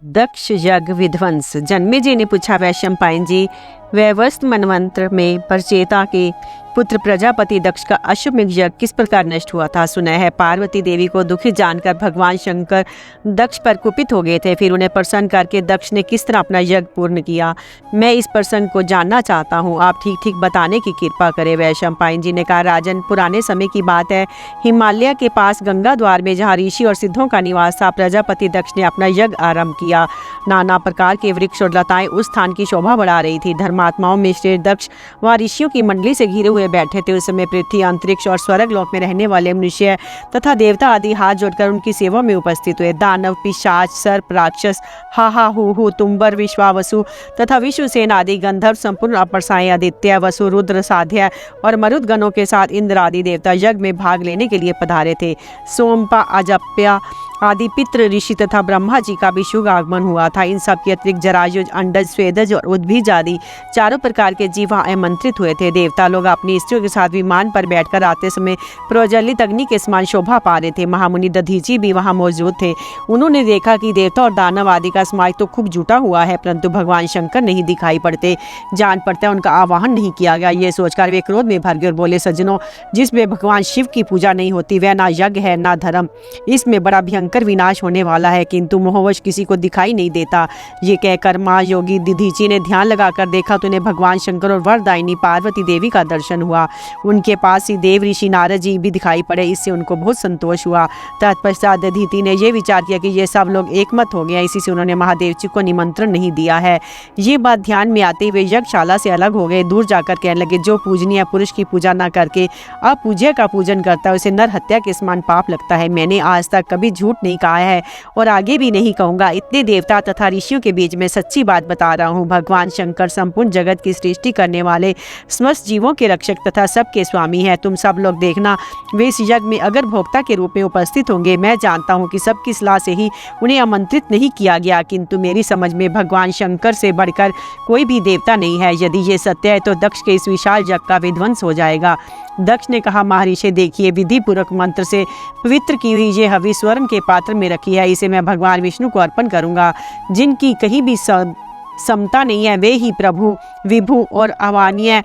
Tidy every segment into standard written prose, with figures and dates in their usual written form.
दक्ष यज्ञ विध्वंस। जन्मेजय ने पूछा, वैशंपायन जी, वैवस्वत मनवंत्र में परचेता के पुत्र प्रजापति दक्ष का अश्वमेध यज्ञ किस प्रकार नष्ट हुआ था? सुना है पार्वती देवी को दुखी जानकर भगवान शंकर दक्ष पर कुपित हो गए थे। फिर उन्हें प्रसन्न करके दक्ष ने किस तरह अपना यज्ञ पूर्ण किया, मैं इस प्रसंग को जानना चाहता हूँ। आप ठीक ठीक बताने की कृपा करें। वैशंपायन जी ने कहा, राजन, पुराने समय की बात है। हिमालय के पास गंगा द्वार में जहाँ ऋषि और सिद्धों का निवास था, प्रजापति दक्ष ने अपना यज्ञ आरंभ किया। नाना प्रकार के वृक्ष और लताएं उस स्थान की शोभा बढ़ा रही थी। धर्मात्माओं में श्रेष्ठ दक्ष वहाँ ऋषियों की मंडली से घिरे हुए बैठे थे। उस समय पृथ्वी, अंतरिक्ष और स्वर्ग लोक में रहने वाले मनुष्य तथा देवता आदि हाथ जोड़कर उनकी सेवा में उपस्थित हुए। दानव, पिशाच, सर्प, राक्षस, हाहा, हु, तुम्बर, विश्वावसु तथा विश्वसेन आदि गंधर्व, संपूर्ण अपर्साएं, आदित्य, वसु, रुद्र, साध्य और मरुद गणों के साथ इंद्र आदि देवता यज्ञ में भाग लेने के लिए पधारे थे। सोमपा, अजप्या आदि पितृ ऋषि तथा ब्रह्मा जी का भी शुभ आगमन हुआ था। इन सब के अतिरिक्त जरायुज, अंडज, स्वेदज और उद्भिज आदि चारों प्रकार के जीव आमंत्रित हुए थे। देवता लोग अपनी स्त्रियों के साथ विमान पर बैठकर आते समय प्रज्वलित अग्नि के समान शोभा पा रहे थे। महामुनि दधीची भी वहां मौजूद थे। उन्होंने देखा कि देवता और दानव आदि का समाज तो खूब जुटा हुआ है, परंतु भगवान शंकर नहीं दिखाई पड़ते। जान पड़ता है उनका आवाहन नहीं किया गया। ये सोचकर वे क्रोध में भर गए और बोले, सज्जनों, जिसमें भगवान शिव की पूजा नहीं होती वह ना यज्ञ है ना धर्म, इसमें बड़ा भयंकर विनाश होने वाला है, किंतु मोहवश किसी को दिखाई नहीं देता। ये कहकर माँ योगी दधीची ने ध्यान लगाकर देखा तो उन्हें भगवान शंकर और वरदायिनी पार्वती देवी का दर्शन हुआ। उनके पास ही देव ऋषि नारद जी भी दिखाई पड़े। इससे उनको बहुत संतोष हुआ। तत्पश्चात दधीची ने यह विचार किया कि ये सब लोग एकमत हो गए, इसी से उन्होंने महादेव जी को निमंत्रण नहीं दिया है। ये बात ध्यान में आते हुए यज्ञशाला से अलग हो गए। दूर जाकर कहने लगे, जो पूजनीय पुरुष की पूजा न करके अपूज्य का पूजन करता है उसे नर हत्या के समान पाप लगता है। मैंने आज तक कभी झूठ नहीं कहा है और आगे भी नहीं कहूंगा। इतने देवता तथा ऋषियों के बीच में सच्ची बात बता रहा हूँ। भगवान शंकर संपूर्ण जगत की सृष्टि करने वाले समस्त जीवों के रक्षक तथा सबके स्वामी हैं। तुम सब लोग देखना, वे इस यज्ञ में अगर भोक्ता के रूप में उपस्थित होंगे। मैं जानता हूँ कि सबकी सलाह से ही उन्हें आमंत्रित नहीं किया गया, किंतु मेरी समझ में भगवान शंकर से बढ़कर कोई भी देवता नहीं है। यदि ये सत्य है तो दक्ष के इस विशाल यज्ञ का विध्वंस हो जाएगा। दक्ष ने कहा, महर्षि, देखिए, विधि पूर्वक मंत्र से पवित्र की हुई ये हवि स्वर्ण के पात्र में रखी है। इसे मैं भगवान विष्णु को अर्पण करूंगा। जिनकी कहीं भी समता नहीं है वे ही प्रभु, विभु और अवानीय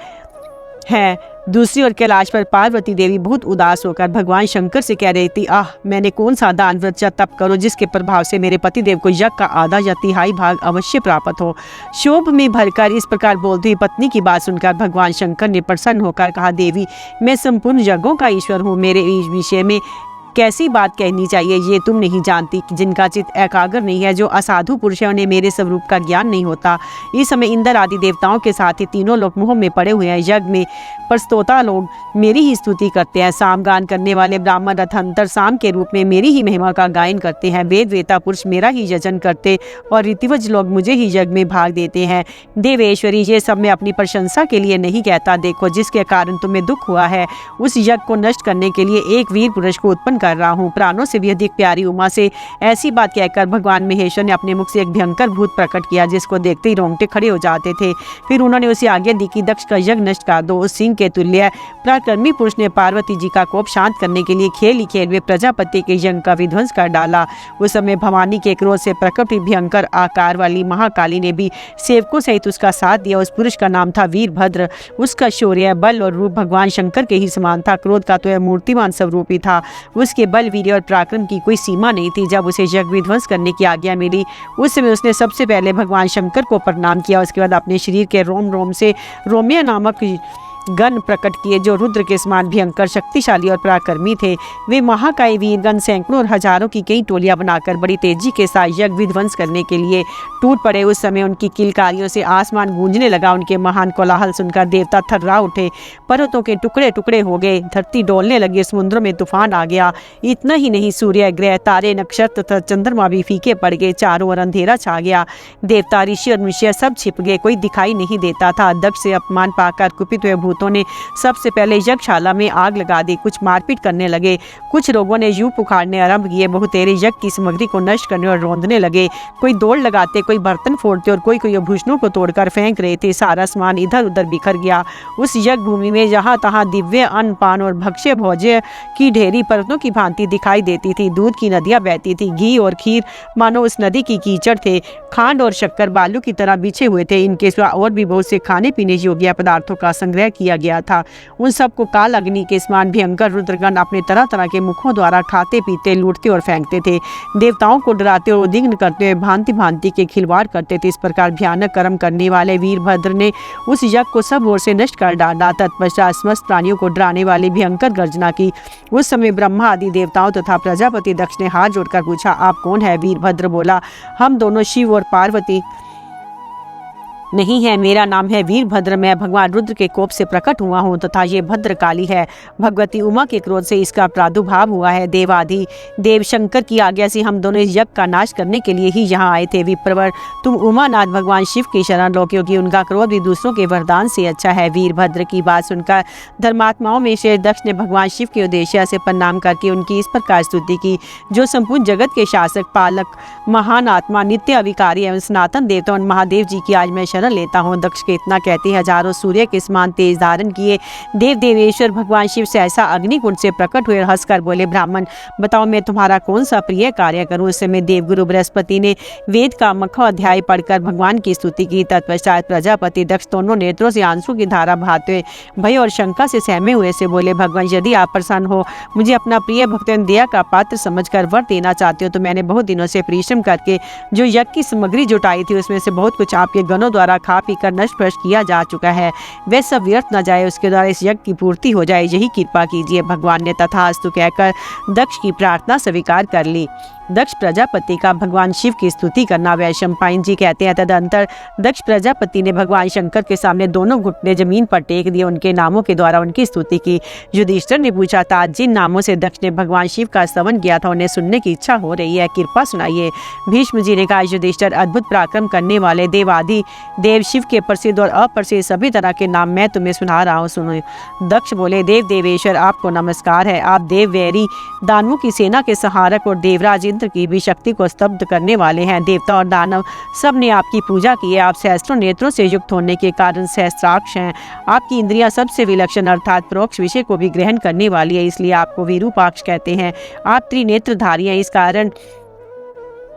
है। दूसरी ओर कैलाश पर पार्वती देवी बहुत उदास होकर भगवान शंकर से कह रही थी, मैंने कौन सा दान व्रत या तप करो जिसके प्रभाव से मेरे पतिदेव को यज्ञ का आधा या तिहाई भाग अवश्य प्राप्त हो। शोभ में भरकर इस प्रकार बोलती हुई पत्नी की बात सुनकर भगवान शंकर ने प्रसन्न होकर कहा, देवी, मैं संपूर्ण यज्ञों का ईश्वर हूँ। मेरे इस विषय में कैसी बात कहनी चाहिए ये तुम नहीं जानती। जिनका चित्त एकाग्र नहीं है, जो असाधु पुरुष है, उन्हें मेरे स्वरूप का ज्ञान नहीं होता। इस समय इंद्र आदि देवताओं के साथ ही तीनों लोग मोह में पड़े हुए हैं। यज्ञ में प्रस्तोता लोग मेरी ही स्तुति करते हैं। सामगान करने वाले ब्राह्मण रथांतर साम के रूप में मेरी ही महिमा का गायन करते हैं। वेद वेता पुरुष मेरा ही यजन करते और ऋतिवज लोग मुझे ही यज्ञ में भाग देते हैं। देवेश्वरी, ये सब मैं अपनी प्रशंसा के लिए नहीं कहता। देखो, जिसके कारण तुम्हें दुख हुआ है उस यज्ञ को नष्ट करने के लिए एक वीर पुरुष को उत्पन्न कर रहा हूँ। प्राणों से भी अधिक प्यारी उमा से ऐसी बात कहकर भगवान महेश्वर ने अपने मुख से एक भयंकर भूत प्रकट किया, जिसको देखते ही रोंगटे खड़े हो जाते थे। फिर उन्होंने उसे आज्ञा दी कि दक्ष का यज्ञ नष्ट कर दो। उस सिंह के तुल्य पराक्रमी पुरुष ने पार्वती जी का कोप शांत करने के लिए खेल ही खेल में प्रजापति के यज्ञ का विध्वंस कर डाला। उस समय भवानी के क्रोध से प्रकट हुई भयंकर आकार वाली महाकाली ने भी सेवकों सहित उसका साथ दिया। उस पुरुष का नाम था वीरभद्र। उसका शौर्य, बल और रूप भगवान शंकर के ही समान था। क्रोध का तो यह मूर्तिमान स्वरूप ही था। उसके बल, वीर्य और पराक्रम की कोई सीमा नहीं थी। जब उसे यज्ञ विध्वंस करने की आज्ञा मिली उस समय उसने सबसे पहले भगवान शंकर को प्रणाम किया। उसके बाद अपने शरीर के रोम रोम से रोम्य नामक गण प्रकट किए, जो रुद्र के समान भयंकर, शक्तिशाली और पराक्रमी थे। वे महाकाय वीरगण सैकड़ों और हजारों की कई टोलियां बनाकर बड़ी तेजी के साथ यज्ञ विध्वंस करने के लिए टूट पड़े। उस समय उनकी किलकारियों से आसमान गूंजने लगा। उनके महान कोलाहल सुनकर देवता थर्रा उठे। पर्वतों के टुकड़े टुकड़े हो गए, धरती डोलने लगी, समुद्रों में तूफान आ गया। इतना ही नहीं, सूर्य, ग्रह, तारे, नक्षत्र तथा चंद्रमा भी फीके पड़ गए। चारों ओर अंधेरा छा गया। देवता, ऋषि और मनुष्य सब छिप गए, कोई दिखाई नहीं देता था। दक्ष से अपमान पाकर कुपित हुए भूतों दूतों ने सबसे पहले यज्ञशाला में आग लगा दी। कुछ मारपीट करने लगे। कुछ लोगों ने यूं उखाड़ने आरंभ किए। बहुतेरे यज्ञ की सामग्री को नष्ट करने और रौंदने लगे। कोई दौड़ लगाते, कोई बर्तन फोड़ते और कोई आभूषणों को तोड़कर फेंक रहे थे। सारा सामान इधर उधर बिखर गया। उस यज्ञ भूमि में जहाँ तहाँ दिव्य अन्न पान और भक्ष्य भोज्य की ढेरी पर्वतों की भांति दिखाई देती थी। दूध की नदियाँ बहती थी। घी और खीर मानो उस नदी की कीचड़ थे। खांड और शक्कर बालू की तरह बिछे हुए थे। इनके सिवा और भी बहुत से खाने पीने योग्य पदार्थों का संग्रह किया गया था। उन सबको काल अग्नि के समान भयंकर रुद्रगण अपने तरह तरह के मुखों द्वारा खाते पीते, लूटते और फेंकते थे। देवताओं को डराते और उद्विग्न करते हुए भांति भांति के खिलवाड़ करते थे। इस प्रकार भयानक कर्म करने वाले वीरभद्र ने उस यज्ञ को सब ओर से नष्ट कर डाला। तत्पश्चात समस्त प्राणियों को डराने वाली भयंकर गर्जना की। उस समय ब्रह्मा आदि देवताओं तथा प्रजापति दक्ष ने हाथ जोड़कर पूछा, आप कौन है? वीरभद्र बोला, हम दोनों शिव और पार्वती नहीं है। मेरा नाम है वीरभद्र। मैं भगवान रुद्र के कोप से प्रकट हुआ हूँ तथा ये भद्रकाली है। भगवती उमा के क्रोध से इसका प्रादुर्भाव हुआ है। देवाधि देव शंकर की आज्ञा से हम दोनों इस यज्ञ का नाश करने के लिए ही यहाँ आए थे। विप्रवर, तुम उमानाथ भगवान शिव की शरण लो, क्योंकि उनका क्रोध भी दूसरों के वरदान से अच्छा है। वीरभद्र की बात सुनकर धर्मात्माओं में शेष दक्ष ने भगवान शिव के उद्देश्य से प्रणाम करके उनकी इस प्रकार स्तुति की, जो संपूर्ण जगत के शासक, पालक, महान आत्मा, नित्य अविकारी एवं सनातन देवता और महादेव जी की आज मैं शरण लेता हूँ। दक्ष के इतना कहते हजारों सूर्य के समान तेज धारण किए देव देवेश्वर भगवान शिव सहसा अग्निकुंड से प्रकट हुए और हंसकर बोले, ब्राह्मण बताओ मैं तुम्हारा कौन सा प्रिय कार्य करूँ। उस समय देवगुरु बृहस्पति ने वेद का मखा अध्याय पढ़कर भगवान की स्तुति की। तत्पश्चात प्रजापति दक्ष दोनों नेत्रों से आंसू की धारा बहाते हुए भय और शंका से सहमे हुए से बोले, भगवान यदि आप प्रसन्न हो, मुझे अपना प्रिय भक्त दया का पात्र समझकर वर देना चाहते हो, तो मैंने बहुत दिनों से परिश्रम करके जो यज्ञ की सामग्री जुटाई थी उसमें से बहुत कुछ आपके गणों द्वारा खा पी कर नष्ट भ्रष्ट किया जा चुका है। वह सब व्यर्थ न जाए, उसके द्वारा इस यज्ञ की पूर्ति हो जाए, यही कृपा कीजिए। भगवान ने तथास्तु कहकर दक्ष की प्रार्थना स्वीकार कर ली। दक्ष प्रजापति का भगवान शिव की स्तुति करना। वैशंपायन जी कहते हैं, तदंतर दक्ष प्रजापति ने भगवान शंकर के सामने दोनों घुटने जमीन पर टेक दिए, उनके नामों के द्वारा उनकी स्तुति की। युधिष्ठिर ने पूछा था, जिन नामों से दक्ष ने भगवान शिव का स्तवन किया था उन्हें सुनने की इच्छा हो रही है, कृपा सुनाइए। भीष्म जी ने कहा, युधिष्ठिर अद्भुत पराक्रम करने वाले देवादि देव शिव के प्रसिद्ध और अप्रसिद्ध सभी तरह के नाम मैं तुम्हें सुना रहा हूँ, सुनो। दक्ष बोले, देव देवेश्वर आपको नमस्कार है। आप देव वैरी दानवों की सेना के सहारक और देवराज की भी शक्ति को स्तब्ध करने वाले हैं। देवता और दानव सब ने आपकी पूजा की है। आप सहस्त्रों नेत्रों से युक्त होने के कारण सहस्त्राक्ष हैं। आपकी इंद्रियां सबसे विलक्षण अर्थात परोक्ष विषय को भी ग्रहण करने वाली है, इसलिए आपको विरूपाक्ष कहते हैं। आप त्रिनेत्रधारी हैं, इस कारण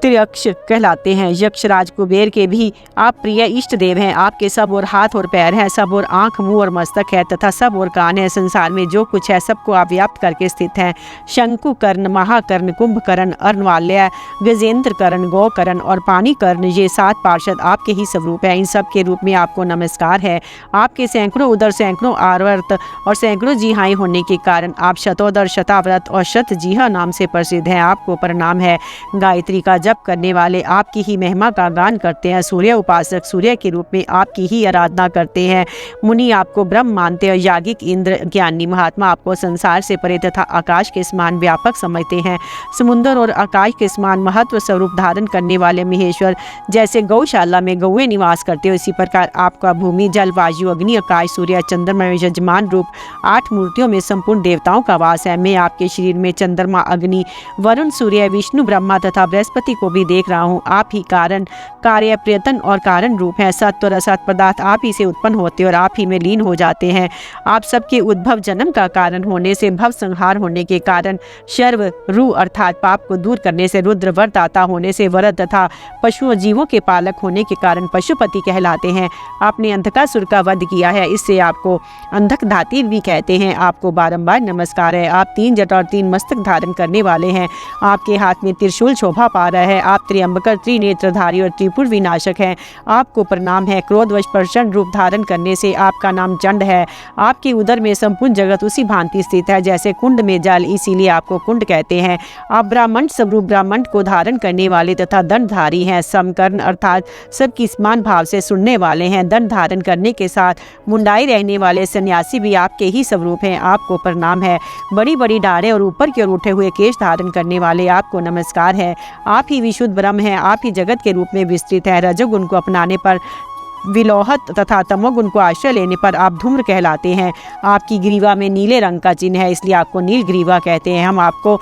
त्रियक्ष कहलाते हैं। यक्षराज कुबेर के भी आप प्रिय इष्ट देव हैं। आपके सब और हाथ और पैर हैं, सब और आंख, मुंह और मस्तक है तथा सब और कान है। संसार में जो कुछ है सबको आप व्याप्त करके स्थित हैं। शंकु कर्ण, महाकर्ण, कुंभकर्ण, अर्णवाल्य, गजेंद्र कर्ण, गौकर्ण और पानी कर्ण, ये 7 पार्षद आपके ही स्वरूप है। इन सब के रूप में आपको नमस्कार है। आपके सैकड़ों उदर, सैकड़ों आवर्त और सैकड़ों जिहाएं होने के कारण आप शतोदर, शताव्रत और शत जिहा नाम से प्रसिद्ध हैं। आपको प्रणाम है। गायत्री का जप करने वाले आपकी ही महिमा का गान करते हैं। सूर्य उपासक सूर्य के रूप में आपकी ही आराधना करते हैं। मुनि आपको ब्रह्म मानते हैं। याज्ञिक, इंद्र, ज्ञानी महात्मा आपको संसार से परे तथा आकाश के समान व्यापक समझते हैं। समुद्र और आकाश के समान महत्व स्वरूप धारण करने वाले महेश्वर, जैसे गौशाला में गौएं निवास करते हो, इसी प्रकार आपका भूमि, जल, वायु, अग्नि, आकाश, सूर्य, चंद्रमा में यजमान रूप 8 मूर्तियों में संपूर्ण देवताओं का वास है। मैं आपके शरीर में चंद्रमा, अग्नि, वरुण, सूर्य, विष्णु, ब्रह्मा तथा बृहस्पति को भी देख रहा हूँ। आप ही कारण, कार्य, प्रयत्न और कारण रूप हैं। सत्य और असत पदार्थ आप ही से उत्पन्न होते और आप ही में लीन हो जाते हैं। आप सबके उद्भव, जन्म का कारण होने से, भव संहार होने के कारण, शर्व, रू अर्थात पाप को दूर करने से, रुद्र वरदाता होने से, वरद तथा पशुओं जीवों के पालक होने के कारण पशुपति कहलाते हैं। आपने अंधकासुर का वध किया है, इससे आपको अंधकधाती भी कहते हैं। आपको बारंबार नमस्कार है। आप 3 जटा और 3 मस्तक धारण करने वाले हैं। आपके हाथ में त्रिशूल शोभा पा रहा है। आप त्र्यंबकर, त्रिनेत्रधारी और त्रिपुर विनाशक हैं। आपको प्रणाम है। क्रोधवश प्रचंड रूप धारण करने से आपका नाम चंड है। आपके उदर में संपूर्ण जगत उसी भांति स्थित है जैसे कुंड में जल, इसीलिए आपको कुंड कहते हैं। आप ब्राह्मण स्वरूप ब्राह्मण को धारण करने वाले तथा दंडधारी हैं। समकर्ण अर्थात सबकी समान भाव से सुनने वाले हैं। दंड धारण करने के साथ मुंडाई रहने वाले सन्यासी भी आपके ही स्वरूप हैं। आपको प्रणाम है। बड़ी बड़ी डाढ़ें और ऊपर की ओर उठे हुए केश धारण करने वाले आपको नमस्कार है। आप ही विशुद्ध ब्रह्म हैं। आप ही जगत के रूप में विस्तृत है। रजोगुण को अपनाने पर विलोहत तथा तमोगुण को आश्रय लेने पर आप धूम्र कहलाते हैं। आपकी ग्रीवा में नीले रंग का चिन्ह है, इसलिए आपको नील ग्रीवा कहते हैं। हम आपको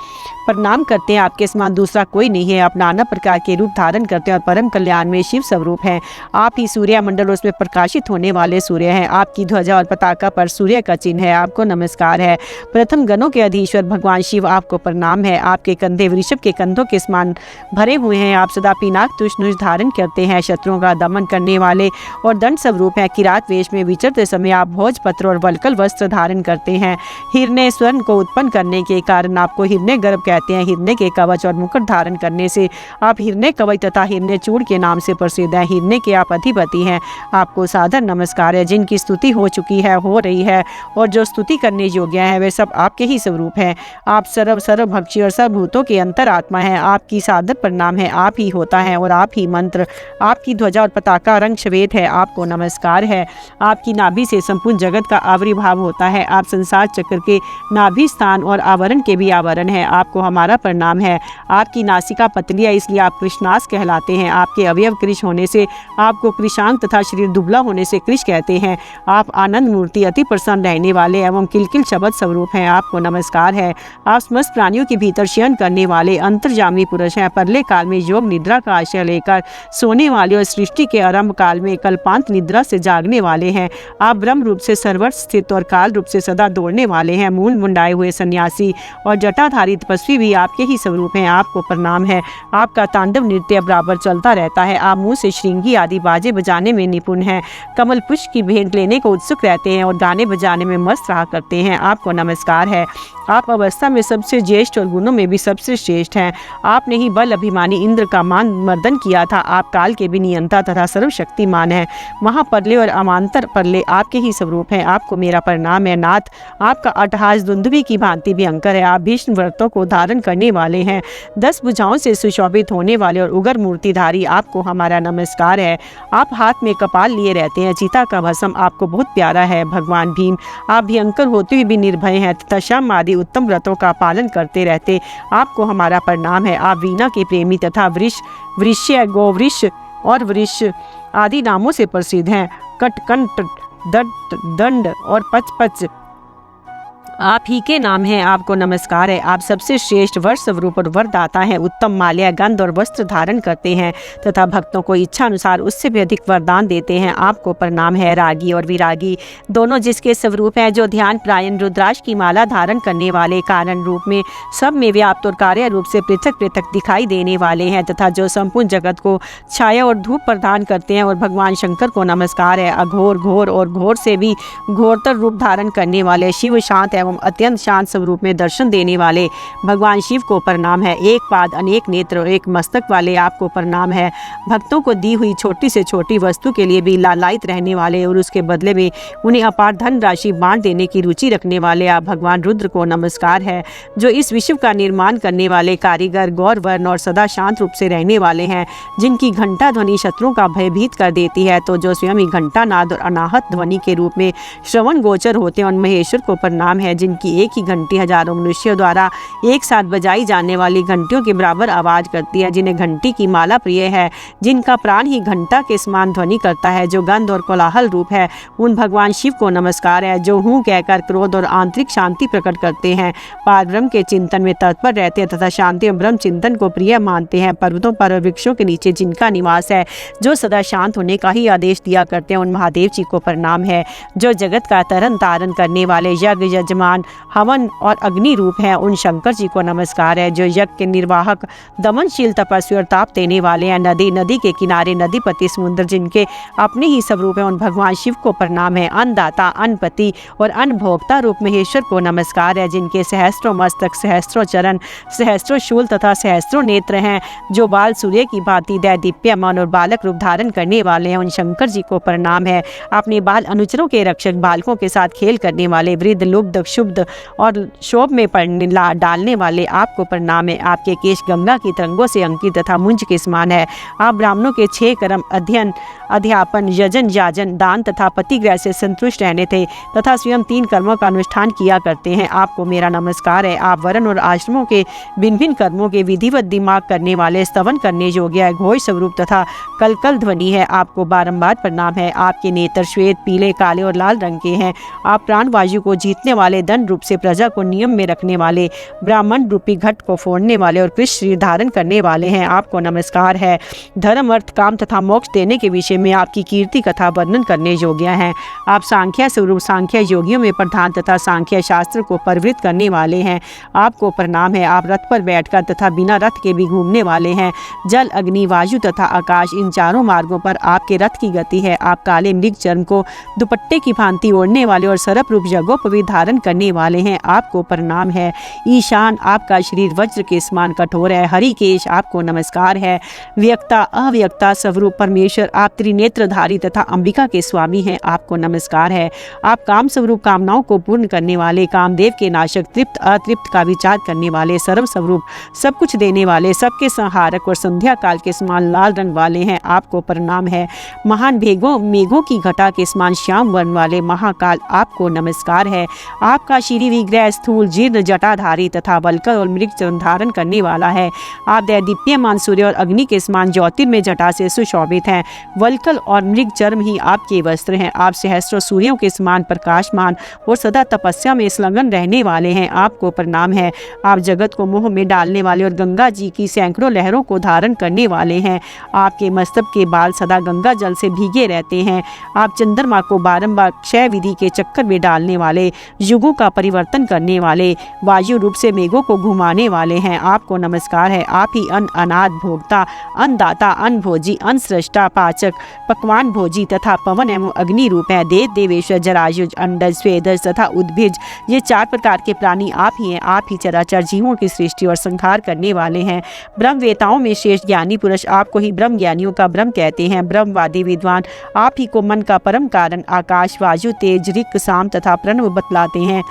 प्रणाम करते हैं, आपके समान दूसरा कोई नहीं है। आप नाना प्रकार के रूप धारण करते हैं और परम कल्याण में शिव स्वरूप हैं। आप ही सूर्य मंडल और उसमें प्रकाशित होने वाले सूर्य हैं। आपकी ध्वजा और पताका पर सूर्य का चिन्ह है, आपको नमस्कार है। प्रथम गणों के अधीश्वर भगवान शिव, आपको प्रणाम है। आपके कंधे वृषभ के कंधों के समान भरे हुए हैं। आप सदा पिनाक तुष्णुष धारण करते हैं, शत्रुओं का दमन करने वाले और दंड स्वरूप हैं। किरात वेश में विचरते समय आप भोजपत्र और वल्कल वस्त्र धारण करते हैं। हिरण्य स्वर्ण को उत्पन्न करने के कारण आपको हिरण्य गर्भ कहते हैं। हिरण्य के कवच और मुकुट धारण करने से आप हिरण्य कवच तथा हिरण्य चूड़ के नाम से प्रसिद्ध हैं। हिरण्य के आप अधिपति हैं, आपको सादर नमस्कार है। जिनकी स्तुति हो चुकी है, हो रही है और जो स्तुति करने योग्य है, वे सब आपके ही स्वरूप हैं। आप सर्वभक्षी और सर्वभूतों के अंतरात्मा हैं। आपकी सादर प्रणाम है, आप ही होता है और आप ही मंत्र। आपकी ध्वजा और पताका रंग श्वेत है, आपको नमस्कार है। आपकी नाभि से संपूर्ण जगत का आविर्भाव होता है। आप संसार चक्र के नाभि स्थान और आवरण के भी आवरण है, आपको हमारा प्रणाम है। आपकी नासिका पतली है, इसलिए आप कृष्णास कहलाते हैं। आपके अवयव कृश होने से आपको कृशांक तथा शरीर दुबला होने से कृश कहते हैं। आप आनंद मूर्ति, अति प्रसन्न रहने वाले एवं किलकिल शब्द स्वरूप हैं, आपको नमस्कार है। आप समस्त प्राणियों के भीतर शयन करने वाले अंतर्जामी पुरुष हैं। परले काल में योग निद्रा का आश्रय लेकर सोने वाले और सृष्टि के आरंभ काल में कल्पांत निद्रा से जागने वाले हैं। आप ब्रह्म रूप से सर्वत्र स्थित और काल रूप से सदा दौड़ने वाले हैं। मूल मुंडाए हुए सन्यासी और जटाधारी तपस्वी भी आपके ही स्वरूप हैं, आपको प्रणाम है। आपका तांडव नृत्य बराबर चलता रहता है। आप मुंह से श्रृंगी आदि बाजे बजाने में निपुण हैं। कमल पुष्प की भेंट लेने को उत्सुक रहते हैं और गाने बजाने में मस्त रहा करते हैं, आपको नमस्कार है। आप अवस्था में सबसे ज्येष्ठ और गुणों में भी सबसे श्रेष्ठ हैं। आपने ही बल अभिमानी इंद्र का मान मर्दन किया था। आप काल के भी नियंता तथा सर्वशक्तिमान हैं। महापरले और अमांतर परले आपके ही स्वरूप हैं, आपको मेरा प्रणाम है। नाथ, आपका अट्टहास दुंदुभी की भांति भयंकर है। आप भीष्म व्रतों को धारण करने वाले हैं। 10 भुजाओं से सुशोभित होने वाले और उग्र मूर्तिधारी, आपको हमारा नमस्कार है। आप हाथ में कपाल लिए रहते हैं। चीता का भस्म आपको बहुत प्यारा है। भगवान भीम, आप भयंकर होते हुए भी निर्भय हैं तथा शम आदि उत्तम व्रतों का पालन करते रहते, आपको हमारा प्रणाम है। आप वीणा के प्रेमी तथा वृष्य गोवृष और वृष आदि नामों से प्रसिद्ध हैं। कटकंठ, दंड और पच आप ही के नाम हैं, आपको नमस्कार है। आप सबसे श्रेष्ठ वर स्वरूप और वरदाता हैं। उत्तम माल्या, गंध और वस्त्र धारण करते हैं तथा भक्तों को इच्छा अनुसार उससे भी अधिक वरदान देते हैं, आपको प्रणाम है। रागी और विरागी दोनों जिसके स्वरूप हैं, जो ध्यान प्रायण रुद्राक्ष की माला धारण करने वाले, कारण रूप में सब में व्याप्त और कार्य रूप से पृथक पृथक दिखाई देने वाले हैं तथा जो संपूर्ण जगत को छाया और धूप प्रदान करते हैं, और भगवान शंकर को नमस्कार है। अघोर, घोर और घोर से भी घोरतर रूप धारण करने वाले, शिव शांत एवं अत्यंत शांत स्वरूप में दर्शन देने वाले भगवान शिव को प्रणाम है। एक पाद, अनेक नेत्र और एक मस्तक वाले, आपको प्रणाम है। भक्तों को दी हुई छोटी से छोटी वस्तु के लिए भी लालायित रहने वाले और उसके बदले में उन्हें अपार धन राशि बांट देने की रुचि रखने वाले, आप भगवान रुद्र को नमस्कार है। जो इस विश्व का निर्माण करने वाले कारीगर, गौर वर्ण और सदा शांत रूप से रहने वाले हैं, जिनकी घंटा ध्वनि शत्रुओं का भयभीत कर देती है, तो जो स्वयं ही घंटा नाद और अनाहत ध्वनि के रूप में श्रवण गोचर होते हैं, उन महेश्वर को प्रणाम है। जिनकी एक ही घंटी हजारों मनुष्यों द्वारा एक साथ बजाई जाने वाली घंटियों के बराबर आवाज करती है, जिन्हें घंटी की माला प्रिय है, जिनका प्राण ही घंटा के समान ध्वनि करता है, जो गंध और कोलाहल रूप है, उन भगवान शिव को नमस्कार है। जो हूँ कहकर क्रोध और आंतरिक शांति प्रकट करते हैं, पार ब्रह्म के चिंतन में तत्पर रहते हैं तथा शांति और ब्रह्म चिंतन को प्रिय मानते हैं, पर्वतों पर और वृक्षों के नीचे जिनका निवास है, जो सदा शांत होने का ही आदेश दिया करते हैं, उन महादेव जी को प्रणाम है। जो जगत का तरन तारण करने वाले यज्ञ, यजमान, हवन और अग्नि रूप हैं, उन शंकर जी को नमस्कार है। जो यज्ञ के निर्वाहक, दमनशील, तपस्वी और ताप देने वाले हैं, नदी, नदी के किनारे, नदीपति, समुद्र जिनके अपने ही स्वरूप है, उन भगवान शिव को प्रणाम है। अन्नदाता, अन्नपति और अन्नभोक्ता रूप महेश्वर को नमस्कार है, जिनके सहस्त्रों मस्तक, सहस्त्रों चरण, सहस्त्रों शूल तथा सहस्त्रों नेत्र हैं, जो बाल सूर्य की भांति दैदीप्यमान और बालक रूप धारण करने वाले हैं, उन शंकर जी को प्रणाम है। अपने बाल अनुचरों के रक्षक, बालकों के साथ खेल करने वाले, वृद्ध, लुब्ध, शुद्ध और शोभ में डालने वाले आपको प्रणाम है। आपके केश गंगा की तरंगों से अंकित तथा मुंज के समान है। आप ब्राह्मणों के 6 कर्म अध्ययन, अध्यापन, यजन, याजन, दान तथा पतिग्रह से संतुष्ट रहने थे तथा स्वयं 3 कर्मों का अनुष्ठान किया करते हैं। आपको मेरा नमस्कार है। आप वर्ण और आश्रमों के भिन्न भिन्न कर्मों के विधिवत दिमाग करने वाले, स्तवन करने योग्य है, घोष स्वरूप तथा कलकल ध्वनि है। आपको बारंबार प्रणाम है। आपके नेत्र श्वेत, पीले, काले और लाल रंग के हैं। आप प्राण वायु को जीतने वाले, धन रूप से प्रजा को नियम में रखने वाले, ब्राह्मण रूपी घट को फोड़ने वाले और कृष्ण शरीर धारण करने वाले हैं। आपको नमस्कार है। धर्म, अर्थ, काम तथा मोक्ष देने के विषय में आपकी कीर्ति कथा वर्णन करने योग्य है। आप सांख्य स्वरूप, सांख्य योगियों में प्रधान तथा सांख्य शास्त्र को प्रवृत्त करने वाले हैं। आपको प्रणाम है। आप रथ पर बैठकर तथा बिना रथ के भी घूमने वाले हैं। जल, अग्नि, वायु तथा आकाश, इन चारों मार्गों पर आपके रथ की गति है। आप काले मृग चर्म को दुपट्टे की भांति ओढ़ने वाले और सर्प रूप यज्ञोपवीत धारण करने वाले हैं। आपको प्रणाम है। ईशान, आपका शरीर वज्र के समान कठोर है। हरिकेश, आपको नमस्कार है। व्यक्ता, अव्यक्ता स्वरूप परमेश्वर, आप त्रिनेत्रधारी तथा अंबिका के स्वामी हैं। आपको नमस्कार है। आप काम स्वरूप, कामनाओं को पूर्ण करने वाले, कामदेव के नाशक, तृप्त अतृप्त का विचार करने वाले, सर्व स्वरूप, सब कुछ देने वाले, सबके संहारक और संध्या काल के समान लाल रंग वाले हैं। आपको प्रणाम है। महान मेघों की घटा के समान श्याम वर्ण वाले महाकाल, आपको नमस्कार है। आपका श्री विग्रह स्थूल, जीर्ण, जटाधारी तथा वल्कल और मृग चर्म धारण करने वाला है। आप दैदीप्यमान सूर्य और अग्नि के समान ज्योतिर्मय जटा से सुशोभित हैं। वल्कल और मृग चर्म ही आपके वस्त्र हैं। आप सहस्त्रों सूर्यों के समान प्रकाशमान और सदा तपस्या में संलग्न रहने वाले हैं। आपको प्रणाम है। आप जगत को मोह में डालने वाले और गंगा जी की सैकड़ों लहरों को धारण करने वाले हैं। आपके मस्तक के बाल सदा गंगा जल से भीगे रहते हैं। आप चंद्रमा को बारंबार क्षय विधि के चक्कर में डालने वाले, युगों का परिवर्तन करने वाले, वायु रूप से मेघों को घुमाने वाले हैं। आपको नमस्कार है। आप ही अन्न, अनाद, भोक्ता, अन्नदाता, अन्न भोजी, अन्न सृष्टा, पाचक, पकवान भोजी तथा पवन एवं अग्नि रूप है। देव, देवेश्वर, जरायुज, अंडज, स्वेदज तथा उद्भिज, ये 4 प्रकार के प्राणी आप ही हैं। आप ही चराचर जीवों की सृष्टि और संहार करने वाले हैं। ब्रह्मवेताओं में श्रेष्ठ ज्ञानी पुरुष आपको ही ब्रह्म ज्ञानियों का ब्रह्म कहते हैं। ब्रह्मवादी विद्वान आप ही को मन का परम कारण, आकाश, वायु, तेज, ऋक्, साम तथा प्रणव बतलाते हैं।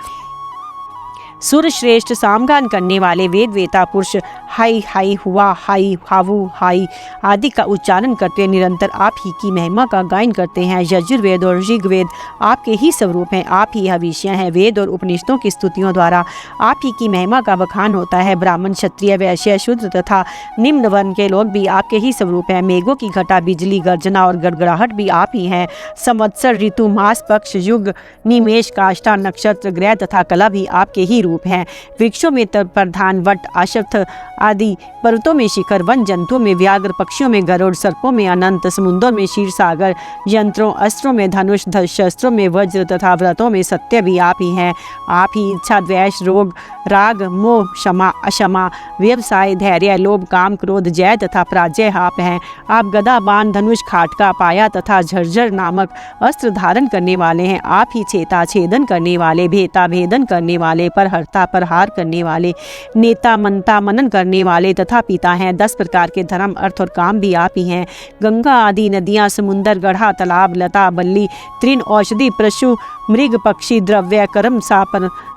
सुर श्रेष्ठ सामगान करने वाले वेद वेता पुरुष हाई हाई हुआ, हाई हावु, हाई आदि का उच्चारण करते निरंतर आप ही की महिमा का गायन करते हैं। यजुर्वेद और ऋग्वेद आपके ही स्वरूप हैं। आप ही हविष्य हैं। वेद और उपनिषदों की स्तुतियों द्वारा आप ही की महिमा का बखान होता है। ब्राह्मण, क्षत्रिय, वैश्य, शूद्र तथा निम्न वर्ण के लोग भी आपके ही स्वरूप हैं। मेघों की घटा, बिजली, गर्जना और गड़गड़ाहट भी आप ही हैं। संवत्सर, ऋतु, मास, पक्ष, युग, निमेष, काष्ठा, नक्षत्र, ग्रह तथा कला भी आपके ही रूप हैं। वृक्षों में प्रधान वट, अश्वत्थ आदि, पर्वतों में शिखर, वन जंतुओं में व्याघ्र, पक्षियों में गरुड़, सर्पों में अनंत, समुद्रों में क्षीर सागर, यंत्रों अस्त्रों में धनुष, शस्त्रों में वज्र तथा व्रतों में सत्य भी आप ही हैं। आप ही इच्छा, द्वेष, रोग, राग, मोह, क्षमा, अक्षमा, व्यवसाय, धैर्य, लोभ, काम, क्रोध, जय तथा पराजय आप हैं। आप गदा, बाण, धनुष, खाटका, पाया तथा झरझर नामक अस्त्र धारण करने वाले हैं। आप ही छेता, छेदन करने वाले, भेता, भेदन करने वाले, परहर्ता, परहार करने वाले, नेता, मनता, मनन करने वाले तथा पिता हैं। 10 प्रकार के धर्म, अर्थ और काम भी आप ही हैं। गंगा आदि नदियाँ, समुंदर, गढ़ा, तालाब, लता, बल्ली, तृण, औषधि, पशु, मृग, पक्षी, द्रव्य, कर्म,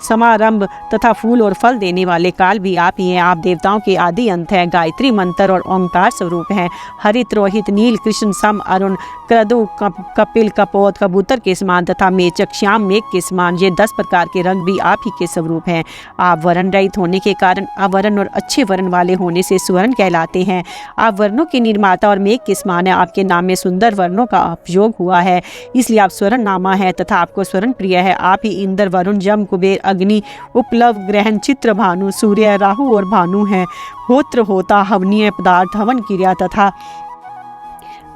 समारंभ तथा फूल और फल देने वाले काल भी आप ही हैं। आप देवताओं के आदि अंत हैं। गायत्री मंत्र और ओंकार स्वरूप हैं। हरित, रोहित, नील, कृष्ण, सम, अरुण, क्रदु, कपिल, कपोत, कबूतर के समान तथा मेचक, श्याम, मेघ के समान, ये 10 प्रकार के रंग भी आप ही के स्वरूप हैं। आप वर्ण रहित होने के कारण अवर्ण और अच्छे वर्ण वाले होने से सुवर्ण कहलाते हैं। आप वर्णों के निर्माता और मेघ के समान है। आपके नाम में सुंदर वर्णों का उपयोग हुआ है, इसलिए आप स्वर्ण नामा है तथा आपको स्वर्ण प्रिय है। आप ही इंद्र, वरुण, जम, कुबेर, अग्नि, उपलव, ग्रहण, चित्र, भानु, सूर्य, राहु और भानु हैं। होत्र, होता, हवनीय पदार्थ, हवन क्रिया तथा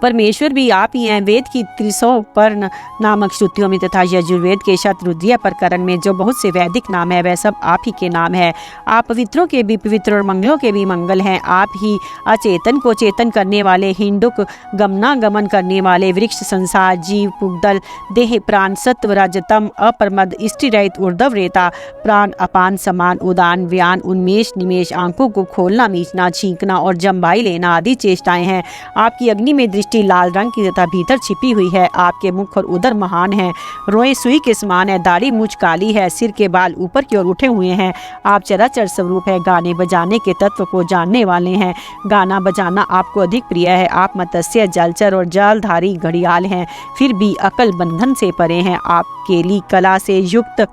परमेश्वर भी आप ही हैं। वेद की 300 पर्ण नामक श्रुतियों में तथा यजुर्वेद के शतरुद्रीय प्रकरण में जो बहुत से वैदिक नाम है वह सब आप ही के नाम है। आप पवित्रों के भी पवित्र और मंगलों के भी मंगल हैं। आप ही अचेतन को चेतन करने वाले, हिंडुक, गमनागमन करने वाले, वृक्ष, संसार, जीव, पुगदल, देह, प्राण, सत्व, रजतम, अपरमद, स्त्री रहित, ऊर्ध्व रेता, प्राण, अपान, समान, उदान, व्यान, उन्मेष, निमेष, आंखों को खोलना, मीचना, छींकना और जम्बाई लेना आदि चेष्टाएं हैं। आपकी अग्नि में दृष्टि लाल रंग की तथा भीतर छिपी हुई है। आपके मुख और उदर महान हैं, रोएं सुई के समान है, दाढ़ी मूंछ काली है, सिर के बाल ऊपर की ओर उठे हुए हैं। आप चराचर स्वरूप है, गाने बजाने के तत्व को जानने वाले हैं। गाना बजाना आपको अधिक प्रिय है। आप मत्स्य, जलचर और जलधारी घड़ियाल हैं, फिर भी अकल बंधन से परे हैं। आप केली कला से युक्त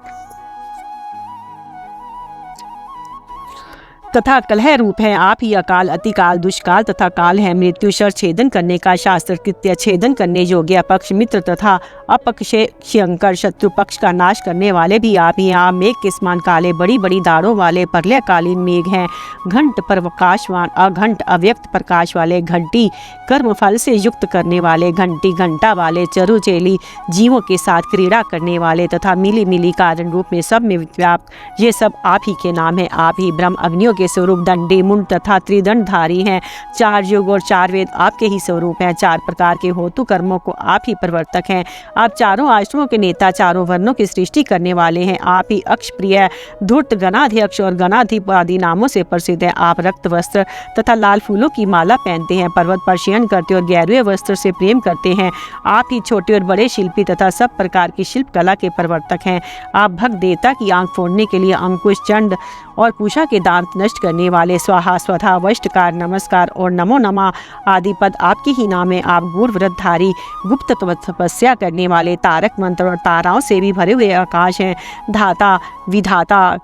तथा कलह रूप है। आप ही अकाल, अतिकाल, दुष्काल तथा काल है। मृत्यु शर छेदन करने का, शास्त्र कृत्य छेदन करने योग्य, पक्ष मित्र तथा अपक्षयंकर शत्रु पक्ष का नाश करने वाले भी आप ही। आप मेघ के समान काले, बड़ी बड़ी दाढ़ों वाले प्रलयकालीन मेघ हैं। घंट प्रकाशवान, अघंट अव्यक्त प्रकाश वाले, घंटी कर्म फल से युक्त करने वाले, घंटी घंटा वाले, चरुचेली जीवों के साथ क्रीड़ा करने वाले तथा मिली मिली कारण रूप में सब में व्याप्त, ये सब आप ही के नाम है। आप ही ब्रह्म अग्नियों के स्वरूप दंडी मुंड तथा त्रिदंडधारी हैं। 4 युग और 4 वेद आपके ही स्वरूप हैं। 4 प्रकार के होतु कर्मों को आप ही प्रवर्तक हैं। आप चारों आश्रमों के नेता, चारों वर्णों की सृष्टि करने वाले हैं। आप ही अक्षप्रिय, धूर्त, गणाध्यक्ष और गणाधिप आदि नामों से प्रसिद्ध हैं। आप रक्त वस्त्र तथा लाल फूलों की माला पहनते हैं, पर्वत पर शयन करते और गैरुए वस्त्र से प्रेम करते हैं। आप ही छोटे और बड़े शिल्पी तथा सब प्रकार की शिल्प कला के प्रवर्तक हैं। आप भक्त देवता की आंख फोड़ने के लिए अंकुश, चंड और पूषा के दांत नष्ट करने वाले, स्वाहा, स्वधा, वष्टकार, नमस्कार और नमो नमः आदि पद आपके ही नाम है। आप गूढ़ व्रतधारी, गुप्त तपस्या करने वाले, तारक मंत्र और ताराओं से भी भरे हुए आकाश हैं। धाता, विधाता,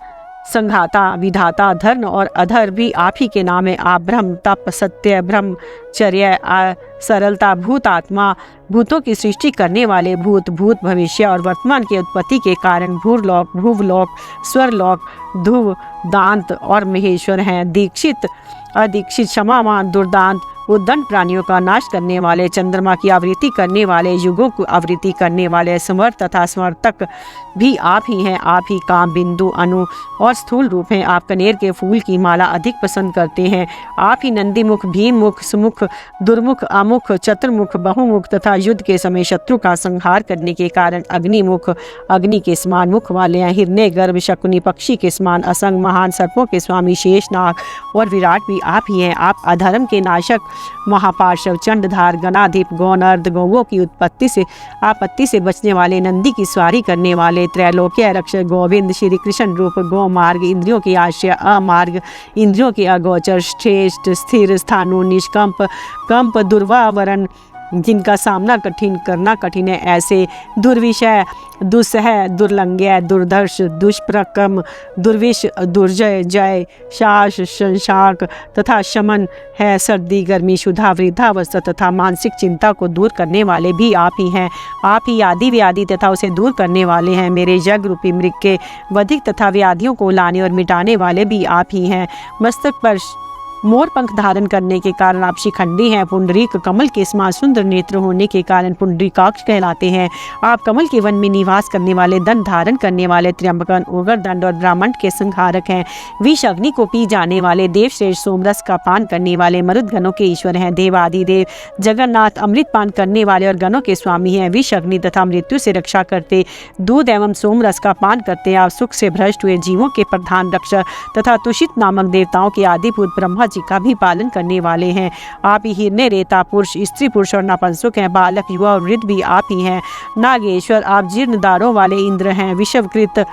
संघाता, विधाता, धर्म और अधर भी आप ही के नाम है। आप ब्रह्म, तप, सत्य, ब्रह्मचर्य, सरलता, भूत आत्मा, भूतों की सृष्टि करने वाले, भूत, भूत भविष्य और वर्तमान के उत्पत्ति के कारण, भूरलोक, भूवलोक, स्वरलोक, ध्रुव, दांत और महेश्वर हैं। दीक्षित, अदीक्षित, क्षमामान, दुर्दांत, उद्दंड प्राणियों का नाश करने वाले, चंद्रमा की आवृत्ति करने वाले, युगों की आवृत्ति करने वाले, समर्थ तथा समर्थक भी आप ही हैं। आप ही काम, बिंदु, अणु और स्थूल रूप हैं। आप कनेर के फूल की माला अधिक पसंद करते हैं। आप ही नंदी मुख, भीम मुख, सुमुख, दुर्मुख, अमुख, चतुर्मुख, बहुमुख तथा युद्ध के समय शत्रु का संहार करने के कारण अग्निमुख, अग्नि के समान मुख वाले हैं। हिरण्य गर्भ, शकुनी पक्षी के समान, असंग महान सर्पों के स्वामी, शेषनाग और विराट भी आप ही हैं। आप अधर्म के नाशक, महापार्श्व, चंडधार, गणाधिप, गौनर्द, गौवों की उत्पत्ति से आपत्ति से बचने वाले, नंदी की सवारी करने वाले, त्रैलोक्य रक्षक, गोविंद, श्री कृष्ण रूप, गो मार्ग, इंद्रियों की आश्रय, अमार्ग, इंद्रियों के अगोचर, श्रेष्ठ, स्थिर, स्थानु, निष्कंप, कंप, दुर्वावरण, जिनका सामना करना कठिन है, ऐसे दुर्विषय, दुस्सह, दुर्लंघ्य, दुर्धर्ष, दुष्प्रकम, दुर्विष, दुर्जय, जय, शास, शंशाक तथा शमन है। सर्दी, गर्मी, शुद्धा, वृद्धावस्था तथा मानसिक चिंता को दूर करने वाले भी आप ही हैं। आप ही आदि व्याधि तथा उसे दूर करने वाले हैं। मेरे जग रूपी मृग के वधिक तथा व्याधियों को लाने और मिटाने वाले भी आप ही हैं। मस्तक पर मोर पंख धारण करने के कारण आप शिखंडी हैं। पुंडरीक, कमल के समान सुंदर नेत्र होने के कारण पुंडरीकाक्ष कहलाते हैं। आप कमल के वन में निवास करने वाले, दंड धारण करने वाले, त्र्यंबकन, उग्र दंड और ब्राह्मण के संहारक हैं। विष अग्नि को पी जाने वाले, देवश्रेष्ठ सोमरस का पान करने वाले, मरुद गणों के ईश्वर हैं। देवादिदेव जगन्नाथ अमृत पान करने वाले और गणों के स्वामी हैं। विष अग्नि तथा मृत्यु से रक्षा करते, दूध एवं सोमरस का पान करते। आप सुख से भ्रष्ट हुए जीवों के प्रधान रक्षक तथा तुषित नामक देवताओं के आदिभूत ब्रह्मा जी का भी पालन करने वाले हैं। आप ही हिरण्य रेता, पुरुष, स्त्री पुरुष और नपुंसक हैं। बालक, युवा और वृद्ध भी आप ही हैं। नागेश्वर, आप जीर्ण दाढ़ों वाले इंद्र हैं। विषवकृत,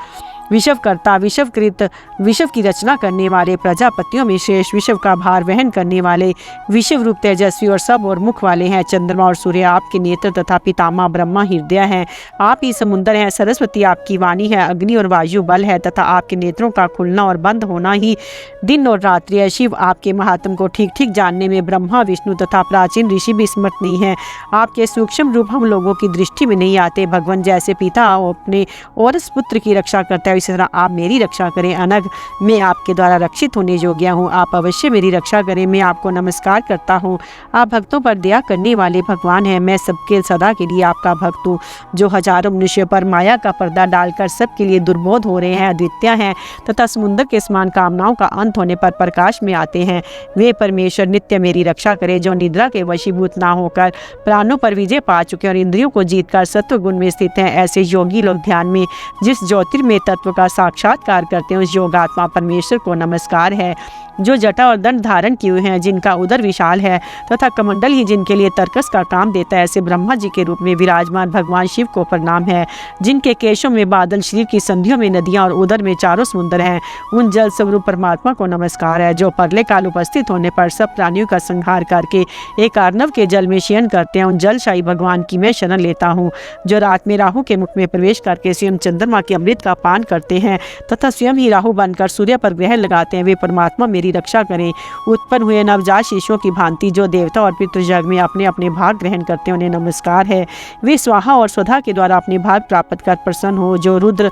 विषवकर्ता, विषवकृत, विषव की रचना करने वाले, प्रजापतियों में शेष, विषव का भार वहन करने वाले, विषव रूप, तेजस्वी और सब और मुख वाले हैं। चंद्रमा और सूर्य आपके नेत्र तथा पितामह ब्रह्मा हृदय हैं। आप ही समुद्र हैं। सरस्वती आपकी वाणी है। अग्नि और वायु बल है तथा आपके नेत्रों का खुलना और बंद होना ही दिन और रात्रि है। शिव आपके महात्म को ठीक ठीक जानने में ब्रह्मा, विष्णु तथा प्राचीन ऋषि भी समर्थ नहीं है। आपके सूक्ष्म रूप हम लोगों की दृष्टि में नहीं आते। भगवान जैसे पिता अपने और पुत्र की रक्षा करता है, इसी तरह आप मेरी रक्षा करें। अनग, मैं आपके द्वारा रक्षित होने योग्य हूँ। आप अवश्य मेरी रक्षा करें। मैं आपको नमस्कार करता हूँ। आप भक्तों पर दया करने वाले भगवान हैं। मैं सबके सदा के लिए आपका भक्त हूँ, जो हजारों मनुष्यों पर माया का पर्दा डालकर सबके लिए दुर्बोध हो रहे हैं, अद्वितीय हैं तथा समुद्र के समान कामनाओं का अंत होने पर प्रकाश में आते हैं। वे परमेश्वर नित्य मेरी रक्षा करें, जो निद्रा के वशीभूत ना होकर प्राणों पर विजय पा चुके और इंद्रियों को जीतकर सत्व गुण में स्थित हैं। ऐसे योगी लोग ध्यान में जिस ज्योतिर्मय तत्व तत्व का साक्षात्कार करते हैं, उस योगात्मा परमेश्वर को नमस्कार है जो जटा और दंड धारण किए हुए हैं, जिनका उदर विशाल है तथा कमंडल ही जिनके लिए तर्कस का काम देता है। ऐसे ब्रह्मा जी के रूप में विराजमान भगवान शिव को प्रणाम है, जिनके केशों में बादल, शरीर की संधियों में नदियां और उदर में चारों समुद्र हैं। उन जल स्वरूप परमात्मा को नमस्कार है जो परले काल उपस्थित होने पर सब प्राणियों का संहार करके एक अर्णव के जल में शयन करते हैं। उन जलशाही भगवान की मैं शरण लेता हूँ, जो रात में राहु के मुख में प्रवेश करके स्वयं चंद्रमा के अमृत का पान करते हैं तथा स्वयं ही राहु बनकर सूर्य पर ग्रहण लगाते हैं। वे परमात्मा मेरी रक्षा करें। उत्पन्न हुए नवजात शिशुओं की भांति जो देवता और पितृजग में अपने अपने भाग ग्रहण करते हैं, उन्हें नमस्कार है। वे स्वाहा और स्वधा के द्वारा अपने भाग प्राप्त कर प्रसन्न हो। जो रुद्र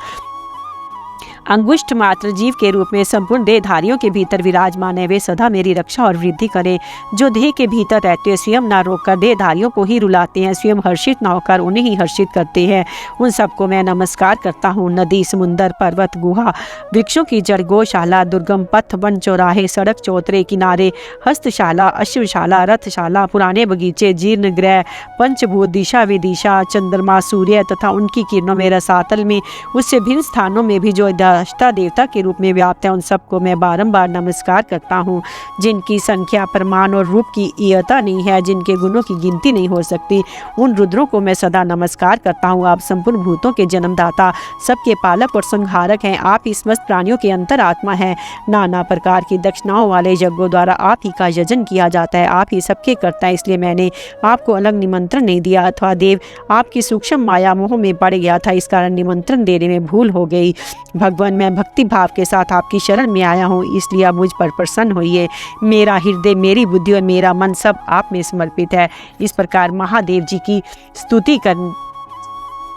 अंगुष्ठ मात्र जीव के रूप में संपूर्ण देहधारियों के भीतर विराजमान है, वे सदा मेरी रक्षा और वृद्धि करें। जो देह के भीतर रहते हैं, स्वयं ना रोककर देहधारियों को ही रुलाते हैं, स्वयं हर्षित ना होकर उन्हें ही हर्षित करते हैं, उन सबको मैं नमस्कार करता हूँ। नदी, समुंदर, पर्वत, गुहा, वृक्षों की जड़, गौशाला, दुर्गम पथ, वन चौराहे, सड़क चौतरे किनारे, हस्तशाला, अश्वशाला, रथशाला, पुराने बगीचे, जीर्ण गृह, पंचभूत, दिशा विदिशा, चंद्रमा, सूर्य तथा उनकी किरणों में, रसातल में, उससे भिन्न स्थानों में भी जो अष्टा देवता के रूप में व्याप्त है, उन सबको मैं बारंबार नमस्कार करता हूँ। जिनकी संख्या, प्रमाण और रूप की इयता नहीं है, जिनके गुणों की गिनती नहीं हो सकती, उन रुद्रों को मैं सदा नमस्कार करता हूँ। आप संपूर्ण भूतों के जन्मदाता, सबके पालक और संहारक हैं। आप ही समस्त प्राणियों के अंतरात्मा हैं। नाना प्रकार की दक्षिणाओं वाले यज्ञों द्वारा आप ही का यजन किया जाता है। आप ही सबके करता है, इसलिए मैंने आपको अलग निमंत्रण नहीं दिया। अथवा देव आपकी सूक्ष्म माया मोह में पड़ गया था, इस कारण निमंत्रण देने में भूल हो गई। भगवान, मैं भक्ति भाव के साथ आपकी शरण में आया हूँ, इसलिए आप मुझ पर प्रसन्न होइए। मेरा हृदय, मेरी बुद्धि और मेरा मन सब आप में समर्पित है। इस प्रकार महादेव जी की स्तुति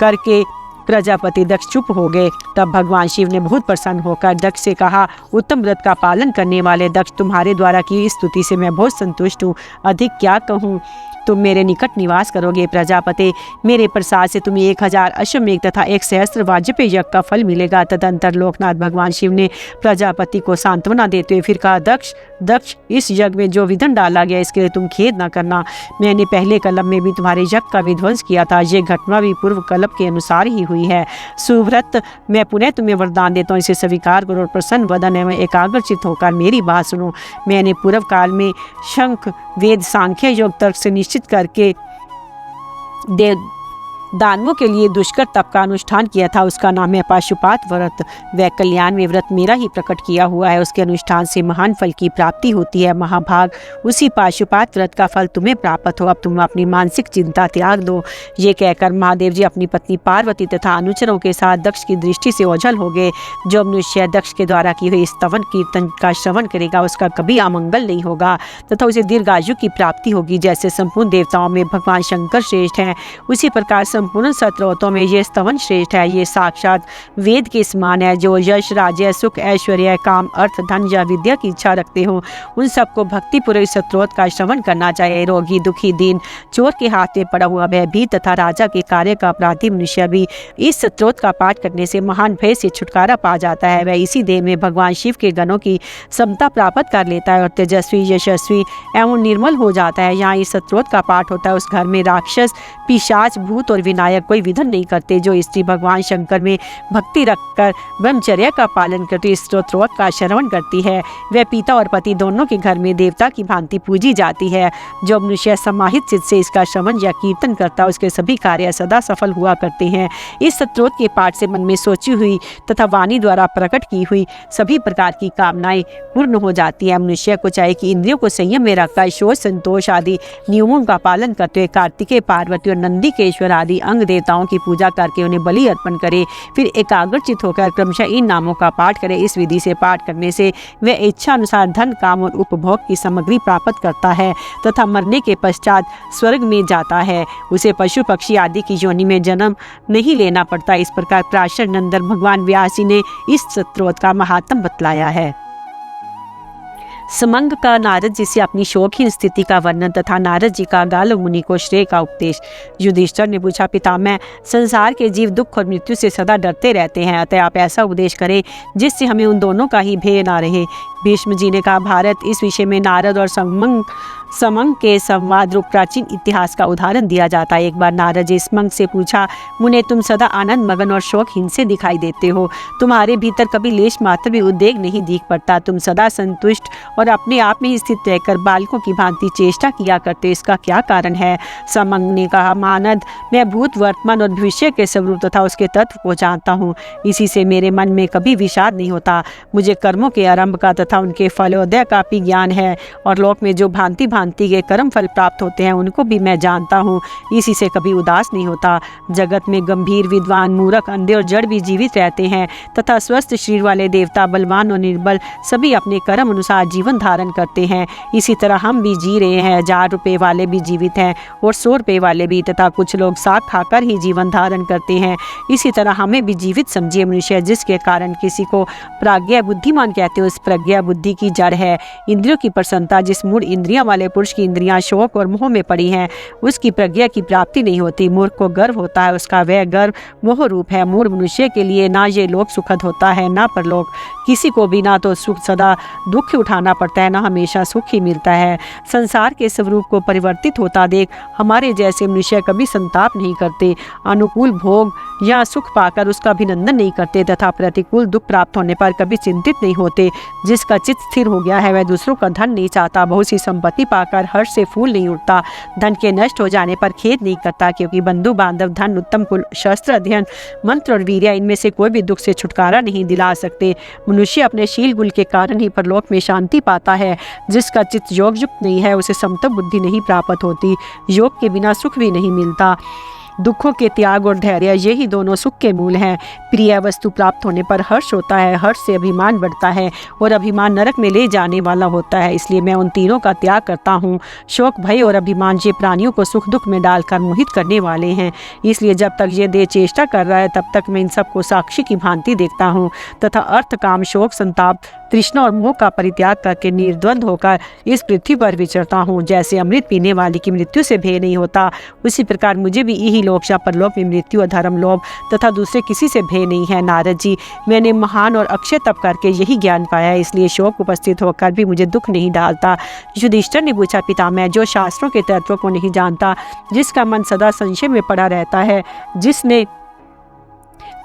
करके प्रजापति दक्ष चुप हो गए। तब भगवान शिव ने बहुत प्रसन्न होकर दक्ष से कहा, उत्तम व्रत का पालन करने वाले दक्ष, तुम्हारे द्वारा की इस स्तुति से मैं बहुत संतुष्ट हूँ। अधिक क्या कहूँ, तुम मेरे निकट निवास करोगे। प्रजापति, मेरे प्रसाद से तुम्हें 1000 अश्वमेघ तथा 1 सहस्त्र वाजपेय यज्ञ का फल मिलेगा। तदंतर लोकनाथ भगवान शिव ने प्रजापति को सांत्वना देते हुए फिर कहा, दक्ष, इस यज्ञ में जो विधन डाला गया, इसके लिए तुम खेद न करना। मैंने पहले कल्प में भी तुम्हारे यज्ञ का विध्वंस किया था। ये घटना भी पूर्व कल्प के अनुसार ही हुई है। सुव्रत, मैं पुनः तुम्हें वरदान देता हूँ, इसे स्वीकार करो और प्रसन्न वदन एवं एकाग्रचित होकर मेरी बात सुनो। मैंने पूर्व काल में शंख, वेद, सांख्य योग तर्क से निश्चित करके दानवों के लिए दुष्कर तप का अनुष्ठान किया था। उसका नाम है पाशुपात व्रत। वह कल्याण में व्रत मेरा ही प्रकट किया हुआ है। उसके अनुष्ठान से महान फल की प्राप्ति होती है। महाभाग, उसी पाशुपात व्रत का फल तुम्हें प्राप्त हो। अब तुम अपनी मानसिक चिंता त्याग दो। ये कहकर महादेव जी अपनी पत्नी पार्वती तथा अनुचरों के साथ दक्ष की दृष्टि से ओझल हो गए। जो मनुष्य दक्ष के द्वारा की हुई स्तवन कीर्तन का श्रवण करेगा, उसका कभी अमंगल नहीं होगा तथा उसे दीर्घायु की प्राप्ति होगी। जैसे संपूर्ण देवताओं में भगवान शंकर श्रेष्ठ हैं, उसी प्रकार संपूर्ण सत्रोतों में ये स्तवन श्रेष्ठ है। ये साक्षात वेद के समान है। जो यश, राज्य, सुख, ऐश्वर्य, काम, अर्थ, धन या विद्या की इच्छा रखते हो, उन सबको भक्तिपूर्वक सत्रोत का श्रवण करना चाहिए। रोगी, दुखी, दीन, चोर के हाथ में पड़ा हुआ भयभीत तथा राजा के कार्य का अपराधी मनुष्य भी इस सत्रोत का पाठ करने से महान भय से छुटकारा पा जाता है। वह इसी देह में भगवान शिव के गणों की समता प्राप्त कर लेता है और तेजस्वी, यशस्वी एवं निर्मल हो जाता है। यहाँ इस सत्रोत का पाठ होता है, उस घर में राक्षस, पिशाच, भूत और विनायक कोई विधन नहीं करते। जो स्त्री भगवान शंकर में भक्ति रखकर ब्रह्मचर्य का पालन करती इस स्तोत्र का श्रवण करती है, वह पिता और पति दोनों के घर में देवता की भांति पूजी जाती है। जो मनुष्य समाहित चित्त से इसका श्रवण या कीर्तन करता है, उसके सभी कार्य सदा सफल हुआ करते हैं। इस स्तोत्र के पाठ से मन में सोची हुई तथा वाणी द्वारा प्रकट की हुई सभी प्रकार की कामनाएं पूर्ण हो जाती है। मनुष्य को चाहिए कि इंद्रियों को संयम में रखकर शोच, संतोष आदि नियमों का पालन करते हुए कार्तिकेय, पार्वती और नंदीकेश्वर आदि अंग देवताओं की पूजा करके उन्हें बलि अर्पण करे। फिर एकाग्रचित होकर क्रमशः इन नामों का पाठ करे। इस विधि से पाठ करने से वह इच्छा अनुसार धन, काम और उपभोग की सामग्री प्राप्त करता है तथा मरने के पश्चात स्वर्ग में जाता है। उसे पशु, पक्षी आदि की योनि में जन्म नहीं लेना पड़ता। इस प्रकार पराशर नंदन भगवान व्यास जी ने इस स्तोत्र का महात्म बतलाया है। समंग का नारद जी से अपनी शोकहीन स्थिति का वर्णन तथा नारद जी का गालव मुनि को श्रेय का उपदेश। युधिष्ठिर ने पूछा, पितामह, संसार के जीव दुख और मृत्यु से सदा डरते रहते हैं, अतः आप ऐसा उपदेश करें जिससे हमें उन दोनों का ही भय ना रहे। भीष्म जी ने कहा, भारत, इस विषय में नारद और समंग समंग के संवाद रूप प्राचीन इतिहास का उदाहरण दिया जाता है। एक बार नारद जी समंग से पूछा, मुने तुम सदा आनंद मगन और शौकहीन से दिखाई देते हो, तुम्हारे भीतर कभी लेश मात्र भी उद्वेग नहीं दिख पड़ता, तुम सदा संतुष्ट और अपने आप में ही स्थित रहकर बालकों की भांति चेष्टा किया करते, इसका क्या कारण है? समंग ने कहा, मानद, मैं भूत, वर्तमान और भविष्य के स्वरूप तथा उसके तत्व को जानता हूँ, इसी से मेरे मन में कभी विषाद नहीं होता। मुझे कर्मों के आरंभ का तथा उनके फलोदय का भी ज्ञान है और लोक में जो भांति भांति के कर्म फल प्राप्त होते हैं उनको भी मैं जानता हूँ, इसी से कभी उदास नहीं होता। जगत में गंभीर, विद्वान, मूर्ख, अंधे और जड़ भी जीवित रहते हैं तथा स्वस्थ शरीर वाले देवता, बलवान और निर्बल सभी अपने कर्म अनुसार जीवन धारण करते हैं। इसी तरह हम भी जी रहे हैं। 1000 रुपये वाले भी जीवित हैं और 100 रुपये वाले भी, तथा कुछ लोग साग खाकर ही जीवन धारण करते हैं। इसी तरह हमें भी जीवित समझिए मनुष्य, जिसके कारण किसी को प्राज्ञा बुद्धिमान कहते हो। उस प्रज्ञा बुद्धि की जड़ है इंद्रियों की प्रसन्नता। जिस मूढ़ इंद्रियां वाले पुरुष की इंद्रियां शोक और मोह में पड़ी हैं, उसकी प्रज्ञा की प्राप्ति नहीं होती। मूर्ख को गर्व होता है, उसका वह गर्व मोह रूप है। मूढ़ मनुष्य के लिए ना ये लोक सुखद होता है ना परलोक। किसी को भी ना तो सुख सदा दुख उठाना पड़ता है, ना हमेशा सुख ही मिलता है। संसार के स्वरूप को परिवर्तित होता देख हमारे जैसे मनुष्य कभी संताप नहीं करते, अनुकूल भोग या सुख पाकर उसका अभिनंदन नहीं करते तथा प्रतिकूल दुख प्राप्त होने पर कभी चिंतित नहीं होते। जिसका चित्त स्थिर हो गया है वह दूसरों का धन नहीं चाहता, बहुत सी संपत्ति पाकर हर्ष से फूल नहीं उठता, धन के नष्ट हो जाने पर खेद नहीं करता, क्योंकि बंधु बांधव, धन, उत्तम कुल, शस्त्र अध्ययन, मंत्र और वीर्य, इनमें से कोई भी दुख से छुटकारा नहीं दिला सकते। मनुष्य अपने शील गुण के कारण ही परलोक में शांति पाता है। जिसका चित्त योग युक्त नहीं है उसे समत्व बुद्धि नहीं प्राप्त होती। योग के बिना सुख भी नहीं मिलता। दुखों के त्याग और धैर्य, यही दोनों सुख के मूल हैं। प्रिय वस्तु प्राप्त होने पर हर्ष होता है, हर्ष से अभिमान बढ़ता है और अभिमान नरक में ले जाने वाला होता है। इसलिए मैं उन तीनों का त्याग करता हूँ। शोक, भय और अभिमान ये प्राणियों को सुख दुख में डालकर मोहित करने वाले हैं। इसलिए जब तक ये देह चेष्टा कर रहा है तब तक मैं इन सबको साक्षी की भांति देखता हूँ तथा अर्थ, काम, शोक, संताप, तृष्णा और मोह का परित्याग करके निर्द्वंद होकर इस पृथ्वी पर विचरता हूँ। जैसे अमृत पीने वाले की मृत्यु से भय नहीं होता, उसी प्रकार मुझे भी यही लोक या परलोक में मृत्यु, अधर्म, लोभ तथा दूसरे किसी से भय नहीं है। नारद जी, मैंने महान और अक्षय तप करके यही ज्ञान पाया है, इसलिए शोक उपस्थित होकर भी मुझे दुख नहीं डालता। युधिष्ठिर ने पूछा, पितामह, जो शास्त्रों के तत्वों को नहीं जानता, जिसका मन सदा संशय में पड़ा रहता है, जिसने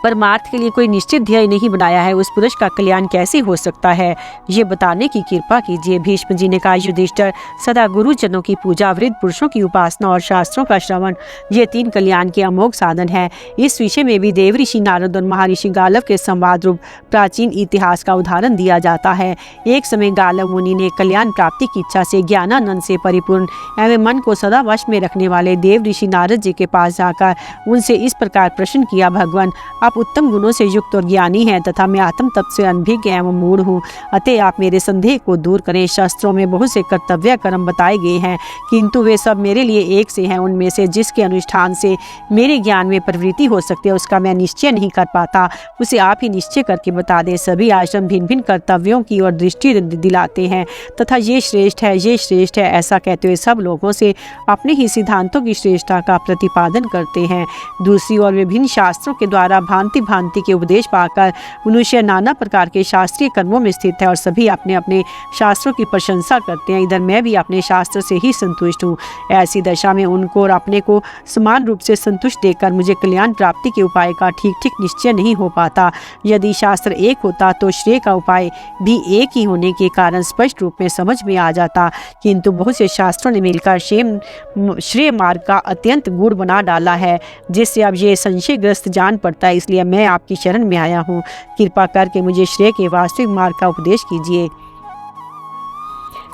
परमार्थ के लिए कोई निश्चित ध्येय नहीं बनाया है, उस पुरुष का कल्याण कैसे हो सकता है, ये बताने की कृपा कीजिए। भीष्म जी ने कहा, युधिष्ठिर, सदा गुरुजनों की पूजा, वृद्ध पुरुषों की उपासना और शास्त्रों का श्रवण, ये 3 कल्याण के अमोघ साधन है। इस विषय में भी देव ऋषि नारद और महर्षि गालव के संवाद रूप प्राचीन इतिहास का उदाहरण दिया जाता है। एक समय गालव मुनि ने कल्याण प्राप्ति की इच्छा से ज्ञानानंद से परिपूर्ण एवं मन को सदा वश में रखने वाले देव ऋषि नारद जी के पास जाकर उनसे इस प्रकार प्रश्न किया, भगवान, आप उत्तम गुणों से युक्त और ज्ञानी हैं तथा मैं आत्म तत्व से अनभिज्ञ एवं मूढ़ हूँ, अतः आप मेरे संदेह को दूर करें। शास्त्रों में बहुत से कर्तव्य कर्म बताए गए हैं, किंतु वे सब मेरे लिए एक से हैं। उनमें से जिसके अनुष्ठान से मेरे ज्ञान में प्रवृत्ति हो सकती है उसका मैं निश्चय नहीं कर पाता, उसे आप ही निश्चय करके बता दें। सभी आश्रम भिन्न भिन्न कर्तव्यों की ओर दृष्टि दिलाते हैं तथा ये श्रेष्ठ है, ये श्रेष्ठ है, ऐसा कहते हुए सब लोगों से अपने ही सिद्धांतों की श्रेष्ठता का प्रतिपादन करते हैं। दूसरी ओर विभिन्न शास्त्रों के द्वारा भांति भांति के उपदेश पाकर मनुष्य नाना प्रकार के शास्त्रीय कर्मों में स्थित है और सभी अपने अपने शास्त्रों की प्रशंसा करते हैं। इधर मैं भी अपने शास्त्र से ही संतुष्ट हूँ। ऐसी दशा में उनको और अपने को समान रूप से संतुष्ट देखकर मुझे कल्याण प्राप्ति के उपाय का ठीक ठीक निश्चय नहीं हो पाता। यदि शास्त्र एक होता तो श्रेय का उपाय भी एक ही होने के कारण स्पष्ट रूप में समझ में आ जाता, किंतु बहुत से शास्त्रों ने मिलकर श्रेय मार्ग का अत्यंत गूढ़ बना डाला है, जिससे अब ये संशयग्रस्त जान पड़ता है। इसलिए मैं आपकी शरण में आया हूँ, कृपा करके मुझे श्रेय के वास्तविक मार्ग का उपदेश कीजिए।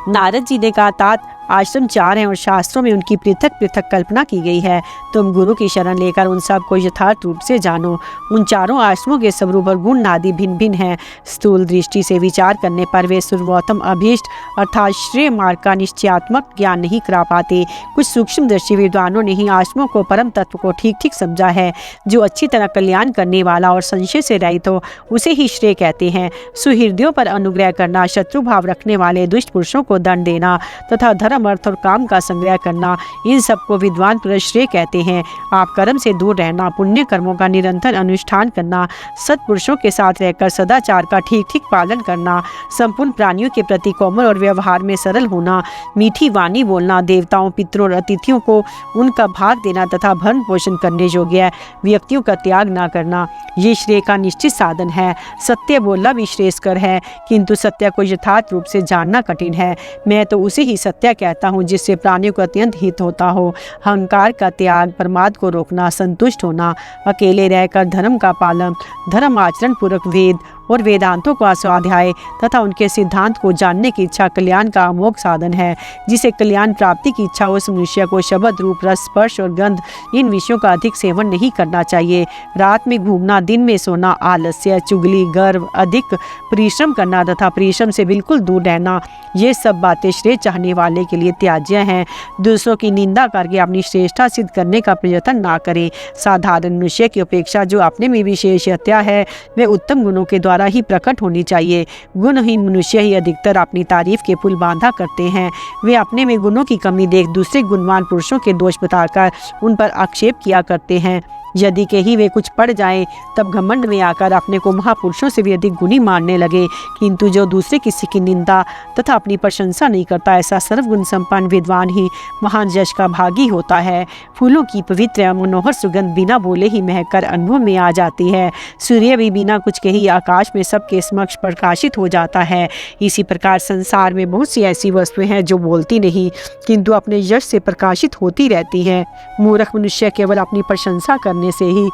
नारद जी ने कहा, तात, आश्रम 4 हैं और शास्त्रों में उनकी पृथक पृथक कल्पना की गई है। तुम गुरु की शरण लेकर उन सब को यथार्थ रूप से जानो। उन चारों आश्रमों के स्वरूप और गुण आदि भिन्न भिन्न हैं। स्थूल दृष्टि से विचार करने पर वे सर्वोत्तम अभीष्ट अर्थात श्रेय मार्ग का निश्चयात्मक ज्ञान नहीं करा पाते। कुछ सूक्ष्म दृष्टि विद्वानों ने ही आश्रमों को, परम तत्व को ठीक ठीक समझा है। जो अच्छी तरह कल्याण करने वाला और संशय से रहित हो उसे ही श्रेय कहते हैं। सुहृदयों पर अनुग्रह करना, शत्रु भाव रखने वाले दुष्ट पुरुषों को दंड देना तथा धर्म धर्म, अर्थ और काम का संग्रह करना, इन सबको विद्वान पुरुष श्रेय कहते हैं। आप कर्म से दूर रहना, पुण्य कर्मों का निरंतर अनुष्ठान करना, सत्पुरुषों के साथ रहकर सदाचार का ठीक ठीक पालन करना, संपूर्ण प्राणियों के प्रति कोमल और व्यवहार में सरल होना, मीठी वाणी बोलना, देवताओं, पितरों और अतिथियों को उनका भाग देना तथा भरण पोषण करने योग्य व्यक्तियों का त्याग न करना, ये श्रेय का निश्चित साधन है। सत्य बोलना भी श्रेयस्कर है, किंतु सत्य को यथार्थ रूप से जानना कठिन है। मैं तो उसे ही सत्य कहता हूँ जिससे प्राणियों को अत्यंत हित होता हो। अहंकार का त्याग, प्रमाद को रोकना, संतुष्ट होना, अकेले रहकर धर्म का पालन, धर्म आचरण पूर्वक वेद और वेदांतों का स्वाध्याय तथा उनके सिद्धांत को जानने की इच्छा कल्याण का अमोघ साधन है। जिसे कल्याण प्राप्ति की इच्छा, उस मनुष्य को शब्द, रूप, रस, स्पर्श और गंध, इन विषयों का अधिक सेवन नहीं करना चाहिए। रात में घूमना, दिन में सोना, आलस्य, चुगली, गर्व, अधिक परिश्रम करना तथा परिश्रम से बिल्कुल दूर रहना, ये सब बातें श्रेय चाहने वाले के लिए त्याज्य हैं। दूसरों की निंदा करके अपनी श्रेष्ठता सिद्ध करने का प्रयत्न ना करें। साधारण मनुष्य की अपेक्षा जो अपने में विशेषता है वे उत्तम गुणों के द्वारा ही प्रकट होनी चाहिए। गुणहीन मनुष्य ही अधिकतर अपनी तारीफ के पुल बांधा करते हैं। वे अपने में गुणों की कमी देख दूसरे गुणवान पुरुषों के दोष बताकर उन पर आक्षेप किया करते हैं। यदि कहीं वे कुछ पड़ जाएं, तब घमंड में आकर अपने को महापुरुषों से भी अधिक गुणी मानने लगे। किंतु जो दूसरे किसी की निंदा तथा अपनी प्रशंसा नहीं करता, ऐसा सर्वगुण संपन्न विद्वान ही महान यश का भागी होता है। फूलों की पवित्र एवं मनोहर सुगंध बिना बोले ही महककर अनुभव में आ जाती है। सूर्य भी बिना कुछ कही आकाश में सबके समक्ष प्रकाशित हो जाता है। इसी प्रकार संसार में बहुत सी ऐसी वस्तुएं हैं जो बोलती नहीं, किंतु अपने यश से प्रकाशित होती रहती हैं। मूर्ख मनुष्य केवल अपनी प्रशंसा करने से ही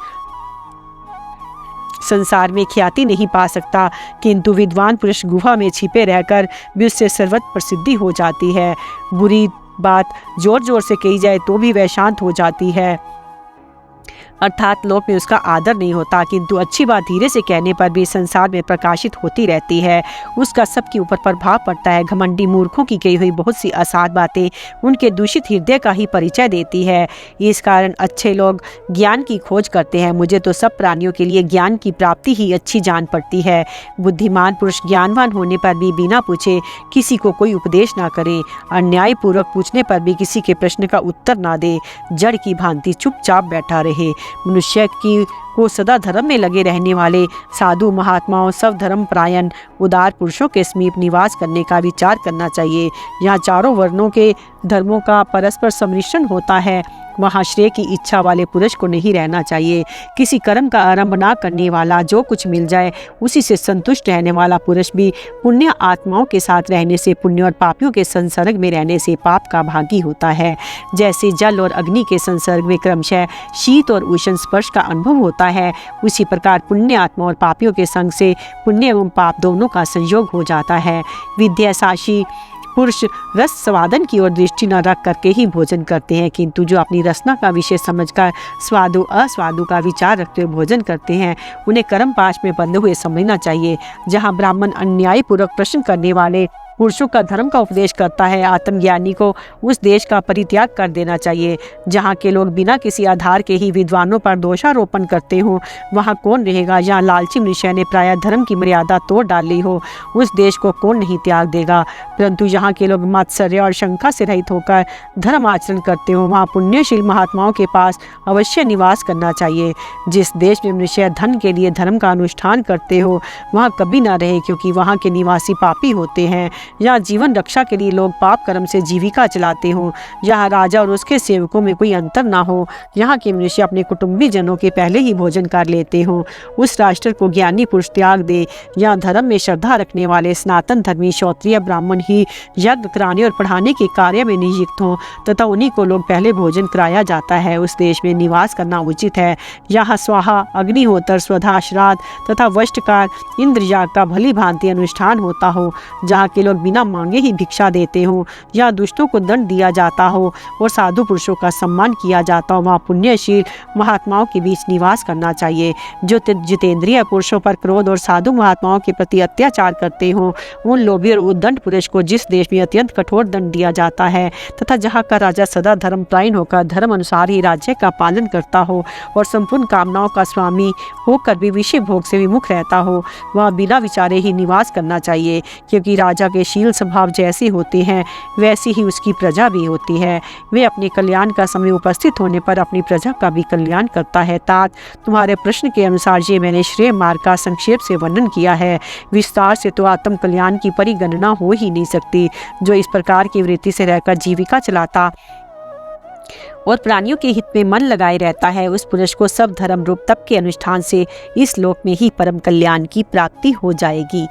संसार में ख्याति नहीं पा सकता, किंतु विद्वान पुरुष गुफा में छिपे रहकर भी उससे सर्वत्र प्रसिद्धि हो जाती है। बुरी बात जोर जोर से कही जाए तो भी वह शांत हो जाती है, अर्थात लोक में उसका आदर नहीं होता, किंतु अच्छी बात धीरे से कहने पर भी संसार में प्रकाशित होती रहती है, उसका सबके ऊपर प्रभाव पड़ता है। घमंडी मूर्खों की कही हुई बहुत सी असाध बातें उनके दूषित हृदय का ही परिचय देती है। इस कारण अच्छे लोग ज्ञान की खोज करते हैं। मुझे तो सब प्राणियों के लिए ज्ञान की प्राप्ति ही अच्छी जान पड़ती है। बुद्धिमान पुरुष ज्ञानवान होने पर भी बिना पूछे किसी को कोई उपदेश ना करे, अन्यायपूर्वक पूछने पर भी किसी के प्रश्न का उत्तर ना दे, जड़ की भांति चुपचाप बैठा रहे। मनुष्य को सदा धर्म में लगे रहने वाले साधु महात्माओं, सब धर्म परायण उदार पुरुषों के समीप निवास करने का विचार करना चाहिए। यहाँ चारों वर्णों के धर्मों का परस्पर सम्मिश्रण होता है। वहाँ श्रेय की इच्छा वाले पुरुष को नहीं रहना चाहिए। किसी कर्म का आरंभ ना करने वाला, जो कुछ मिल जाए उसी से संतुष्ट रहने वाला पुरुष भी पुण्य आत्माओं के साथ रहने से पुण्य और पापियों के संसर्ग में रहने से पाप का भागी होता है। जैसे जल और अग्नि के संसर्ग में क्रमशः शीत और उष्ण स्पर्श का अनुभव होता है, उसी प्रकार पुण्य आत्मा और पापियों के संग से पुण्य एवं पाप दोनों का संयोग हो जाता है। विद्यासाक्षी पुरुष रस स्वादन की ओर दृष्टि न रख करके ही भोजन करते हैं, किंतु जो अपनी रसना का विषय समझकर स्वादु अस्वादु का विचार रखते हुए भोजन करते हैं, उन्हें कर्म पाश में बंधे हुए समझना चाहिए। जहाँ ब्राह्मण अन्यायपूर्वक प्रश्न करने वाले पुरुषों का धर्म का उपदेश करता है, आत्मज्ञानी को उस देश का परित्याग कर देना चाहिए। जहाँ के लोग बिना किसी आधार के ही विद्वानों पर दोषारोपण करते हो, वहाँ कौन रहेगा। जहाँ लालची मनुष्य ने प्रायः धर्म की मर्यादा तोड़ डाली हो, उस देश को कौन नहीं त्याग देगा। परंतु यहाँ के लोग मात्सर्य और शंका से रहित होकर धर्म आचरण करते हो, वहाँ पुण्यशील महात्माओं के पास अवश्य निवास करना चाहिए। जिस देश में मनुष्य धन के लिए धर्म का अनुष्ठान करते हो, वहाँ कभी न रहे, क्योंकि वहाँ के निवासी पापी होते हैं। यहाँ जीवन रक्षा के लिए लोग पाप कर्म से जीविका चलाते हों, यहाँ राजा और उसके सेवकों में कोई अंतर ना हो, यहाँ के मनुष्य अपने कुटुंबी जनों के पहले ही भोजन कर लेते हों, उस राष्ट्र को ज्ञानी पुरुष त्याग दे। यहाँ धर्म में श्रद्धा रखने वाले सनातन धर्मी क्षत्रिय ब्राह्मण ही यज्ञ कराने और पढ़ाने के कार्य में नियुक्त हों तथा उन्हीं को लोग पहले भोजन कराया जाता है। उस देश में निवास करना उचित है। यहाँ स्वाहा, अग्निहोत्र, स्वधा, श्राद्ध तथा वष्टकार, इंद्रयाग का भली भांति अनुष्ठान होता हो, जहाँ के लोग बिना मांगे ही भिक्षा देते हो, या दुष्टों को दंड दिया जाता हो और साधु पुरुषों का सम्मान किया जाता हो, वहाँ पुण्यशील महात्माओं के बीच निवास करना चाहिए। जो जितेंद्रिय पुरुषों पर क्रोध और साधु महात्माओं के प्रति अत्याचार करते हो, उन लोभी और उद्दंड पुरुष को जिस देश में अत्यंत कठोर दंड दिया जाता है तथा जहाँ का राजा सदा धर्मपरायण होकर धर्म अनुसार ही राज्य का पालन करता हो और संपूर्ण कामनाओं का स्वामी होकर भी विषय भोग से विमुख रहता हो, वहाँ बिना विचारे ही निवास करना चाहिए। क्योंकि राजा के शील स्वभाव जैसी होती हैं वैसी ही उसकी प्रजा भी होती है। वे अपने कल्याण का समय उपस्थित होने पर अपनी प्रजा का भी कल्याण करता है। तात, तुम्हारे प्रश्न के अनुसार ये मैंने श्रेय मार्ग का संक्षेप से वर्णन किया है। विस्तार से तो आत्म कल्याण की परिगणना हो ही नहीं सकती। जो इस प्रकार की वृत्ति से रहकर जीविका चलाता और प्राणियों के हित में मन लगाए रहता है, उस पुरुष को सब धर्म रूप तप के अनुष्ठान से इस लोक में ही परम कल्याण की प्राप्ति हो जाएगी।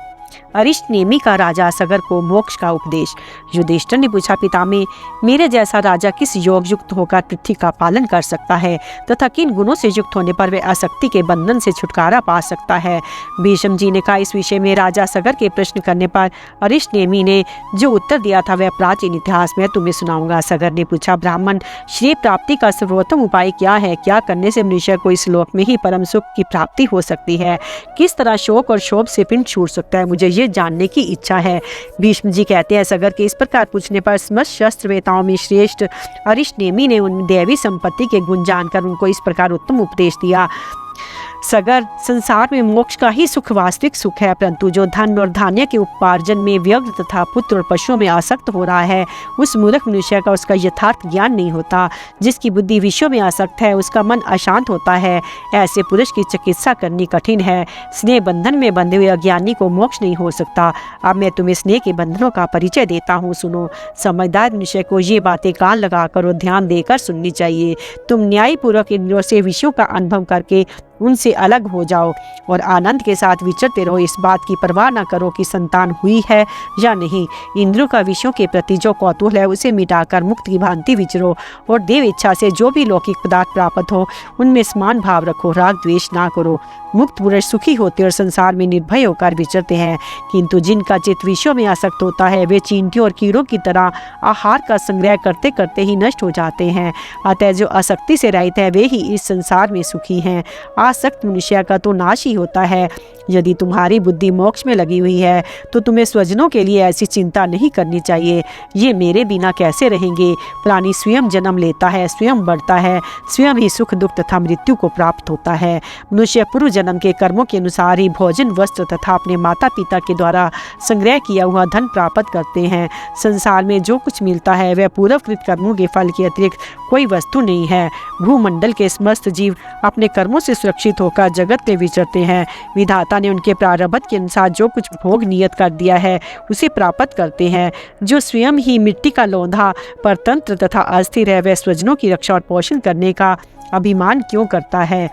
अरिष्ट नेमी का राजा सगर को मोक्ष का उपदेश। युधिष्ठिर ने पूछा, पितामह, मेरे जैसा राजा किस योग युक्त होकर पृथ्वी का पालन कर सकता है तथा किन गुणों से युक्त होने पर वे आसक्ति के बंधन से छुटकारा पा सकता है? भीष्म जी ने कहा, इस विषय में राजा सगर के प्रश्न करने पर अरिष्ट नेमी ने जो उत्तर दिया था वह प्राचीन इतिहास में तुम्हें सुनाऊंगा। सगर ने पूछा, ब्राह्मण, श्रेय प्राप्ति का सर्वोत्तम उपाय क्या है? क्या करने से मनुष्य को इस लोक में ही परम सुख की प्राप्ति हो सकती है? किस तरह शोक और क्षोभ से पिंड छूट सकता है? मुझे ये जानने की इच्छा है। भीष्म जी कहते हैं, सगर के इस प्रकार पूछने पर समस्त शस्त्र वेताओं में श्रेष्ठ अरिष्ट नेमी ने उन देवी संपत्ति के गुण जानकर उनको इस प्रकार उत्तम उपदेश दिया। सगर, संसार में मोक्ष का ही सुख वास्तविक सुख है, परंतु जो धन और धान्य के उपार्जन में व्यग्र तथा पुत्र और पशुओं में आसक्त हो रहा है, उस मूर्ख मनुष्य का उसका यथार्थ ज्ञान नहीं होता। जिसकी बुद्धि विषयों में आसक्त है उसका मन अशांत होता है। ऐसे पुरुष की चिकित्सा करनी कठिन है। स्नेह बंधन में बंधे हुए अज्ञानी को मोक्ष नहीं हो सकता। अब मैं तुम्हें स्नेह के बंधनों का परिचय देता हूँ, सुनो। समझदार मनुष्य को ये बातें कान लगाकर और ध्यान देकर सुननी चाहिए। तुम न्यायपूर्वक इंद्रियों से विषयों का अनुभव करके उनसे अलग हो जाओ और आनंद के साथ विचरते रहो। इस बात की परवाह न करो कि संतान हुई है या नहीं। इंद्रियों का विषयों के प्रति जो कौतूहल है उसे मिटाकर मुक्त की भांति विचरो और देव इच्छा से जो भी लौकिक पदार्थ प्राप्त हो उनमें समान भाव रखो। राग द्वेष ना करो। मुक्त पुरुष सुखी होते और संसार में निर्भय होकर विचरते हैं, किंतु जिनका चित्त विषयों में आसक्त होता है वे चींटियों और कीड़ों की तरह आहार का संग्रह करते करते ही नष्ट हो जाते हैं। अतः जो आसक्ति से रहित है वे ही इस संसार में सुखी हैं। आसक्त मनुष्य का तो नाश ही होता है। यदि तुम्हारी बुद्धि मोक्ष में लगी हुई है तो तुम्हें स्वजनों के लिए ऐसी चिंता नहीं करनी चाहिए। ये मेरे बिना कैसे रहेंगे? प्राणी स्वयं जन्म लेता है, स्वयं बढ़ता है, स्वयं ही सुख दुख तथा मृत्यु को प्राप्त होता है। मनुष्य पूर्व जन्म के कर्मों के अनुसार ही भोजन, वस्त्र तथा अपने माता पिता के द्वारा संग्रह किया हुआ धन प्राप्त करते हैं। संसार में जो कुछ मिलता है वह पूर्वकृत कर्मों के फल के अतिरिक्त कोई वस्तु नहीं है। भूमंडल के समस्त जीव अपने कर्मों से सुरक्षित होकर जगत में विचरते हैं। विधाता ने उनके प्रारब्ध के अनुसार जो कुछ भोग नियत कर दिया है उसे प्राप्त करते हैं। जो स्वयं ही मिट्टी का लोंधा, परतंत्र तथा अस्थिर है वह स्वजनों की रक्षा और पोषण करने का अभिमान क्यों करता है?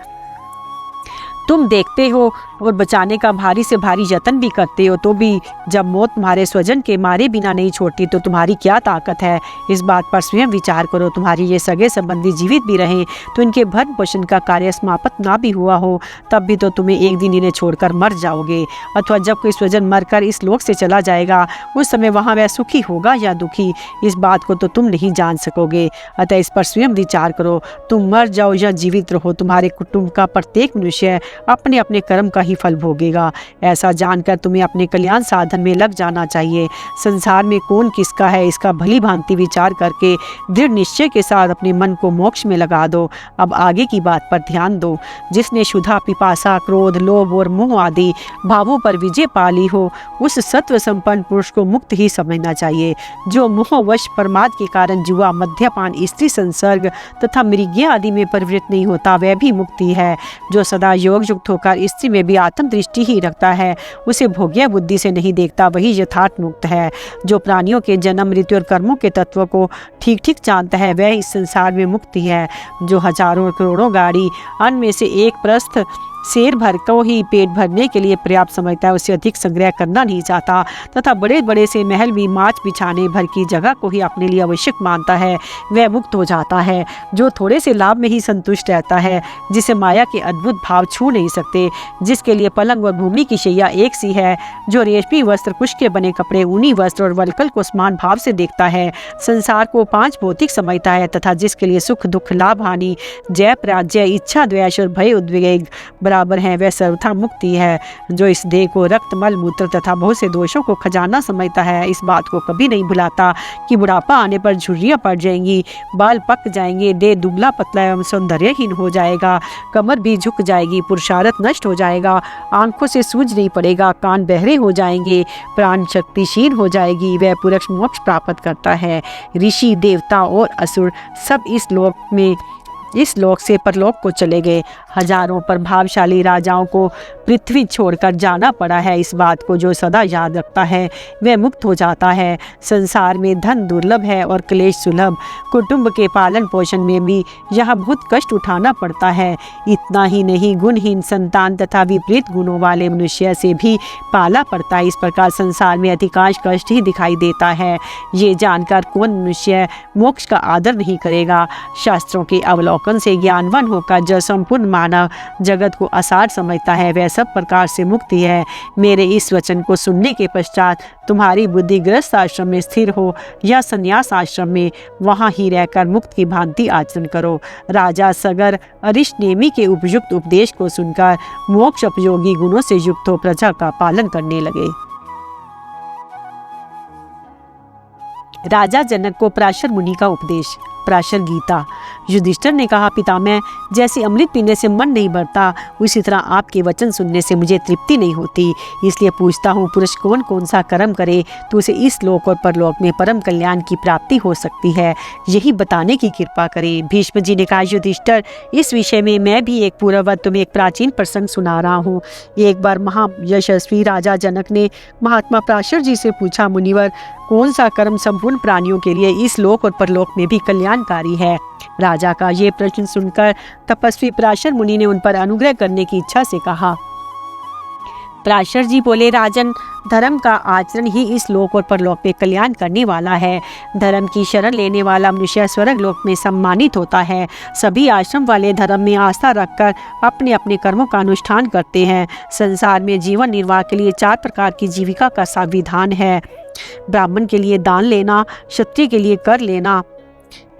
तुम देखते हो और बचाने का भारी से भारी यत्न भी करते हो, तो भी जब मौत तुम्हारे स्वजन के मारे बिना नहीं छोड़ती तो तुम्हारी क्या ताकत है? इस बात पर स्वयं विचार करो। तुम्हारे ये सगे संबंधी जीवित भी रहें तो इनके भरण पोषण का कार्य समाप्त ना भी हुआ हो तब भी तो तुम्हें एक दिन इन्हें छोड़कर मर जाओगे। अथवा जब कोई स्वजन मरकर इस लोक से चला जाएगा उस समय वहाँ वह सुखी होगा या दुखी, इस बात को तो तुम नहीं जान सकोगे। अतः इस पर स्वयं विचार करो। तुम मर जाओ या जीवित रहो, तुम्हारे कुटुंब का प्रत्येक मनुष्य अपने अपने कर्म का ही फल भोगेगा। ऐसा जानकर तुम्हें अपने कल्याण साधन में लग जाना चाहिए। संसार में कौन किसका है इसका भली भांति विचार करके दृढ़ निश्चय के साथ अपने मन को मोक्ष में लगा दो। अब आगे की बात पर ध्यान दो। जिसने क्षुधा, पिपासा, क्रोध, लोभ और मोह आदि भावों पर विजय पा ली हो उस सत्व संपन्न पुरुष को मुक्त ही समझना चाहिए। जो मोहवश प्रमाद के कारण जुआ, मद्यपान, स्त्री संसर्ग तथा मृग्या आदि में प्रवृत्त नहीं होता वह भी मुक्ति है। जो सदा योग युक्त होकर स्त्री में भी आत्म दृष्टि ही रखता है, उसे भोग्य बुद्धि से नहीं देखता, वही यथार्थ मुक्त है। जो प्राणियों के जन्म, मृत्यु और कर्मों के तत्व को ठीक ठीक जानता है वह इस संसार में मुक्ति है। जो हजारों करोड़ों गाड़ी अन्न में से एक प्रस्थ शेर भर को ही पेट भरने के लिए पर्याप्त समझता है, उससे अधिक संग्रह करना नहीं चाहता तथा बड़े बड़े से महल भी माच बिछाने भर की जगह को ही अपने लिए आवश्यक मानता है, वह मुक्त हो जाता है। जो थोड़े से लाभ में ही संतुष्ट रहता है, जिसे माया के अद्भुत भाव छू नहीं सकते, जिसके लिए पलंग और भूमि की शैया एक सी है, जो रेशमी वस्त्र, कुश के बने कपड़े, ऊनी वस्त्र और वलकल को समान भाव से देखता है, संसार को पांच भौतिक समझता है तथा जिसके लिए सुख दुख, लाभ हानि, जय पराजय, इच्छा द्वेष और भय उद्वेग बराबर हैं वह सर्वथा मुक्ति है। जो इस देह को रक्त, मल, मूत्र तथा बहुत से दोषों को खजाना समझता है, इस बात को कभी नहीं भुलाता कि बुढ़ापा आने पर झुर्रियाँ पड़ जाएंगी, बाल पक जाएंगे, देह दुबला पतला एवं सौंदर्यहीन हो जाएगा, कमर भी झुक जाएगी, पुरुषार्थ नष्ट हो जाएगा, आंखों से सूझ नहीं पड़ेगा, कान बहरे हो जाएंगे, प्राण शक्तिहीन हो जाएगी। वह पुरुष मोक्ष प्राप्त करता है। ऋषि, देवता और असुर सब इस लोक से परलोक को चले गए। हजारों प्रभावशाली राजाओं को पृथ्वी छोड़कर जाना पड़ा है। इस बात को जो सदा याद रखता है वह मुक्त हो जाता है। संसार में धन दुर्लभ है और क्लेश सुलभ। कुटुंब के पालन पोषण में भी यहाँ बहुत कष्ट उठाना पड़ता है। इतना ही नहीं, गुणहीन संतान तथा विपरीत गुणों वाले मनुष्य से भी पाला पड़ता है। इस प्रकार संसार में अधिकांश कष्ट ही दिखाई देता है। ये जानकर कौन मनुष्य मोक्ष का आदर नहीं करेगा। शास्त्रों के अवलोकन से ज्ञानवान होकर जो संपूर्ण मानव जगत को असार समझता है वह सब प्रकार से मुक्ति है। मेरे इस वचन को सुनने के पश्चात तुम्हारी बुद्धि गृहस्थ आश्रम में स्थिर हो या संन्यास आश्रम में, वहाँ ही रहकर मुक्त की भांति आचरण करो। राजा सगर अरिष्टनेमी के उपयुक्त उपदेश को सुनकर मोक्ष उपयोगी गुणों से युक्त हो प्रजा का पालन करने लगे। राजा जनक को पराशर मुनि का उपदेश। पराशर गीता। युधिष्ठिर ने कहा, पितामह, जैसे अमृत पीने से मन नहीं भरता उसी तरह आपके वचन सुनने से मुझे तृप्ति नहीं होती। इसलिए पूछता हूँ, पुरुष कौन कौन सा कर्म करे तो उसे इस लोक और परलोक में परम कल्याण की प्राप्ति हो सकती है, यही बताने की कृपा करें। भीष्म जी ने कहा, युधिष्ठिर, इस विषय में मैं भी एक पूर्ववत तुम्हें एक प्राचीन प्रसंग सुना रहा हूँ। एक बार महायशस्वी राजा जनक ने महात्मा पराशर जी से पूछा, मुनिवर, कौन सा कर्म संपूर्ण प्राणियों के लिए इस लोक और परलोक में भी कल्याणकारी है? राजा का ये प्रश्न सुनकर तपस्वी पराशर मुनि ने उन पर अनुग्रह करने की इच्छा से कहा। पराशर जी बोले, राजन, धर्म का आचरण ही इस लोक और परलोक में कल्याण करने वाला है। धर्म की शरण लेने वाला मनुष्य स्वर्ग लोक में सम्मानित होता है। सभी आश्रम वाले धर्म में आस्था रखकर अपने अपने कर्मों का अनुष्ठान करते हैं। संसार में जीवन निर्वाह के लिए 4 प्रकार की जीविका का संविधान है। ब्राह्मण के लिए दान लेना, क्षत्रिय के लिए कर लेना,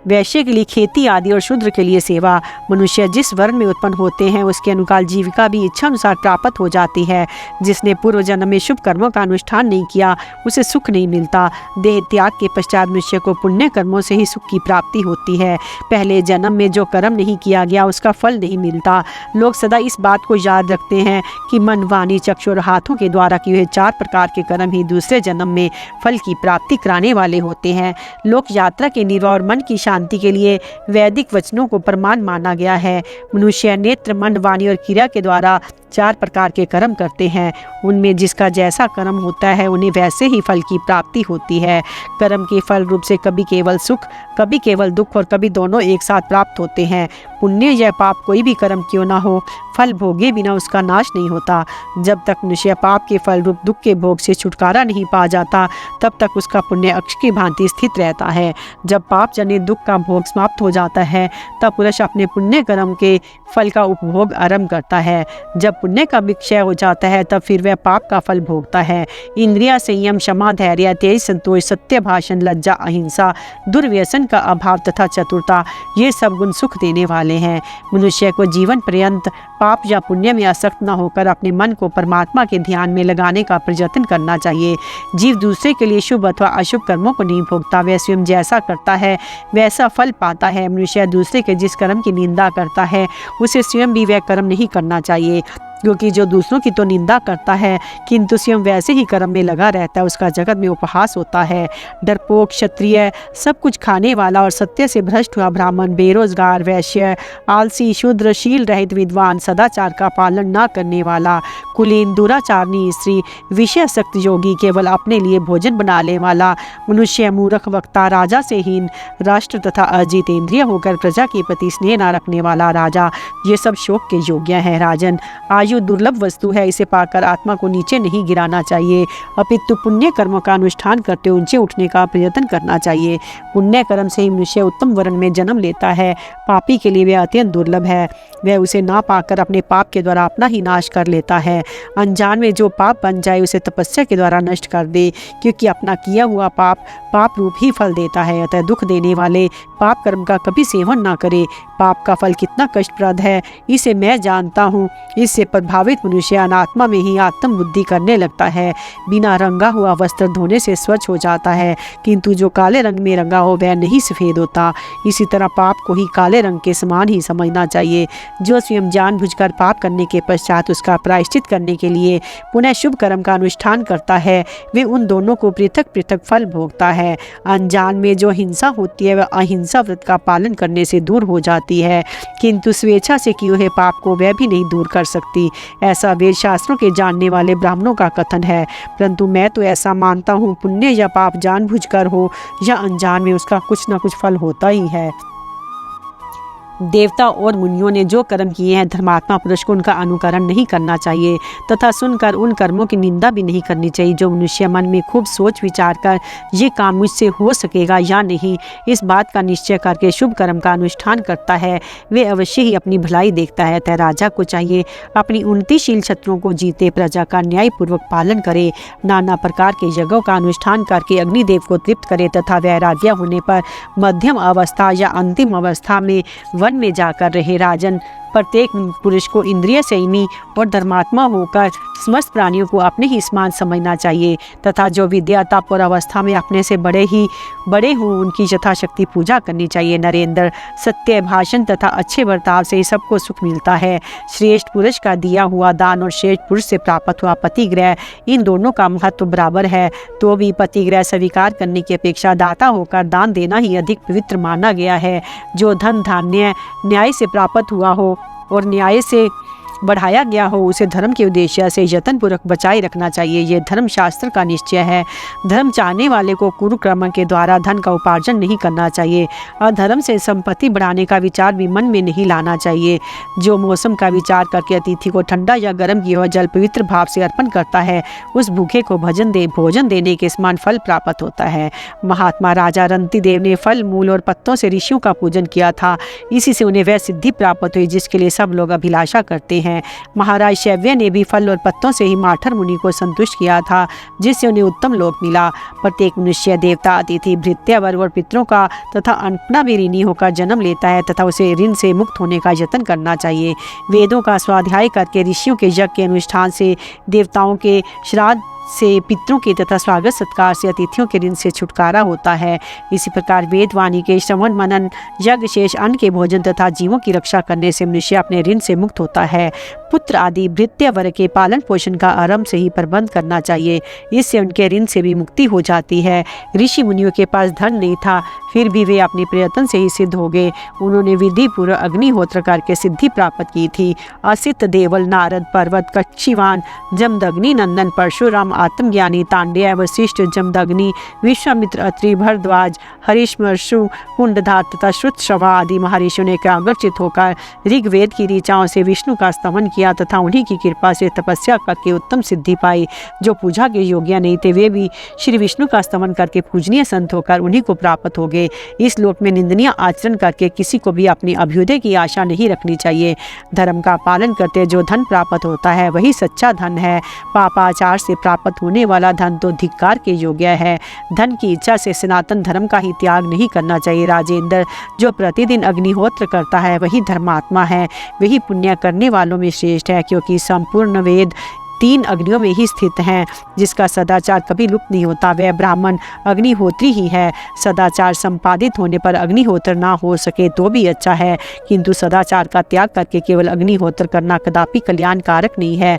वैश्य के लिए खेती आदि और शूद्र के लिए सेवा। मनुष्य जिस वर्ण में उत्पन्न होते हैं उसके अनुकाल जीविका भी इच्छा अनुसार प्राप्त हो जाती है। जिसने पूर्व जन्म में शुभ कर्मों का अनुष्ठान नहीं किया उसे सुख नहीं मिलता। देह त्याग के पश्चात मनुष्य को पुण्य कर्मों से ही सुख की प्राप्ति होती है। पहले जन्म में जो कर्म नहीं किया गया उसका फल नहीं मिलता। लोग सदा इस बात को याद रखते हैं कि मन, वाणी, चक्षु और हाथों के द्वारा किए हुए 4 प्रकार के कर्म ही दूसरे जन्म में फल की प्राप्ति कराने वाले होते हैं। लोक यात्रा के निर्वाह और मन की शांति के लिए वैदिक वचनों को प्रमाण माना गया है। मनुष्य नेत्र, मन, वाणी और क्रिया के द्वारा 4 प्रकार के कर्म करते हैं। उनमें जिसका जैसा कर्म होता है उन्हें वैसे ही फल की प्राप्ति होती है। कर्म के फल रूप से कभी केवल सुख, कभी केवल दुख और कभी दोनों एक साथ प्राप्त होते हैं। पुण्य या पाप कोई भी कर्म क्यों ना हो, फल भोगे बिना उसका नाश नहीं होता। जब तक मनुष्य पाप के फल रूप दुख के भोग से छुटकारा नहीं पा जाता तब तक उसका पुण्य अक्ष की भांति स्थित रहता है। जब पाप जनित दुख का भोग समाप्त हो जाता है तब पुरुष अपने पुण्य कर्म के फल का उपभोग आरंभ करता है। जब पुण्य का विक्षय हो जाता है तब फिर वह पाप का फल भोगता है। इंद्रिया, संयम, क्षमा, धैर्य, तेज, संतोष, सत्य भाषण, लज्जा, अहिंसा, दुर्व्यसन का अभाव तथा चतुरता, ये सब गुण सुख देने वाले हैं। मनुष्य को जीवन पर्यंत पाप या पुण्य में आसक्त न होकर अपने मन को परमात्मा के ध्यान में लगाने का प्रयत्न करना चाहिए। जीव दूसरे के लिए शुभ अथवा अशुभ कर्मों को नहीं भोगता, वह स्वयं जैसा करता है वैसा फल पाता है। मनुष्य दूसरे के जिस कर्म की निंदा करता है उसे स्वयं भी वह कर्म नहीं करना चाहिए, क्योंकि जो दूसरों की तो निंदा करता है किंतु स्वयं वैसे ही कर्म में लगा रहता है उसका जगत में उपहास होता है। डरपोक, क्षत्रिय, सब कुछ खाने वाला और सत्य से भ्रष्ट हुआ ब्राह्मण, बेरोजगार, वैश्य, आलसी, शूद्र, शील रहित विद्वान, सदाचार का पालन न करने वाला, कुलीन, दुराचारणी स्त्री, विषयासक्त योगी, केवल अपने लिए भोजन बनाने वाला मनुष्य, मूर्ख, वक्ता, राजा से हीन, राष्ट्र तथा अजितेंद्रिय होकर प्रजा के प्रति स्नेह न रखने वाला राजा, ये सब शोक के योग्य हैं। राजन, आयु दुर्लभ वस्तु है, इसे पाकर आत्मा को नीचे नहीं गिराना चाहिए, अपितु पुण्य कर्मों का अनुष्ठान करते ऊंचे उठने का प्रयत्न करना चाहिए। पुण्य कर्म से ही मनुष्य उत्तम वर्ण में जन्म लेता है, पापी के लिए वह अत्यंत दुर्लभ है। वह उसे ना पाकर अपने पाप के द्वारा अपना ही नाश कर लेता है। अनजान में जो पाप बन जाए उसे तपस्या के द्वारा नष्ट कर दे, क्योंकि अपना किया हुआ पाप पाप रूप ही फल देता है। अतः दुख देने वाले पाप कर्म का कभी सेवन ना करे। पाप का फल कितना कष्टप्रद है इसे मैं जानता हूँ। इससे प्रभावित मनुष्य अनात्मा में ही आत्म बुद्धि करने लगता है। बिना रंगा हुआ वस्त्र धोने से स्वच्छ हो जाता है, किंतु जो काले रंग में रंगा हो वह नहीं सफ़ेद होता। इसी तरह पाप को ही काले रंग के समान ही समझना चाहिए। जो स्वयं जानबूझकर पाप करने के पश्चात उसका प्रायश्चित करने के लिए पुनः शुभ कर्म का अनुष्ठान करता है, वे उन दोनों को पृथक पृथक फल भोगता है। अनजान में जो हिंसा होती है वह अहिंसा व्रत का पालन करने से दूर हो जाती है, किंतु स्वेच्छा से किए हुए पाप को वह भी नहीं दूर कर सकती। ऐसा वेद शास्त्रों के जानने वाले ब्राह्मणों का कथन है। परंतु मैं तो ऐसा मानता हूँ, पुण्य या पाप जानबूझकर हो या अनजान में उसका कुछ न कुछ फल होता ही है। देवता और मुनियों ने जो कर्म किए हैं, धर्मात्मा पुरुष को उनका अनुकरण नहीं करना चाहिए तथा सुनकर उन कर्मों की निंदा भी नहीं करनी चाहिए। जो मनुष्य मन में खूब सोच विचार कर ये काम मुझसे हो सकेगा या नहीं, इस बात का निश्चय करके शुभ कर्म का अनुष्ठान करता है, वे अवश्य ही अपनी भलाई देखता है। अतः राजा को चाहिए अपनी उन्नतिशील शत्रुओं को जीते, प्रजा का न्यायपूर्वक पालन करे, नाना प्रकार के यज्ञों का अनुष्ठान करके अग्निदेव को तृप्त करे तथा वैराग्य होने पर मध्यम अवस्था या अंतिम अवस्था में में जाकर रहे। राजन, प्रत्येक पुरुष को इंद्रिय संयमी और धर्मात्मा होकर समस्त प्राणियों को अपने ही समान समझना चाहिए तथा जो विद्या तप और अवस्था में अपने से बड़े हों उनकी यथाशक्ति पूजा करनी चाहिए। नरेंद्र, सत्य भाषण तथा अच्छे बर्ताव से ही सबको सुख मिलता है। श्रेष्ठ पुरुष का दिया हुआ दान और श्रेष्ठ पुरुष से प्राप्त हुआ पतिग्रह, इन दोनों का महत्व बराबर है। तो भी पतिग्रह स्वीकार करने की अपेक्षा दाता होकर दान देना ही अधिक पवित्र माना गया है। जो धन धान्य न्याय से प्राप्त हुआ हो और न्याय से बढ़ाया गया हो उसे धर्म के उद्देश्य से यत्नपूर्वक बचाए रखना चाहिए। ये धर्म शास्त्र का निश्चय है। धर्म चाहने वाले को कुरुक्रम के द्वारा धन का उपार्जन नहीं करना चाहिए। अधर्म से संपत्ति बढ़ाने का विचार भी मन में नहीं लाना चाहिए। जो मौसम का विचार करके अतिथि को ठंडा या गर्म किया हुआ जल पवित्र भाव से अर्पण करता है, उस भूखे को भोजन देने के समान फल प्राप्त होता है। महात्मा राजा रंतिदेव ने फल, मूल और पत्तों से ऋषियों का पूजन किया था। इसी से उन्हें वह सिद्धि प्राप्त हुई जिसके लिए सब लोग अभिलाषा करते हैं। महाराज शैव्य ने भी फल और पत्तों से ही माठर मुनि को संतुष्ट किया था, जिससे उन्हें उत्तम लोक मिला। प्रत्येक मनुष्य देवता, अतिथि, भृत्य वर्ग और पितरों का तथा अपना भी ऋणी होकर जन्म लेता है तथा उसे ऋण से मुक्त होने का यत्न करना चाहिए। वेदों का स्वाध्याय करके, ऋषियों के यज्ञ के अनुष्ठान से, देवताओं के श्राद्ध से, पितरों के तथा स्वागत सत्कार से अतिथियों के ऋण से छुटकारा होता है। इसी प्रकार वेदवाणी के श्रवण मनन, यज्ञ शेष, अन्न के भोजन तथा जीवों की रक्षा करने से मनुष्य अपने ऋण से मुक्त होता है। पुत्र आदि भृत्य वर्ग के पालन पोषण का आरंभ से ही प्रबंध करना चाहिए, इससे उनके ऋण से भी मुक्ति हो जाती है। ऋषि मुनियों के पास धन नहीं था, फिर भी वे अपने प्रयत्न से ही सिद्ध हो गए। उन्होंने विधि पूर्वक अग्निहोत्र करके सिद्धि प्राप्त की थी। असित, देवल, नारद, पर्वत, कक्षिवान, जमदग्नि नंदन, परशुराम, आत्मज्ञानी, तांडेय, वशिष्ठ, जमदग्नि, विश्वामित्र, अत्रि, भरद्वाज, हरिश्मर्षु, कुंडधार तथा श्रुतश्रवा आदि महर्षियों ने एकाग्रचित होकर ऋग्वेद की ऋचाओं से विष्णु का स्तमन किया तथा उन्हीं की कृपा से तपस्या करके उत्तम सिद्धि पाई। जो पूजा के योग्य नहीं थे वे भी श्री विष्णु का स्तमन करके पूजनीय संत होकर उन्हीं को प्राप्त हो गए। इस लोक में निंदनीय आचरण करके किसी को भी अपनी अभ्युदय की आशा नहीं रखनी चाहिए। धर्म का पालन करते जो धन प्राप्त होता है वही सच्चा धन है। पापाचार से प्राप्त होने वाला धन तो धिक्कार के योग्य है। धन की इच्छा से सनातन धर्म का ही त्याग नहीं करना चाहिए। राजेंद्र, जो प्रतिदिन अग्निहोत्र करता है वही धर्मात्मा है, वही पुण्य करने वालों में श्रेष्ठ है, क्योंकि संपूर्ण वेद 3 अग्नियों में ही स्थित हैं। जिसका सदाचार कभी लुप्त नहीं होता वह ब्राह्मण अग्निहोत्री ही है। सदाचार संपादित होने पर अग्निहोत्र ना हो सके तो भी अच्छा है, किंतु सदाचार का त्याग करके केवल अग्निहोत्र करना कदापि कल्याणकारक नहीं है।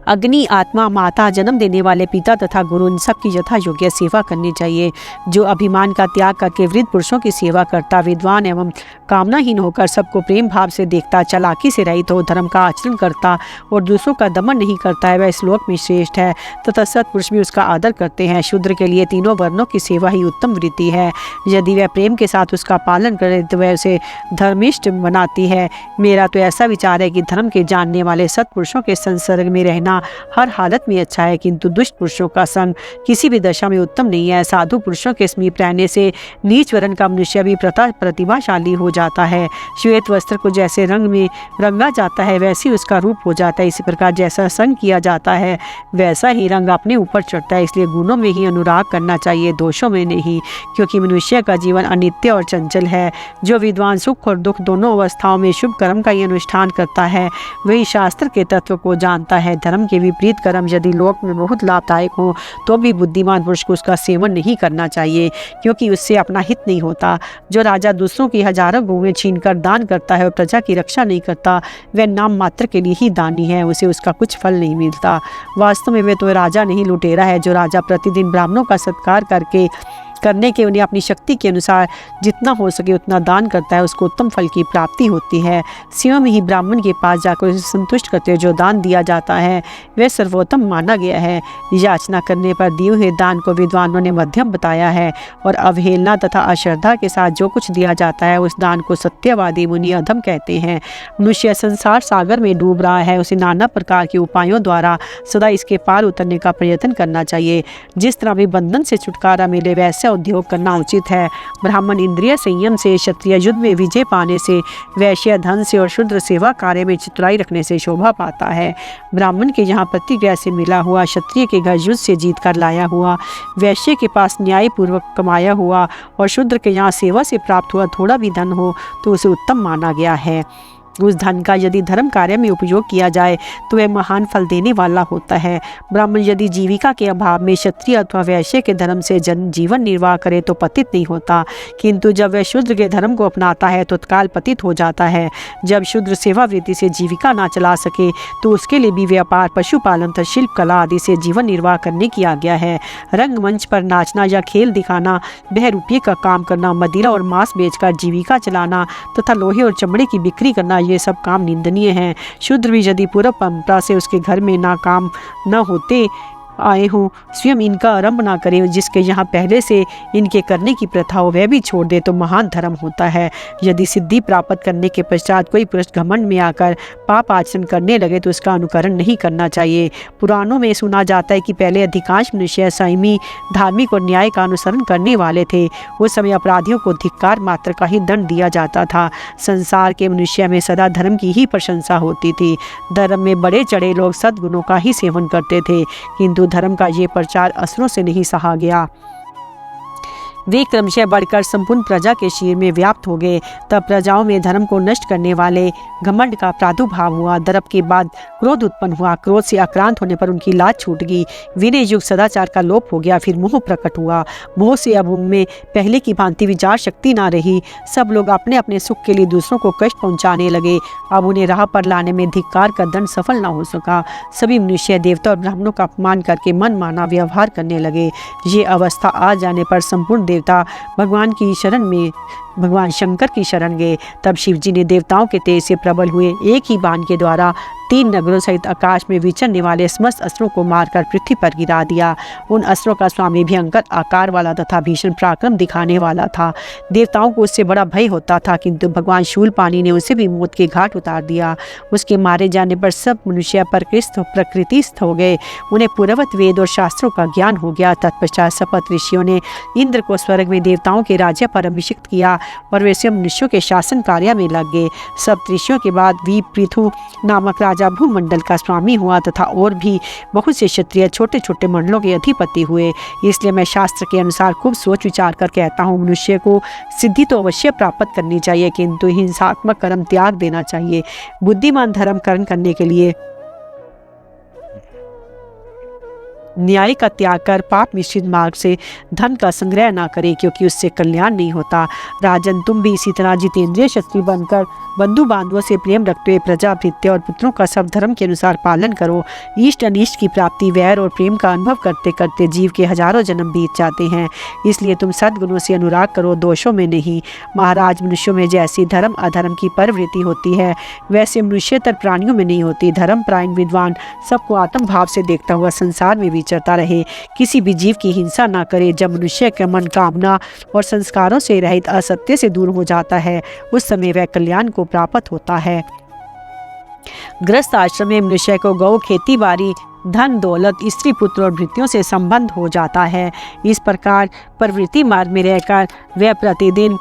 अग्नि, आत्मा, माता, जन्म देने वाले पिता तथा गुरु, इन सबकी यथा योग्य सेवा करनी चाहिए। जो अभिमान का त्याग करके वृद्ध पुरुषों की सेवा करता, विद्वान एवं कामनाहीन होकर सबको प्रेम भाव से देखता, चालाकी से रहित हो, धर्म का आचरण करता और दूसरों का दमन नहीं करता है, वह श्लोक में श्रेष्ठ है तथा सत्पुरुष भी उसका आदर करते हैं। शूद्र के लिए तीनों वर्णों की सेवा ही उत्तम वृत्ति है। यदि वह प्रेम के साथ उसका पालन करे तो वह उसे धर्मिष्ठ बनाती है। मेरा तो ऐसा विचार है कि धर्म के जानने वाले सत्पुरुषों के संसर्ग में रहना करना हर हालत में अच्छा है, किंतु दुष्ट पुरुषों का संग किसी भी दशा में उत्तम नहीं है। साधु पुरुषों के समीप रहने से नीच वर्ण का मनुष्य भी प्रतिभाशाली हो जाता है। श्वेत वस्त्र को जैसे रंग में रंगा जाता है वैसे उसका रूप हो जाता है। इसी प्रकार जैसा संग किया जाता है वैसा ही रंग अपने ऊपर चढ़ता है। इसलिए गुणों में ही अनुराग करना चाहिए, दोषों में नहीं, क्योंकि मनुष्य का जीवन अनित्य और चंचल है। जो विद्वान सुख और दुख दोनों अवस्थाओं में शुभ कर्म का ही अनुष्ठान करता है वही शास्त्र के तत्व को जानता है। धर्म के विपरीत कर्म यदि लोक में बहुत लाभदायक हो तो भी बुद्धिमान पुरुष को उसका सेवन नहीं करना चाहिए, क्योंकि उससे अपना हित नहीं होता। जो राजा दूसरों की हजारों गौएं छीनकर दान करता है और प्रजा की रक्षा नहीं करता, वह नाम मात्र के लिए ही दानी है, उसे उसका कुछ फल नहीं मिलता। वास्तव में वे तो राजा नहीं लुटेरा है। जो राजा प्रतिदिन ब्राह्मणों का सत्कार करने के उन्हें अपनी शक्ति के अनुसार जितना हो सके उतना दान करता है, उसको उत्तम फल की प्राप्ति होती है। स्वयं ही ब्राह्मण के पास जाकर उसे संतुष्ट करते जो दान दिया जाता है वह सर्वोत्तम माना गया है। याचना करने पर दिए हुए दान को विद्वानों ने मध्यम बताया है, और अवहेलना तथा अश्रद्धा के साथ जो कुछ दिया जाता है उस दान को सत्यवादी मुनि अधम कहते हैं। मनुष्य संसार सागर में डूब रहा है, उसे नाना प्रकार के उपायों द्वारा सदा इसके पार उतरने का प्रयत्न करना चाहिए। जिस तरह भी बंधन से छुटकारा मिले वैसे उद्योग करना उचित है। ब्राह्मण इंद्रिय संयम से, क्षत्रिय युद्ध में विजय पाने से, वैश्य धन से और शूद्र सेवा कार्य में चतुराई रखने से शोभा पाता है। ब्राह्मण के यहाँ प्रतिक्रिया से मिला हुआ, क्षत्रिय के घर युद्ध से जीत कर लाया हुआ, वैश्य के पास न्यायपूर्वक कमाया हुआ और शूद्र के यहाँ सेवा से प्राप्त हुआ थोड़ा भी धन हो तो उसे उत्तम माना गया है। उस धन का यदि धर्म कार्य में उपयोग किया जाए तो वह महान फल देने वाला होता है। ब्राह्मण यदि जीविका के अभाव में क्षत्रिय अथवा वैश्य के धर्म से जीवन निर्वाह करे तो पतित नहीं होता, किंतु जब वह शूद्र के धर्म को अपनाता है तो तत्काल पतित हो जाता है। जब शूद्र सेवावृत्ति से जीविका ना चला सके तो उसके लिए भी व्यापार, पशुपालन तथा शिल्प कला आदि से जीवन निर्वाह करने की आज्ञा है। रंगमंच पर नाचना या खेल दिखाना, बहरूपये का काम करना, मदिरा और मांस बेचकर जीविका चलाना तथा लोहे और चमड़े की बिक्री करना, ये सब काम निंदनीय हैं। शूद्र भी यदि पूर्व परंपरा से उसके घर में ना काम न होते आए हों, स्वयं इनका आरंभ ना करे, जिसके यहाँ पहले से इनके करने की प्रथा हो वह भी छोड़ दे तो महान धर्म होता है। यदि सिद्धि प्राप्त करने के पश्चात कोई पुरुष घमंड में आकर पाप आचरण करने लगे तो उसका अनुकरण नहीं करना चाहिए। पुराणों में सुना जाता है कि पहले अधिकांश मनुष्य संयमी, धार्मिक और न्याय का अनुसरण करने वाले थे। उस समय अपराधियों को धिक्कार मात्र का ही दंड दिया जाता था। संसार के मनुष्य में सदा धर्म की ही प्रशंसा होती थी। धर्म में बड़े चढ़े लोग सद्गुणों का ही सेवन करते थे, किंतु धर्म का ये प्रचार असुरों से नहीं सहा गया। वे क्रमशः बढ़कर संपूर्ण प्रजा के शिर में व्याप्त हो गए। तब प्रजाओं में धर्म को नष्ट करने वाले घमंड का प्रादुर्भाव हुआ। दर्प के बाद क्रोध उत्पन्न हुआ। क्रोध से आक्रांत होने पर उनकी लाज छूट गई। विनय युक्त सदाचार का लोप हो गया। फिर मोह प्रकट हुआ। मोह से अब उनमें पहले की भांति विचार शक्ति ना रही। सब लोग अपने अपने सुख के लिए दूसरों को कष्ट पहुंचाने लगे। अब उन्हें राह पर लाने में धिक्कार का दंड सफल न हो सका। सभी मनुष्य देवता और ब्राह्मणों का अपमान करके मन माना व्यवहार करने लगे। ये अवस्था आ जाने पर संपूर्ण देवता भगवान शंकर की शरण गए। तब शिवजी ने देवताओं के तेज से प्रबल हुए एक ही बाण के द्वारा 3 नगरों सहित आकाश में विचरने वाले समस्त अस्त्रों को मारकर पृथ्वी पर गिरा दिया। उन अस्त्रों का स्वामी भयंकर आकार वाला तथा भीषण पराक्रम दिखाने वाला था। देवताओं को उससे बड़ा भय होता था, किंतु भगवान शूलपाणी ने उसे भी मौत के घाट उतार दिया। उसके मारे जाने पर सब मनुष्य प्रकृतिस्थ हो गए। उन्हें पूर्ववत वेद और शास्त्रों का ज्ञान हो गया। तत्पश्चात शपथ ऋषियों ने इंद्र को स्वर्ग में देवताओं के राज्य पर अभिषिक्त किया और वे स्वयं मनुष्यों के शासन कार्य में लग गए। सब ऋषियों के बाद वी पृथु नामक राजा भूमंडल का स्वामी हुआ तथा और भी बहुत से क्षत्रिय छोटे छोटे मंडलों के अधिपति हुए। इसलिए मैं शास्त्र के अनुसार खूब सोच विचार कर कहता हूँ, मनुष्य को सिद्धि तो अवश्य प्राप्त करनी चाहिए, किंतु हिंसात्मक कर्म त्याग देना चाहिए। बुद्धिमान धर्म कर्म करने के लिए न्याय का त्याग कर पाप मिश्रित मार्ग से धन का संग्रह ना करे, क्योंकि उससे कल्याण नहीं होता। राजन, तुम भी इसी तरह जितेंद्रिय क्षत्रिय बनकर बंधु बांधवों से प्रेम रखते हुए प्रजा, भृत्य और पुत्रों का सब धर्म के अनुसार पालन करो। इष्ट अनिष्ट की प्राप्ति, वैर और प्रेम का अनुभव करते करते जीव के हजारों जन्म बीत जाते हैं। इसलिए तुम सद्गुणों से अनुराग करो, दोषों में नहीं। महाराज, मनुष्यों में जैसी धर्म अधर्म की प्रवृत्ति होती है वैसे मनुष्यतर प्राणियों में नहीं होती। धर्म प्रायण विद्वान सबको आत्म भाव से देखता हुआ संसार में विचरता रहे, किसी भी जीव की हिंसा ना करे। जब मनुष्य का मन कामना और संस्कारों से रहित असत्य से दूर हो जाता है उस समय वह कल्याण को प्राप्त होता है। गृहस्थ आश्रम में मनुष्य को गौ, खेती बाड़ी, धन दौलत स्त्री पुत्र और भृत्यों से संबंध हो जाता है। इस प्रकार प्रवृत्ति मार्ग में रहकर वह प्रतिदिन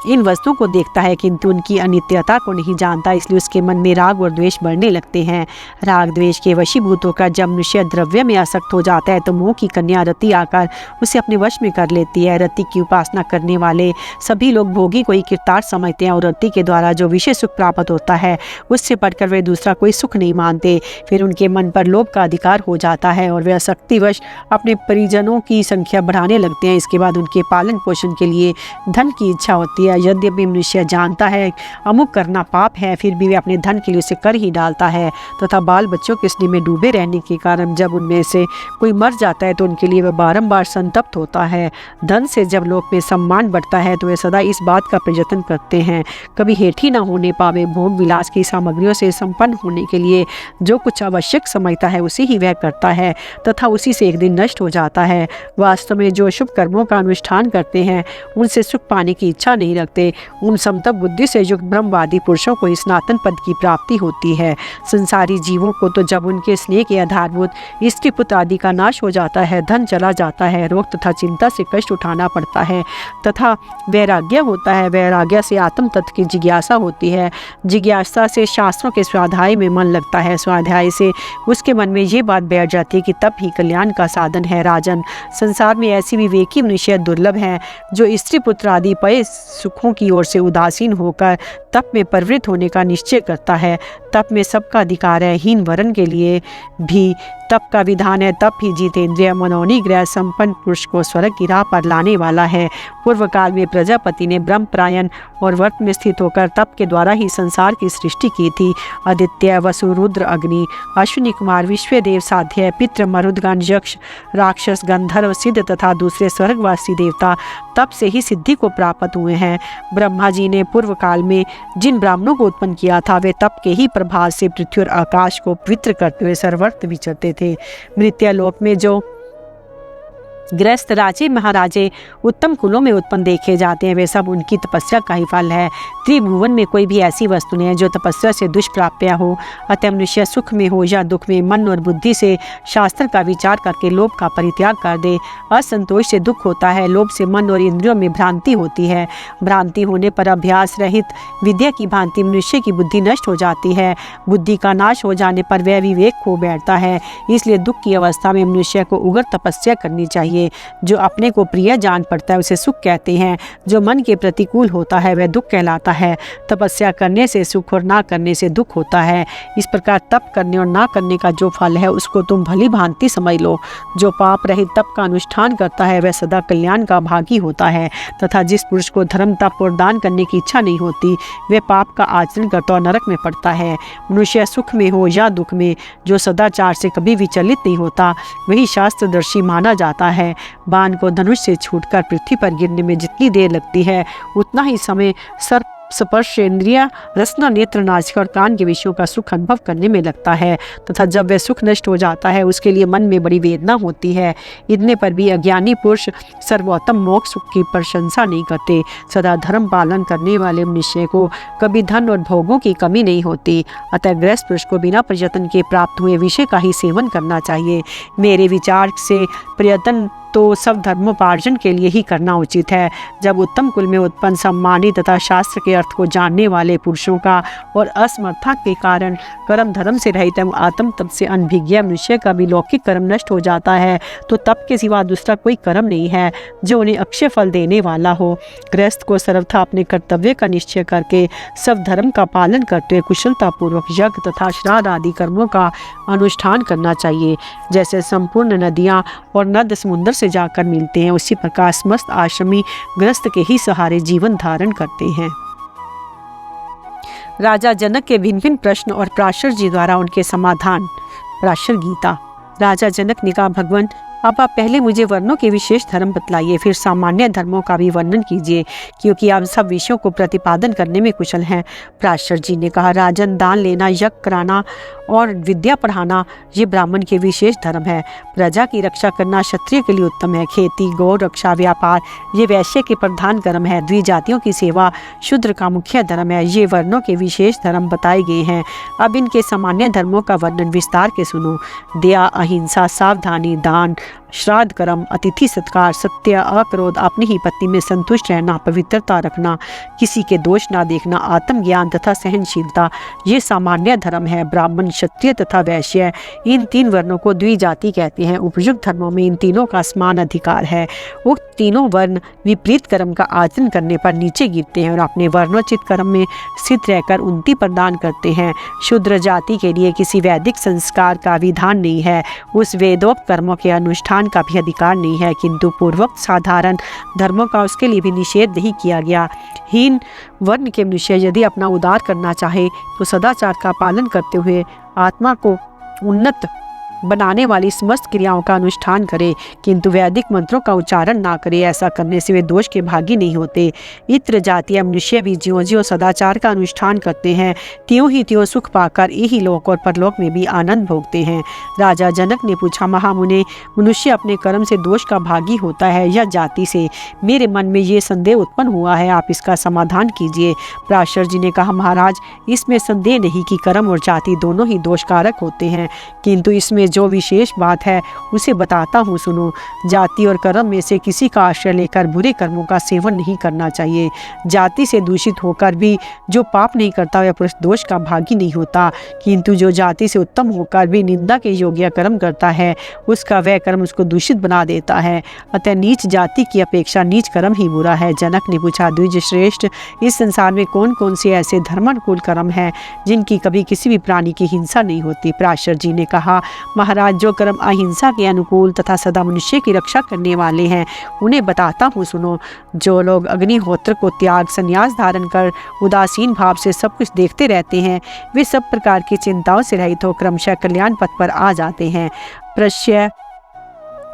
इन वस्तुओं को देखता है किंतु उनकी अनित्यता को नहीं जानता, इसलिए उसके मन में राग और द्वेष बढ़ने लगते हैं। राग द्वेष के वशीभूत होकर जब मनुष्य द्रव्य में आसक्त हो जाता है तो मोह की कन्या रति आकर उसे अपने वश में कर लेती है। रति की उपासना करने वाले सभी लोग भोगी को ही कृतार्थ समझते हैं और रति के द्वारा जो विषय सुख प्राप्त होता है उससे बढ़कर वे दूसरा कोई सुख नहीं मानते। फिर उनके मन पर लोभ का अधिकार हो जाता है और वे आसक्तिवश अपने परिजनों की संख्या बढ़ाने लगते हैं। इसके बाद उनके पालन पोषण के लिए धन की इच्छा होती है। यद्यपि मनुष्य जानता है अमुक करना पाप है, फिर भी वे अपने धन के लिए उसे कर ही डालता है तथा बाल बच्चों के स्नेह में डूबे रहने के कारण जब उनमें से कोई मर जाता है तो उनके लिए वह बारंबार संतप्त होता है। धन से जब लोक में सम्मान बढ़ता है तो वे सदा इस बात का प्रयत्न करते हैं कभी हेठी न होने पावे। भोग विलास की सामग्रियों से संपन्न होने के लिए जो कुछ आवश्यक समझता है उसे ही वह करता है तथा उसी से एक दिन नष्ट हो जाता है। वास्तव में जो शुभ कर्मों का अनुष्ठान करते हैं उनसे सुख पाने की इच्छा नहीं रखते। उन समतप बुद्धि से युक्त ब्रह्मवादी पुरुषों को स्नातन पद की प्राप्ति होती है। संसारी जीवों को तो जब उनके स्नेह के आधारभूत स्त्री पुत्र आदि का नाश हो जाता है, धन चला जाता है, रोग तथा चिंता से कष्ट उठाना पड़ता है तथा वैराग्य होता है। वैराग्य से आत्म तत्व की जिज्ञासा होती है। जिज्ञासा से शास्त्रों के स्वाध्याय में मन लगता है। स्वाध्याय से उसके मन में ये बात बैठ जाती है कि तप ही कल्याण का साधन है। राजन, संसार में ऐसी विवेकी मनुष्य दुर्लभ हैं जो स्त्री पुत्र आदि पय सुखों की ओर से उदासीन होकर तप में प्रवृत्त होने का निश्चय करता है। तप में सबका अधिकार है। हीन वरण के लिए भी तप का विधान है। तप ही जितेंद्रिय मनोनिग्रह संपन्न पुरुष को स्वर्ग की राह पर लाने वाला है। पूर्व काल में प्रजापति ने ब्रह्मपरायण और व्रत में स्थित होकर तप के द्वारा ही संसार की सृष्टि की थी। आदित्य, वसु, रुद्र, अग्नि, अश्विनी कुमार, विश्वदेव, साध्य, पितृ, मरुदगण, यक्ष, राक्षस, गंधर्व, सिद्ध तथा दूसरे स्वर्गवासी देवता तप से ही सिद्धि को प्राप्त हुए हैं। ब्रह्मा जी ने पूर्व काल में जिन ब्राह्मणों को उत्पन्न किया था वे तप के ही प्रभाव से पृथ्वी और आकाश को पवित्र करते हुए सर्वत्र विचरते थे। मृत्युलोक में जो गृहस्थ राजे महाराजे उत्तम कुलों में उत्पन्न देखे जाते हैं वे सब उनकी तपस्या का ही फल है। त्रिभुवन में कोई भी ऐसी वस्तु नहीं है जो तपस्या से दुष्प्राप्य हो। अतः मनुष्य सुख में हो या दुख में मन और बुद्धि से शास्त्र का विचार करके लोभ का परित्याग कर दे। असंतोष से दुख होता है। लोभ से मन और इंद्रियों में भ्रांति होती है। भ्रांति होने पर अभ्यास रहित विद्या की भांति मनुष्य की बुद्धि नष्ट हो जाती है। बुद्धि का नाश हो जाने पर वह विवेक खो बैठता है। इसलिए दुख की अवस्था में मनुष्य को उग्र तपस्या करनी चाहिए। जो अपने को प्रिय जान पड़ता है उसे सुख कहते हैं। जो मन के प्रतिकूल होता है वह दुख कहलाता है। तपस्या करने से सुख और ना करने से दुख होता है। इस प्रकार तप करने और ना करने का जो फल है उसको तुम भली भांति समझ लो। जो पाप रहित तप का अनुष्ठान करता है वह सदा कल्याण का भागी होता है तथा जिस पुरुष को धर्म तप और दान करने की इच्छा नहीं होती वह पाप का आचरण करता और नरक में पड़ता है। मनुष्य सुख में हो या दुख में जो सदाचार से कभी विचलित नहीं होता वही शास्त्रदर्शी माना जाता है। बाण को धनुष से छूटकर पृथ्वी पर गिरने में जितनी देर लगती है उतना ही समय सर्प स्पर्श इंद्रिय रसना नेत्र नासिका और कान के विषयों का सुख अनुभव करने में लगता है तथा जब वह सुख नष्ट हो जाता है उसके लिए मन में बड़ी वेदना होती है। इतने पर भी अज्ञानी पुरुष सर्वोत्तम मोक्ष सुख की प्रशंसा नहीं करते। सदा धर्म पालन करने वाले मनुष्य को कभी धन और भोगों की कमी नहीं होती। अतः गृहस्थ पुरुष को बिना प्रयत्न के प्राप्त हुए विषय का ही सेवन करना चाहिए। मेरे विचार से प्रयत्न तो सब धर्मोपार्जन के लिए ही करना उचित है। जब उत्तम कुल में उत्पन्न सम्मानित तथा शास्त्र के अर्थ को जानने वाले पुरुषों का और असमर्था के कारण कर्म धर्म से रहित आत्म तप से अनभिज्ञ मनुष्य का भी लौकिक कर्म नष्ट हो जाता है तो तप के सिवा दूसरा कोई कर्म नहीं है जो उन्हें अक्षय फल देने वाला हो। गृहस्थ को सर्वथा अपने कर्तव्य का निश्चय करके सब धर्म का पालन करते हुए कुशलतापूर्वक यज्ञ तथा श्राद्ध आदि कर्मों का अनुष्ठान करना चाहिए। जैसे संपूर्ण नदियाँ और नद समुद्र से जाकर मिलते हैं उसी प्रकार समस्त आश्रमी गृहस्थ के ही सहारे जीवन धारण करते हैं। राजा जनक के भिन्न भिन्न प्रश्न और पराशर जी द्वारा उनके समाधान। पराशर गीता। राजा जनक ने कहा, भगवान, अब आप पहले मुझे वर्णों के विशेष धर्म बतलाइए, फिर सामान्य धर्मों का भी वर्णन कीजिए, क्योंकि आप सब विषयों को प्रतिपादन करने में कुशल हैं। पराशर जी ने कहा, राजन, दान लेना, यज्ञ कराना और विद्या पढ़ाना ये ब्राह्मण के विशेष धर्म है। प्रजा की रक्षा करना क्षत्रिय के लिए उत्तम है। खेती, गौ रक्षा, व्यापार ये वैश्य के प्रधान कर्म है। द्विजातियों की सेवा शूद्र का मुख्य धर्म है। ये वर्णों के विशेष धर्म बताए गए हैं। अब इनके सामान्य धर्मों का वर्णन विस्तार के सुनो। दया, अहिंसा, सावधानी, दान, श्राद्ध कर्म, अतिथि सत्कार, सत्य, अक्रोध, अपनी ही पत्नी में संतुष्ट रहना, पवित्रता रखना, किसी के दोष ना देखना, आत्मज्ञान तथा सहनशीलता ये सामान्य धर्म है। ब्राह्मण, क्षत्रिय तथा वैश्य इन तीन वर्णों को द्विजाति कहते हैं। उपयुक्त धर्मों में इन तीनों का समान अधिकार है। उक्त तीनों वर्ण विपरीत कर्म का आचरण करने पर नीचे गिरते हैं और अपने वर्णोचित कर्म में स्थित रहकर उन्नति प्रदान करते हैं। शूद्र जाति के लिए किसी वैदिक संस्कार का विधान नहीं है। उस वेदोक्त कर्मों के अनुष्ठान का भी अधिकार नहीं है, किंतु पूर्वोक्त साधारण धर्मों का उसके लिए भी निषेध नहीं किया गया। हीन वर्ण के मनुष्य यदि अपना उद्धार करना चाहे तो सदाचार का पालन करते हुए आत्मा को उन्नत बनाने वाली समस्त क्रियाओं का अनुष्ठान करे, किंतु वैदिक मंत्रों का उच्चारण ना करे। ऐसा करने से वे दोष के भागी नहीं होते। इत्र जातीय मनुष्य भी ज्यों ज्यों सदाचार का अनुष्ठान करते हैं, त्यों ही त्यों सुख पाकर यही लोक और परलोक में भी आनंद भोगते हैं। राजा जनक ने पूछा, महामुने, मनुष्य अपने कर्म से दोष का भागी होता है या जाति से? मेरे मन में ये संदेह उत्पन्न हुआ है, आप इसका समाधान कीजिए। पराशर जी ने कहा, महाराज, इसमें संदेह नहीं कि कर्म और जाति दोनों ही दोषकारक होते हैं, किंतु इसमें जो विशेष बात है उसे बताता हूँ, सुनो। जाति और कर्म में से किसी का आश्रय लेकर बुरे कर्मों का सेवन नहीं करना चाहिए। जाति से दूषित होकर भी जो पाप नहीं करता वह पुरुष दोष का भागी नहीं होता, किंतु जो जाति से उत्तम होकर भी निंदा के योग्य कर्म करता है उसका वह कर्म उसको दूषित बना देता है। अतः नीच जाति की अपेक्षा नीच कर्म ही बुरा है। जनक ने पूछा, द्विज श्रेष्ठ, इस संसार में कौन कौन से ऐसे धर्मानुकूल कर्म हैं जिनकी कभी किसी भी प्राणी की हिंसा नहीं होती? पराशर जी ने कहा, महाराज, जो कर्म अहिंसा के अनुकूल तथा सदा मनुष्य की रक्षा करने वाले हैं उन्हें बताता हूँ, सुनो। जो लोग अग्निहोत्र को त्याग, संन्यास धारण कर उदासीन भाव से सब कुछ देखते रहते हैं, वे सब प्रकार की चिंताओं से रहित हो क्रमशः कल्याण पथ पर आ जाते हैं। प्रश्य,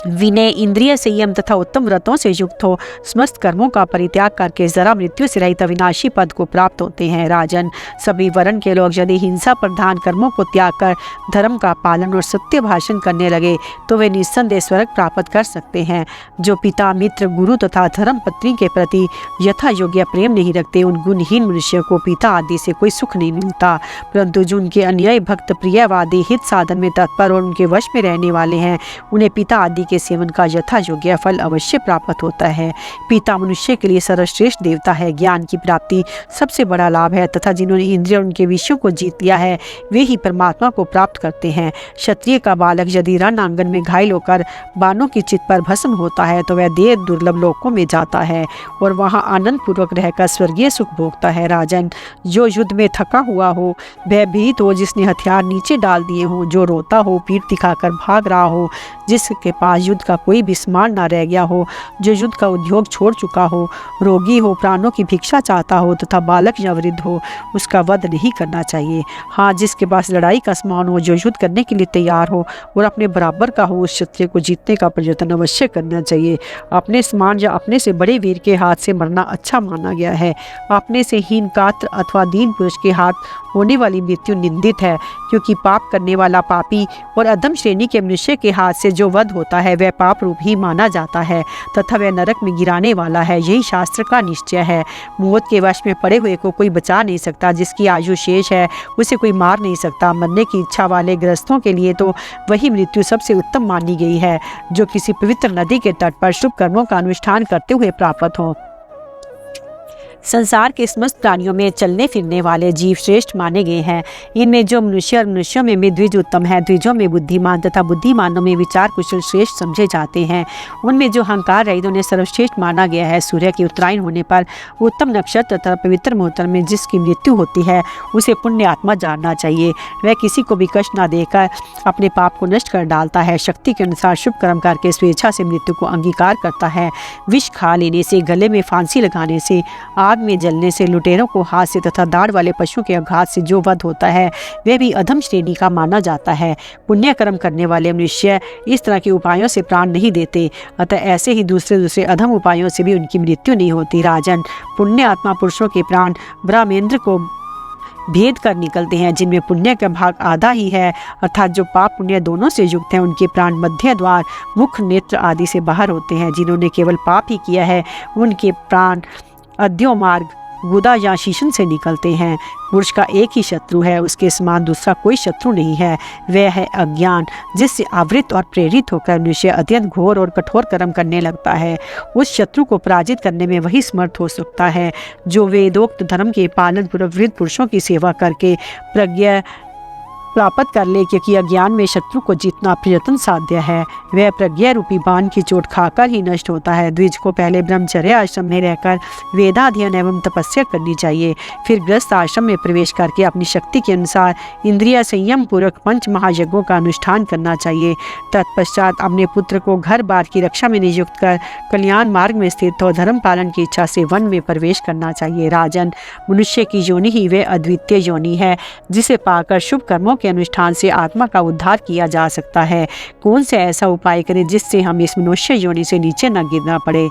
विनय, इंद्रिय संयम तथा उत्तम व्रतों से युक्त हो समस्त कर्मों का परित्याग करके जरा मृत्यु से रहित अविनाशी पद को प्राप्त होते हैं। राजन, सभी वर्ण के लोग यदि हिंसा प्रधान कर्मों को त्याग कर धर्म का पालन और सत्य भाषण करने लगे तो वे निस्संदेह स्वर्ग प्राप्त कर सकते हैं। जो पिता, मित्र, गुरु तथा धर्म पत्नी के प्रति यथा योग्य प्रेम नहीं रखते, उन गुणहीन मनुष्य को पिता आदि से कोई सुख नहीं मिलता, परंतु जो उनके अन्यायी भक्त, प्रियवादी, हित साधन में तत्पर और उनके वश में रहने वाले हैं, उन्हें पिता आदि के सेवन का यथा योग्य फल अवश्य प्राप्त होता है। पिता मनुष्य के लिए सर्वश्रेष्ठ देवता है, ज्ञान की प्राप्ति सबसे बड़ा लाभ है तथा जिन्होंने इंद्रिय उनके विषयों को जीत लिया है वे ही परमात्मा को प्राप्त करते हैं। क्षत्रिय का बालक यदि रण आंगन में घायल होकर बाणों की चित पर भस्म होता है तो वह देव दुर्लभ लोकों में जाता है और वहां आनंद पूर्वक रहकर स्वर्गीय सुख भोगता है। राजन, जो युद्ध में थका हुआ हो, भयभीत हो, जिसने हथियार नीचे डाल दिए हो, जो रोता हो, पीठ दिखाकर भाग रहा हो, जिसके पास युद्ध का कोई भी स्मार न रह गया हो, जो युद्ध का उद्योग छोड़ चुका हो, रोगी हो, प्राणों की भिक्षा चाहता हो तथा बालक या वृद्ध हो, उसका वध नहीं करना चाहिए। हाँ, जिसके पास लड़ाई का सामान हो, जो युद्ध करने के लिए तैयार हो और अपने बराबर का हो, उस क्षत्रिय को जीतने का प्रयत्न अवश्य करना चाहिए। अपने समान या अपने से बड़े वीर के हाथ से मरना अच्छा माना गया है। अपने से हीन कात्र अथवा दीन पुरुष के हाथ होने वाली मृत्यु निंदित है, क्योंकि पाप करने वाला पापी और अधम श्रेणी के मनुष्य के हाथ से जो वध होता है वह पाप रूप ही माना जाता है तथा वह नरक में गिराने वाला है। यही शास्त्र का निश्चय है। मौत के वश में पड़े हुए को कोई बचा नहीं सकता, जिसकी आयु शेष है उसे कोई मार नहीं सकता। मरने की इच्छा वाले गृहस्थों के लिए तो वही मृत्यु सबसे उत्तम मानी गई है, जो किसी पवित्र नदी के तट पर शुभ कर्मों का अनुष्ठान करते हुए प्राप्त हो। संसार के समस्त प्राणियों में चलने फिरने वाले जीव श्रेष्ठ माने गए हैं। इनमें जो मनुष्य और मनुष्यों में भी द्विज उत्तम है, द्विजों में बुद्धिमान तथा बुद्धिमानों में विचार कुशल श्रेष्ठ समझे जाते हैं। उनमें जो अहंकार रहित उन्हें सर्वश्रेष्ठ माना गया है। सूर्य की उत्तरायण होने पर उत्तम नक्षत्र तथा पवित्र मुहूर्त में जिसकी मृत्यु होती है उसे पुण्य आत्मा जानना चाहिए। वह किसी को भी कष्ट न देकर अपने पाप को नष्ट कर डालता है। शक्ति के अनुसार शुभ कर्म करके स्वेच्छा से मृत्यु को अंगीकार करता है। विष खा लेने से, गले में फांसी लगाने से, आग आग में जलने से, लुटेरों को हाथ से तथा दाढ़ वाले पशु के आघात से जो वध होता है वह भी अधम श्रेणी का माना जाता है। पुण्य कर्म करने वाले मनुष्य इस तरह के उपायों से प्राण नहीं देते, अतः ऐसे ही दूसरे अधम उपायों से भी उनकी मृत्यु नहीं होती। राजन, पुण्य आत्मा पुरुषों के प्राण ब्रह्मेंद्र को भेद कर निकलते हैं, जिनमें पुण्य का भाग आधा ही है, अर्थात जो पाप पुण्य दोनों से युक्त हैं उनके प्राण मध्य द्वार, मुख, नेत्र आदि से बाहर होते हैं। जिन्होंने केवल पाप ही किया है उनके प्राण अद्यो मार्ग, गुदा या शीशन से निकलते हैं। पुरुष का एक ही शत्रु है, उसके समान दूसरा कोई शत्रु नहीं है, वह है अज्ञान, जिससे आवृत और प्रेरित होकर मनुष्य अत्यंत घोर और कठोर कर्म करने लगता है। उस शत्रु को पराजित करने में वही समर्थ हो सकता है जो वेदोक्त धर्म के पालन पूर्वक वृद्ध पुरुषों की सेवा करके प्रज्ञा प्राप्त कर ले, क्योंकि अज्ञान में शत्रु को जीतना प्रयत्न साध्य है। वह प्रज्ञा रूपी बाण की चोट खाकर ही नष्ट होता है। द्विज को पहले ब्रह्मचर्य आश्रम में रहकर वेदाध्ययन एवं तपस्या करनी चाहिए, फिर गृहस्थ आश्रम में प्रवेश करके अपनी शक्ति के अनुसार इंद्रिय संयम पूर्वक पंच महायज्ञों का अनुष्ठान करना चाहिए। तत्पश्चात अपने पुत्र को घर बार की रक्षा में नियुक्त कर कल्याण मार्ग में स्थित हो धर्म पालन की इच्छा से वन में प्रवेश करना चाहिए। राजन, मनुष्य की योनि ही वह अद्वितीय योनि है जिसे पाकर शुभ कर्मों के अनुष्ठान से आत्मा का उद्धार किया जा सकता है। कौन से ऐसा उपाय करें जिससे हम इस मनुष्य योनि से नीचे न गिरना पड़े।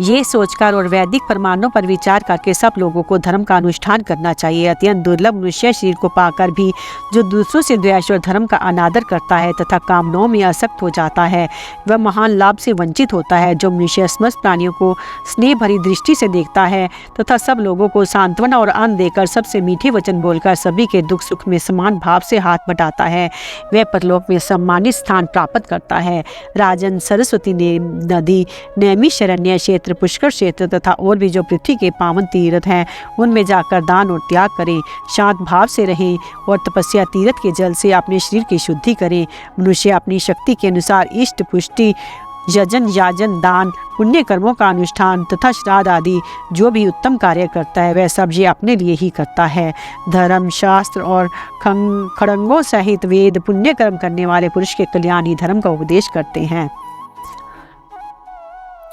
ये सोचकर और वैदिक प्रमाणों पर विचार करके सब लोगों को धर्म का अनुष्ठान करना चाहिए। अत्यंत दुर्लभ मनुष्य शरीर को पाकर भी जो दूसरों से द्वेष और धर्म का अनादर करता है तथा कामनाओं में आसक्त हो जाता है, वह महान लाभ से वंचित होता है। जो मनुष्य समस्त प्राणियों को स्नेह भरी दृष्टि से देखता है तथा सब लोगों को सांत्वना और अन्न देकर सबसे मीठे वचन बोलकर सभी के दुख सुख में समान भाव से हाथ बटाता है, वह परलोक में सम्मानित स्थान प्राप्त करता है। राजन, सरस्वती नदी, नैमिषारण्य क्षेत्र, पुष्कर क्षेत्र तथा और भी जो पृथ्वी के पावन तीर्थ हैं उनमें जाकर दान और त्याग करें, शांत भाव से रहें और तपस्या तीर्थ के जल से अपने शरीर की शुद्धि करें। मनुष्य अपनी शक्ति के अनुसार इष्ट पुष्टि, यजन, याजन, दान, पुण्य कर्मों का अनुष्ठान तथा श्राद्ध आदि जो भी उत्तम कार्य करता है वह सब ये अपने लिए ही करता है। धर्म शास्त्र और खड़ंगों सहित वेद पुण्य कर्म करने वाले पुरुष के कल्याण ही धर्म का उपदेश करते हैं।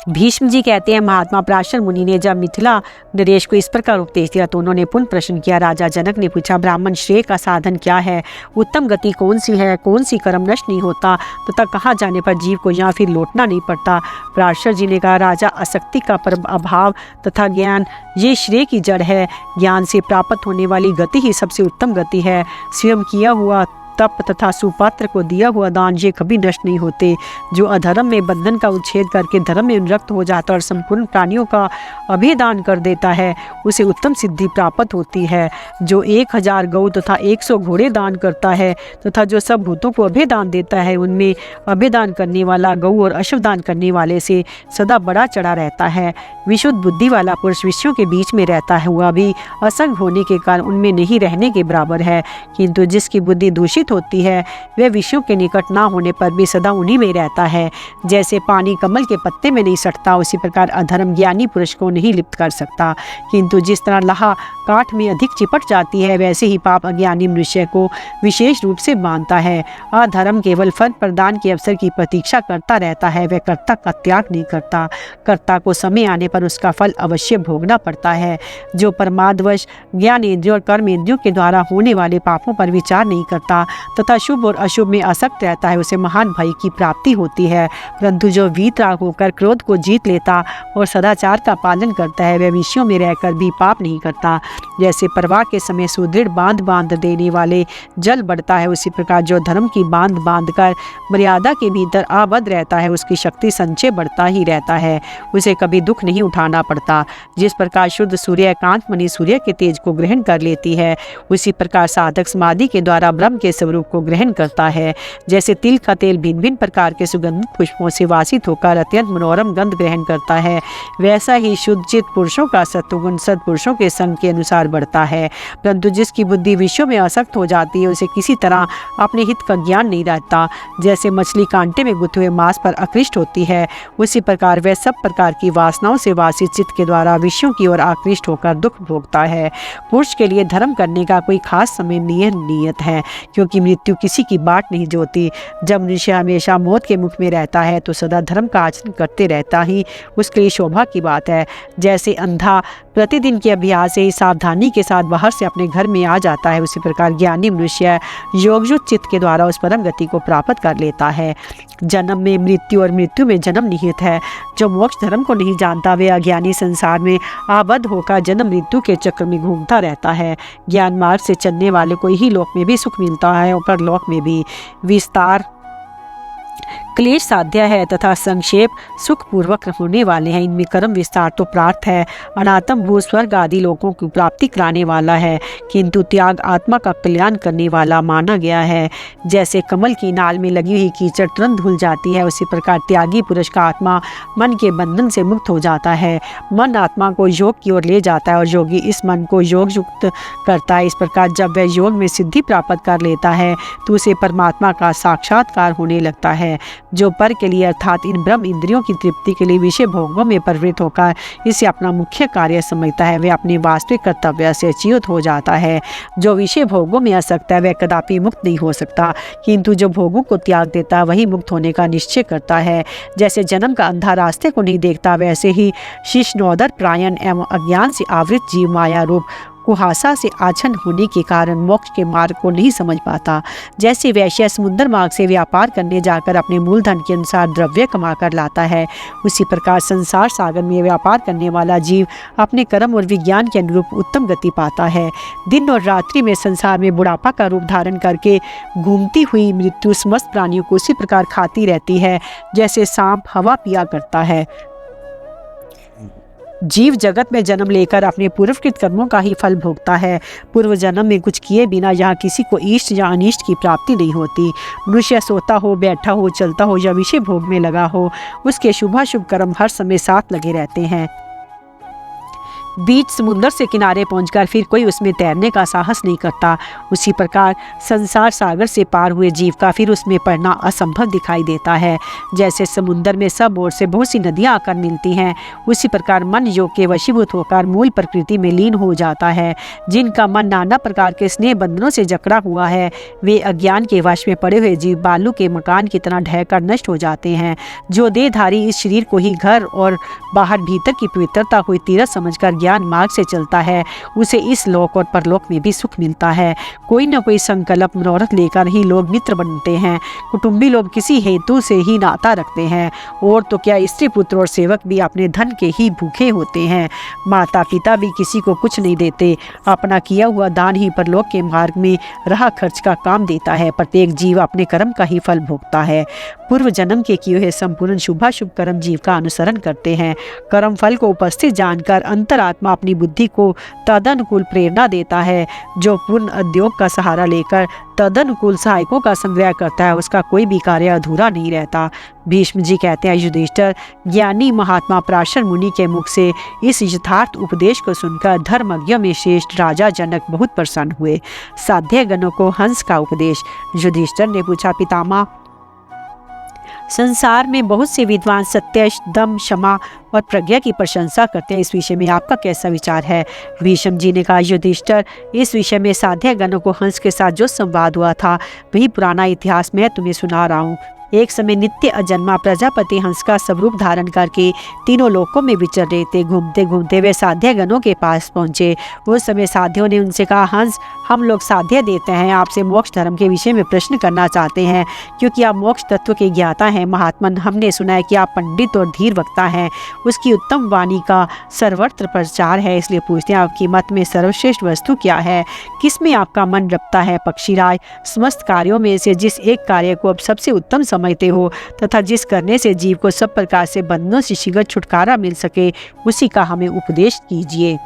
भीष्म जी कहते हैं, महात्मा पराशर मुनि ने जब मिथिला नरेश को इस प्रकार उपदेश दिया तो उन्होंने पुनः प्रश्न किया। राजा जनक ने पूछा, ब्राह्मण श्रेय का साधन क्या है, उत्तम गति कौन सी है, कौन सी कर्म नष्ट नहीं होता तथा कहाँ जाने पर जीव को यहाँ फिर लौटना नहीं पड़ता। पराशर जी ने कहा, राजा, आसक्ति का अभाव तथा ज्ञान ये श्रेय की जड़ है। ज्ञान से प्राप्त होने वाली गति ही सबसे उत्तम गति है। स्वयं किया हुआ तप तथा सुपात्र को दिया हुआ दान ये कभी नष्ट नहीं होते। जो अधर्म में बंधन का उच्छेद करके धर्म में अनुरक्त हो जाता और संपूर्ण प्राणियों का अभेदान कर देता है उसे उत्तम सिद्धि प्राप्त होती है। जो 1000 गौ तथा 100 घोड़े दान करता है तथा जो सब भूतों को अभेदान देता है, उनमें अभेदान करने वाला गौ और अश्व दान करने वाले से सदा बड़ा चढ़ा रहता है। विशुद्ध बुद्धि वाला पुरुष विषयों के बीच में रहता हुआ भी असंग होने के कारण उनमें नहीं रहने के बराबर है, किंतु जिसकी बुद्धि दूषित होती है वह विषयों के निकट ना होने पर भी सदा उन्हीं में रहता है। जैसे पानी कमल के पत्ते में नहीं सटता, उसी प्रकार अधर्म ज्ञानी पुरुष को नहीं लिप्त कर सकता, किंतु जिस तरह लाह काठ में अधिक चिपट जाती है वैसे ही पाप अज्ञानी मनुष्य को विशेष रूप से बांधता है। अधर्म केवल फल प्रदान के अवसर की प्रतीक्षा करता रहता है, वह कर्ता का त्याग नहीं करता। कर्ता को समय आने पर उसका फल अवश्य भोगना पड़ता है। जो परमादवश ज्ञानेंद्रियों और कर्मेंद्रियों के द्वारा होने वाले पापों पर विचार नहीं करता तथा शुभ और अशुभ में आसक्त रहता है उसे महान भय की प्राप्ति होती है। परंतु जो वीतराग होकर क्रोध को जीत लेता और सदाचार का पालन करता है वह विषयों में रहकर भी पाप नहीं करता। जैसे प्रवाह के समय सुदृढ़ बांध देने वाले जल बढ़ता है, उसी प्रकार जो धर्म की बांध कर मर्यादा के भीतर आबद्ध रहता है उसकी शक्ति संचय बढ़ता ही रहता है, उसे कभी दुख नहीं उठाना पड़ता। जिस प्रकार शुद्ध सूर्य एकांत मणि सूर्य के तेज को ग्रहण कर लेती है, उसी प्रकार साधक समाधि के द्वारा ब्रह्म के स्वरूप को ग्रहण करता है। जैसे तिल का तेल भिन्न भिन्न प्रकार के सुगंधित पुष्पों से वासित होकर अत्यंत मनोरम गंध ग्रहण करता है, वैसा ही शुद्ध चित्त पुरुषों का सत्वगुण सत्पुरुषों के संग के अनुसार अनुसार बढ़ता है। परंतु जिसकी बुद्धि विषयों में आसक्त हो जाती है उसे किसी तरह अपने हित का ज्ञान नहीं रहता। जैसे मछली कांटे में गुथे हुए मांस पर आकृष्ट होती है, उसी प्रकार वह सब प्रकार की वासनाओं से वासित चित्त के द्वारा विषयों की ओर आकृष्ट होकर दुख भोगता है। पुरुष के लिए धर्म करने का कोई खास समय नियत है, क्योंकि मृत्यु किसी की बाट नहीं जोती। जब मनुष्य हमेशा मौत के मुख में रहता है तो सदा धर्म का आचरण करते रहता ही उसके लिए शोभा की बात है। जैसे अंधा प्रतिदिन के अभ्यास से ही सावधानी के साथ बाहर से अपने घर में आ जाता है, उसी प्रकार ज्ञानी मनुष्य योगयुक्त चित्त के द्वारा उस परम गति को प्राप्त कर लेता है। जन्म में मृत्यु और मृत्यु में जन्म निहित है। जो मोक्ष धर्म को नहीं जानता वे अज्ञानी संसार में आबद्ध होकर जन्म मृत्यु के चक्र में घूमता रहता है। ज्ञान मार्ग से चलने वाले को ही लोक में भी सुख मिलता है और परलोक में भी। विस्तार क्लेश साध्य है तथा संक्षेप सुखपूर्वक होने वाले हैं। इनमें कर्म विस्तार तो प्रार्थ है, अनात्म भू स्वर्ग आदि लोगों की प्राप्ति कराने वाला है, किंतु त्याग आत्मा का कल्याण करने वाला माना गया है। जैसे कमल की नाल में लगी हुई कीचड़ तुरंत धुल जाती है, उसी प्रकार त्यागी पुरुष का आत्मा मन के बंधन से मुक्त हो जाता है। मन आत्मा को योग की ओर ले जाता है और योगी इस मन को योग युक्त करता है। इस प्रकार जब वह योग में सिद्धि प्राप्त कर लेता है तो उसे परमात्मा का साक्षात्कार होने लगता है। जो पर के लिए अर्थात इन ब्रह्म इंद्रियों की तृप्ति के लिए विषय भोगों में प्रवृत्त होकर इसे अपना मुख्य कार्य समझता है, वह अपने वास्तविक कर्तव्य से च्युत हो जाता है। जो विषय भोगों में आसक्त है वह कदापि मुक्त नहीं हो सकता, किंतु जो भोगों को त्याग देता वही मुक्त होने का निश्चय करता है। जैसे जन्म का अंधा रास्ते को नहीं देखता, वैसे ही शिष्णोदर प्रायण एवं अज्ञान से आवृत जीव माया रूप कुहासा से आच्छन्न होने के कारण मोक्ष के मार्ग को नहीं समझ पाता। जैसे वैश्य समुद्र मार्ग से व्यापार करने जाकर अपने मूलधन के अनुसार द्रव्य कमा कर लाता है, उसी प्रकार संसार सागर में व्यापार करने वाला जीव अपने कर्म और विज्ञान के अनुरूप उत्तम गति पाता है। दिन और रात्रि में संसार में बुढ़ापा का रूप धारण करके घूमती हुई मृत्यु समस्त प्राणियों को उसी प्रकार खाती रहती है जैसे सांप हवा पिया करता है। जीव जगत में जन्म लेकर अपने पूर्वकृत कर्मों का ही फल भोगता है। पूर्व जन्म में कुछ किए बिना यहाँ किसी को इष्ट या अनिष्ट की प्राप्ति नहीं होती। मनुष्य सोता हो, बैठा हो, चलता हो या विषय भोग में लगा हो, उसके शुभाशुभ कर्म हर समय साथ लगे रहते हैं। बीच समुद्र से किनारे पहुंचकर फिर कोई उसमें तैरने का साहस नहीं करता। उसी प्रकार संसार सागर से पार हुए जीव का फिर उसमें पड़ना असंभव दिखाई देता है। जैसे समुद्र में सब ओर से बहुत सी नदियां आकर मिलती हैं, उसी प्रकार मन योग के वशीभूत होकर मूल प्रकृति में लीन हो जाता है। जिनका मन नाना प्रकार के स्नेह बंधनों से जकड़ा हुआ है, वे अज्ञान के वश में पड़े हुए जीव बालू के मकान की तरह ढहकर नष्ट हो जाते हैं। जो देहधारी इस शरीर को ही घर और बाहर भीतर की पवित्रता को तीरथ समझकर ज्ञान मार्ग से चलता है, उसे इस लोक और परलोक में भी सुख मिलता है। कोई न कोई संकल्प मनोरथ लेकर ही लोग मित्र बनते हैं। कुटुंबी लोग किसी हेतु से ही नाता रखते हैं, और तो क्या स्त्री पुत्र और सेवक भी अपने धन के ही भूखे होते हैं। माता पिता भी किसी को कुछ नहीं देते, अपना किया हुआ दान ही परलोक के मार्ग में राह खर्च का काम देता है। प्रत्येक जीव अपने कर्म का ही फल भोगता है। पूर्व जन्म के किए हुए संपूर्ण शुभाशुभ कर्म जीव का अनुसरण करते हैं। कर्म फल को उपस्थित जानकर अंतरात्मा अपनी बुद्धि को तदनुकूल प्रेरणा देता है। जो पूर्ण उद्योग का सहारा लेकर तदनुकूल सहायकों का संग्रह करता है, उसका कोई भी कार्य अधूरा नहीं रहता। भीष्म जी कहते हैं, युधिष्ठिर, ज्ञानी महात्मा पराशर मुनि के मुख से इस यथार्थ उपदेश को सुनकर धर्मज्ञ में श्रेष्ठ राजा जनक बहुत प्रसन्न हुए। साध्य गणों को हंस का उपदेश। युधिष्ठिर ने पूछा, पितामह, संसार में बहुत से विद्वान सत्य, दम, क्षमा और प्रज्ञा की प्रशंसा करते हैं, इस विषय में आपका कैसा विचार है? भीष्म जी ने कहा, युधिष्ठिर, इस विषय में साध्य गणों को हंस के साथ जो संवाद हुआ था वही पुराना इतिहास मैं तुम्हें सुना रहा हूँ। एक समय नित्य अजन्मा प्रजापति हंस का स्वरूप धारण करके तीनों लोकों में विचर रहे थे। घूमते घूमते वे साध्य गणों के पास पहुंचे। उस समय साध्यों ने उनसे कहा, हंस, हम लोग साध्य देते हैं, आपसे मोक्ष धर्म के विषय में प्रश्न करना चाहते हैं, क्योंकि आप मोक्ष तत्व के ज्ञाता हैं। महात्मन, हमने सुना है कि आप पंडित और धीर वक्ता हैं, उसकी उत्तम वाणी का सर्वत्र प्रचार है, इसलिए पूछते हैं, आपकी मत में सर्वश्रेष्ठ वस्तु क्या है? किसमें आपका मन रपता है? पक्षीराज, समस्त कार्यों में से जिस एक कार्य को अब सबसे उत्तम समझते हो तथा जिस करने से जीव को सब प्रकार से बंधनों से शीघ्र छुटकारा मिल सके, उसी का हमें उपदेश कीजिए।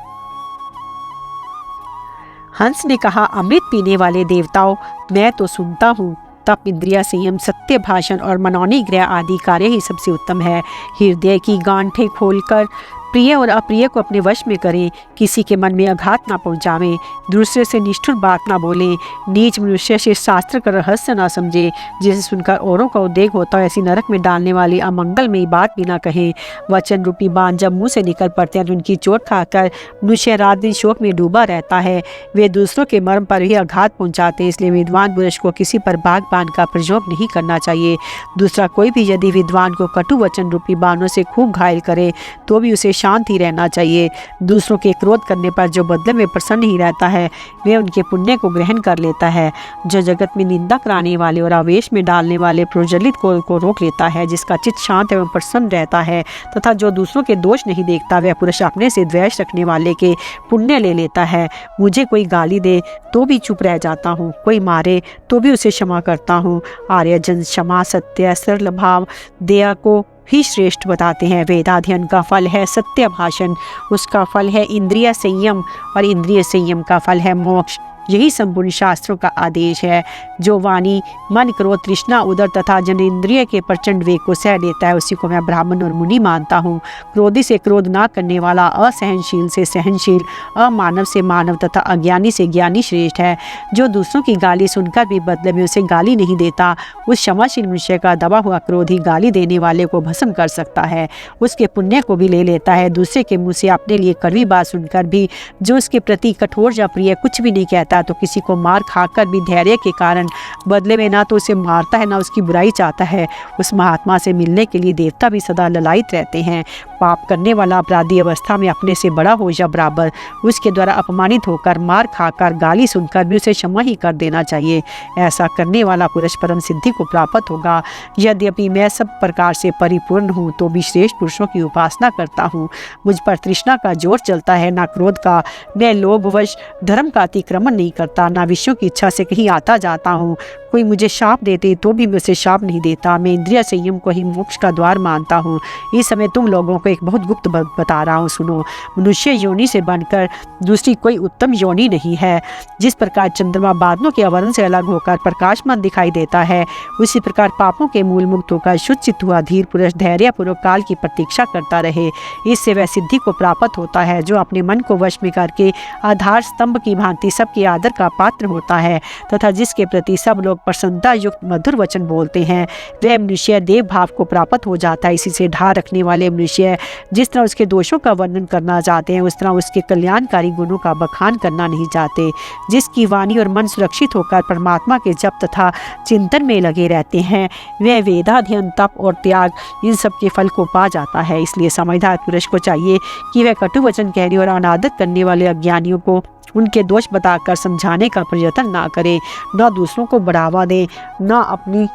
हंस ने कहा, अमृत पीने वाले देवताओं, मैं तो सुनता हूँ, तप, इंद्रिया संयम, सत्य भाषण और मनौनी ग्रह आदि कार्य ही सबसे उत्तम है। हृदय की गांठें खोलकर प्रिय और अप्रिय को अपने वश में करें, किसी के मन में आघात ना पहुंचावें, दूसरे से निष्ठुर बात ना बोलें, नीच मनुष्य से शास्त्र का रहस्य ना समझे, जिसे सुनकर औरों का उद्वेग होता है ऐसी नरक में डालने वाली अमंगलमयी बात भी ना कहें। वचन रूपी बाण जब मुंह से निकल पड़ते हैं तो उनकी चोट खाकर मनुष्य रात दिन शोक में डूबा रहता है। वे दूसरों के मर्म पर ही आघात पहुंचाते हैं, इसलिए विद्वान पुरुष को किसी पर बाग बाण का प्रयोग नहीं करना चाहिए। दूसरा कोई भी यदि विद्वान को कटु वचन रूपी बाणों से खूब घायल करे तो भी उसे शांत ही रहना चाहिए। दूसरों के क्रोध करने पर जो बदले में प्रसन्न ही रहता है वे उनके पुण्य को ग्रहण कर लेता है। जो जगत में निंदा कराने वाले और आवेश में डालने वाले प्रज्वलित को रोक लेता है, जिसका चित्त शांत एवं प्रसन्न रहता है तथा जो दूसरों के दोष नहीं देखता, वह पुरुष अपने से द्वेष रखने वाले के पुण्य ले लेता है। मुझे कोई गाली दे तो भी चुप रह जाता हूँ, कोई मारे तो भी उसे क्षमा करता हूँ। आर्यजन क्षमा, सत्य, सरल भाव, दया को ही श्रेष्ठ बताते हैं। वेदाध्ययन का फल है सत्य भाषण, उसका फल है इंद्रिय संयम और इंद्रिय संयम का फल है मोक्ष। यही संपूर्ण शास्त्रों का आदेश है। जो वाणी, मन, क्रोध, तृष्णा, उदर तथा जनेंद्रिय के प्रचंड वेग को सह लेता है उसी को मैं ब्राह्मण और मुनि मानता हूँ। क्रोधी से क्रोध ना करने वाला असहनशील से सहनशील, अमानव से मानव तथा अज्ञानी से ज्ञानी श्रेष्ठ है। जो दूसरों की गाली सुनकर भी बदले में उसे गाली नहीं देता, उस क्षमाशील मनुष्य का दबा हुआ क्रोध ही गाली देने वाले को भस्म कर सकता है, उसके पुण्य को भी ले लेता है। दूसरे के मुँह से अपने लिए कड़वी बात सुनकर भी जो उसके प्रति कठोर या प्रिय कुछ भी नहीं कहता, तो किसी को मार खाकर भी धैर्य के कारण बदले में ना तो उसे मारता है ना उसकी बुराई चाहता है, उस महात्मा से मिलने के लिए देवता भी सदा ललायित रहते हैं। पाप करने वाला अपराधी अवस्था में अपने से बड़ा हो या बराबर, उसके द्वारा अपमानित होकर, मार खाकर, गाली सुनकर भी उसे क्षमा ही कर देना चाहिए। ऐसा करने वाला पुरुष परम सिद्धि को प्राप्त होगा। यद्यपि मैं सब प्रकार से परिपूर्ण हूँ तो भी श्रेष्ठ पुरुषों की उपासना करता हूँ। मुझ पर तृष्णा का जोर चलता है, ना क्रोध का। मैं लोभवश धर्म का अतिक्रमण नहीं करता, ना विषयों की इच्छा से कहीं आता जाता हूँ। कोई मुझे शाप देते तो भी मैं उसे शाप नहीं देता। मैं इंद्रिय संयम को ही मोक्ष का द्वार मानता हूँ। इस समय तुम लोगों को एक बहुत गुप्त बता रहा हूँ, सुनो। मनुष्य योनि से बनकर दूसरी कोई उत्तम योनि नहीं है। जिस प्रकार चंद्रमा बादलों के आवरण से अलग होकर प्रकाशमान दिखाई देता है, उसी प्रकार पापों के मूल मुक्त होकर शुद्ध चित्त हुआ धीर पुरुष धैर्यपूर्वक काल की प्रतीक्षा करता रहे। इससे वह सिद्धि को प्राप्त होता है। जो अपने मन को वश में करके आधार स्तंभ की भांति सबके आदर का पात्र होता है तथा जिसके प्रति सब लोग प्रसन्नता युक्त मधुर वचन बोलते हैं, वह मनुष्य देव भाव को प्राप्त हो जाता है। इसी से ढार रखने वाले मनुष्य जिस तरह उसके दोषों का वर्णन करना चाहते हैं, उस तरह उसके कल्याणकारी गुणों का बखान करना नहीं चाहते। जिसकी वाणी और मन सुरक्षित होकर परमात्मा के जप तथा चिंतन में लगे रहते हैं, वह वेदाध्ययन, तप और त्याग इन सब के फल को पा जाता है। इसलिए समझदार पुरुष को चाहिए कि वह कटु वचन कहने और अनादर करने वाले अज्ञानियों को उनके दोष बताकर समझाने का प्रयत्न ना करे, न दूसरों को बढ़ावा दे, न अपनी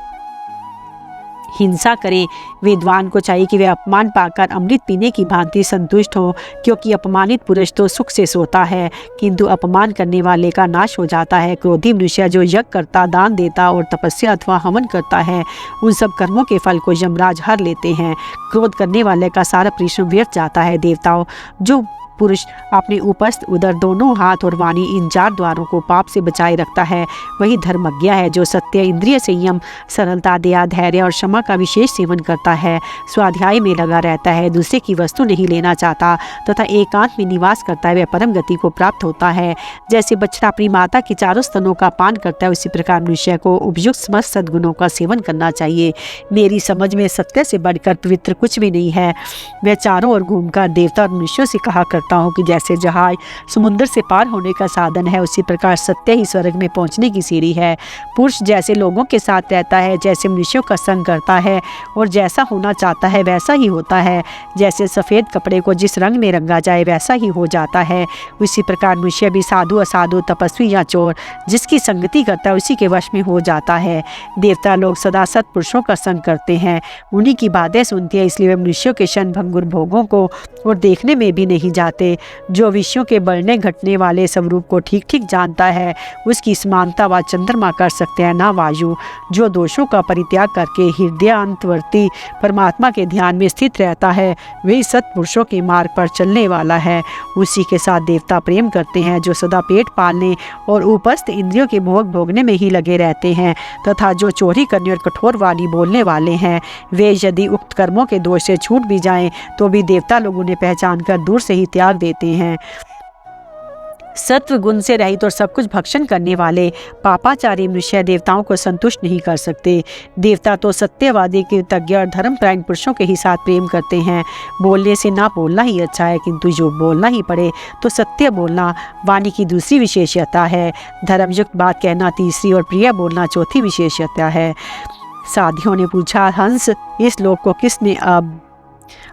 हिंसा करें। विद्वान को चाहिए कि वे अपमान पाकर अमृत पीने की भांति संतुष्ट हो, क्योंकि अपमानित पुरुष तो सुख से सोता है किंतु अपमान करने वाले का नाश हो जाता है। क्रोधी मनुष्य जो यज्ञ करता, दान देता और तपस्या अथवा हवन करता है, उन सब कर्मों के फल को यमराज हर लेते हैं। क्रोध करने वाले का सारा परिश्रम व्यर्थ जाता है। देवताओं, जो पुरुष अपने उपस्थ, उदर, दोनों हाथ और वाणी इन 4 द्वारों को पाप से बचाए रखता है, वही धर्मज्ञ है। जो सत्य, इंद्रिय संयम, सरलता, दया, धैर्य और क्षमा का विशेष सेवन करता है, स्वाध्याय में लगा रहता है, दूसरे की वस्तु नहीं लेना चाहता तथा एकांत में निवास करता है, वह परम गति को प्राप्त होता है। जैसे बछड़ा अपनी माता के चारों स्तनों का पान करता है, उसी प्रकार मनुष्य को उपयुक्त समस्त सद्गुणों का सेवन करना चाहिए। मेरी समझ में सत्य से बढ़कर पवित्र कुछ भी नहीं है। मैं चारों ओर घूमकर देवता और मनुष्यों से कहा करता हूँ कि जैसे जहाज समुद्र से पार होने का साधन है, उसी प्रकार सत्य ही स्वर्ग में पहुँचने की सीढ़ी है। पुरुष जैसे लोगों के साथ रहता है, जैसे मनुष्यों का संग करता है और जैसा होना चाहता है वैसा ही होता है। जैसे सफ़ेद कपड़े को जिस रंग में रंगा जाए वैसा ही हो जाता है, उसी प्रकार मनुष्य भी साधु, असाधु, तपस्वी या चोर जिसकी संगति करता है उसी के वश में हो जाता है। देवता लोग सदा सत्पुरुषों का संग करते हैं, उन्हीं की बातें सुनते हैं, इसलिए वे मनुष्यों के क्षण भंगुर भोगों को और देखने में भी नहीं जाते। करते। जो विषयों के बढ़ने घटने वाले स्वरूप को ठीक ठीक जानता है, उसकी समानता व चंद्रमा कर सकते हैं, ना वायु। जो दोषों का परित्याग करके हृदयांतवर्ती परमात्मा के ध्यान में स्थित रहता है, वही सत्पुरुषों के मार्ग पर चलने वाला है। उसी के साथ देवता प्रेम करते हैं जो सदा पेट पालने और उपस्थ इंद्रियों के भोग भोगने में ही लगे रहते हैं, तथा जो चोरी करने और कठोर वाणी बोलने वाले हैं, वे यदि उक्त कर्मों के दोष से छूट भी जाएं तो भी देवता लोग उन्हें पहचान कर दूर से ही त्याग देते हैं। सत्व गुण से रहित और सब कुछ भक्षण करने वाले पापाचारी मनुष्य देवताओं को संतुष्ट नहीं कर सकते। देवता तो सत्यवादी, कृतज्ञ और धर्मपरायण पुरुषों के ही साथ प्रेम करते हैं। बोलने से ना बोलना ही अच्छा है, किंतु जो बोलना ही पड़े तो सत्य बोलना वाणी की दूसरी विशेषता है। धर्मयुक्त बात कहना तीसरी और प्रिय बोलना चौथी विशेषता है। साधियों ने पूछा, हंस, इस लोक को किसने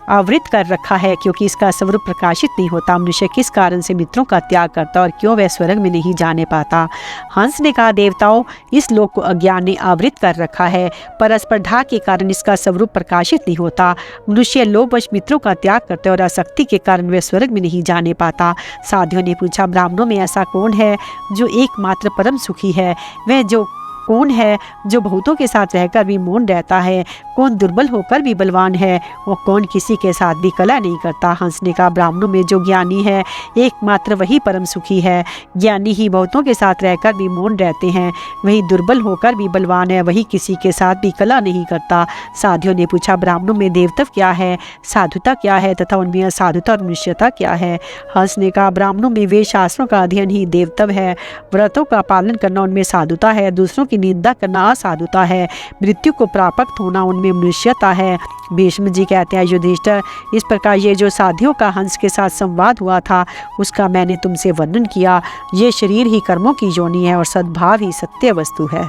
आवृत कर रखा है, क्योंकि इसका स्वरूप प्रकाशित नहीं होता। मनुष्य किस कारण से मित्रों का त्याग करता और क्यों वह स्वर्ग में नहीं जाने पाता? हंस ने कहा, देवताओं, इस लोक को अज्ञान ने आवृत कर रखा है। परस्पर्धा के कारण इसका स्वरूप प्रकाशित नहीं होता। मनुष्य लोभवश मित्रों का त्याग करते और आसक्ति के कारण वह स्वर्ग में नहीं जाने पाता। साधियों ने पूछा, ब्राह्मणों में ऐसा कौन है जो एकमात्र परम सुखी है? वह जो कौन है जो बहुतों के साथ रहकर भी मौन रहता है? कौन दुर्बल होकर भी बलवान है? और कौन किसी के साथ भी कलह नहीं करता? हंस ने कहा, ब्राह्मणों में जो ज्ञानी है एकमात्र वही परम सुखी है। ज्ञानी ही बहुतों के साथ रहकर भी मौन रहते हैं। वही दुर्बल होकर भी बलवान है, वही किसी के साथ भी कलह नहीं करता। साधियों ने पूछा, ब्राह्मणों में देवत्व क्या है, साधुता क्या है तथा उनमें असाधुता और मनुष्यता क्या है? हंस ने कहा, ब्राह्मणों में वे शास्त्रों का अध्ययन ही देवत्व है। व्रतों का पालन करना उनमें साधुता है। दूसरों निंदा करना असाधुता है। मृत्यु को प्राप्त होना उनमें मनुष्यता है। भीष्म जी कहते हैं, युधिष्ठिर, इस प्रकार ये जो साधियों का हंस के साथ संवाद हुआ था उसका मैंने तुमसे वर्णन किया। ये शरीर ही कर्मों की योनि है और सद्भाव ही सत्य वस्तु है।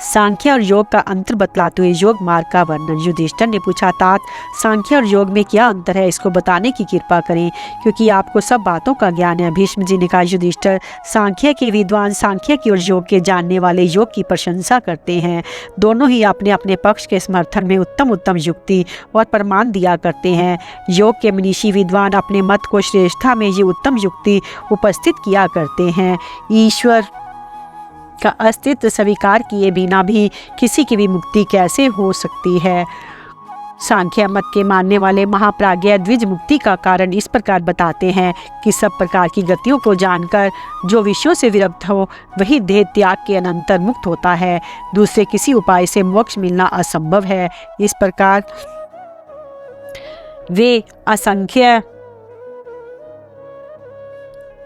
सांख्य और योग का अंतर बतलाते हुए योग मार्ग का वर्णन। युधिष्ठिर ने पूछा, तात, सांख्य और योग में क्या अंतर है, इसको बताने की कृपा करें, क्योंकि आपको सब बातों का ज्ञान है। भीष्म जी ने कहा, युधिष्ठिर, सांख्य के विद्वान सांख्य की और योग के जानने वाले योग की प्रशंसा करते हैं। दोनों ही अपने अपने पक्ष के समर्थन में उत्तम उत्तम युक्ति और प्रमाण दिया करते हैं। योग के मनीषी विद्वान अपने मत को श्रेष्ठता में ये उत्तम युक्ति उपस्थित किया करते हैं। ईश्वर का अस्तित्व स्वीकार किए बिना भी किसी की भी मुक्ति कैसे हो सकती है? सांख्य मत के मानने वाले महाप्राज्ञ द्विज मुक्ति का कारण इस प्रकार बताते हैं कि सब प्रकार की गतियों को जानकर जो विषयों से विरक्त हो वही देह त्याग के अनंतर मुक्त होता है। दूसरे किसी उपाय से मोक्ष मिलना असंभव है। इस प्रकार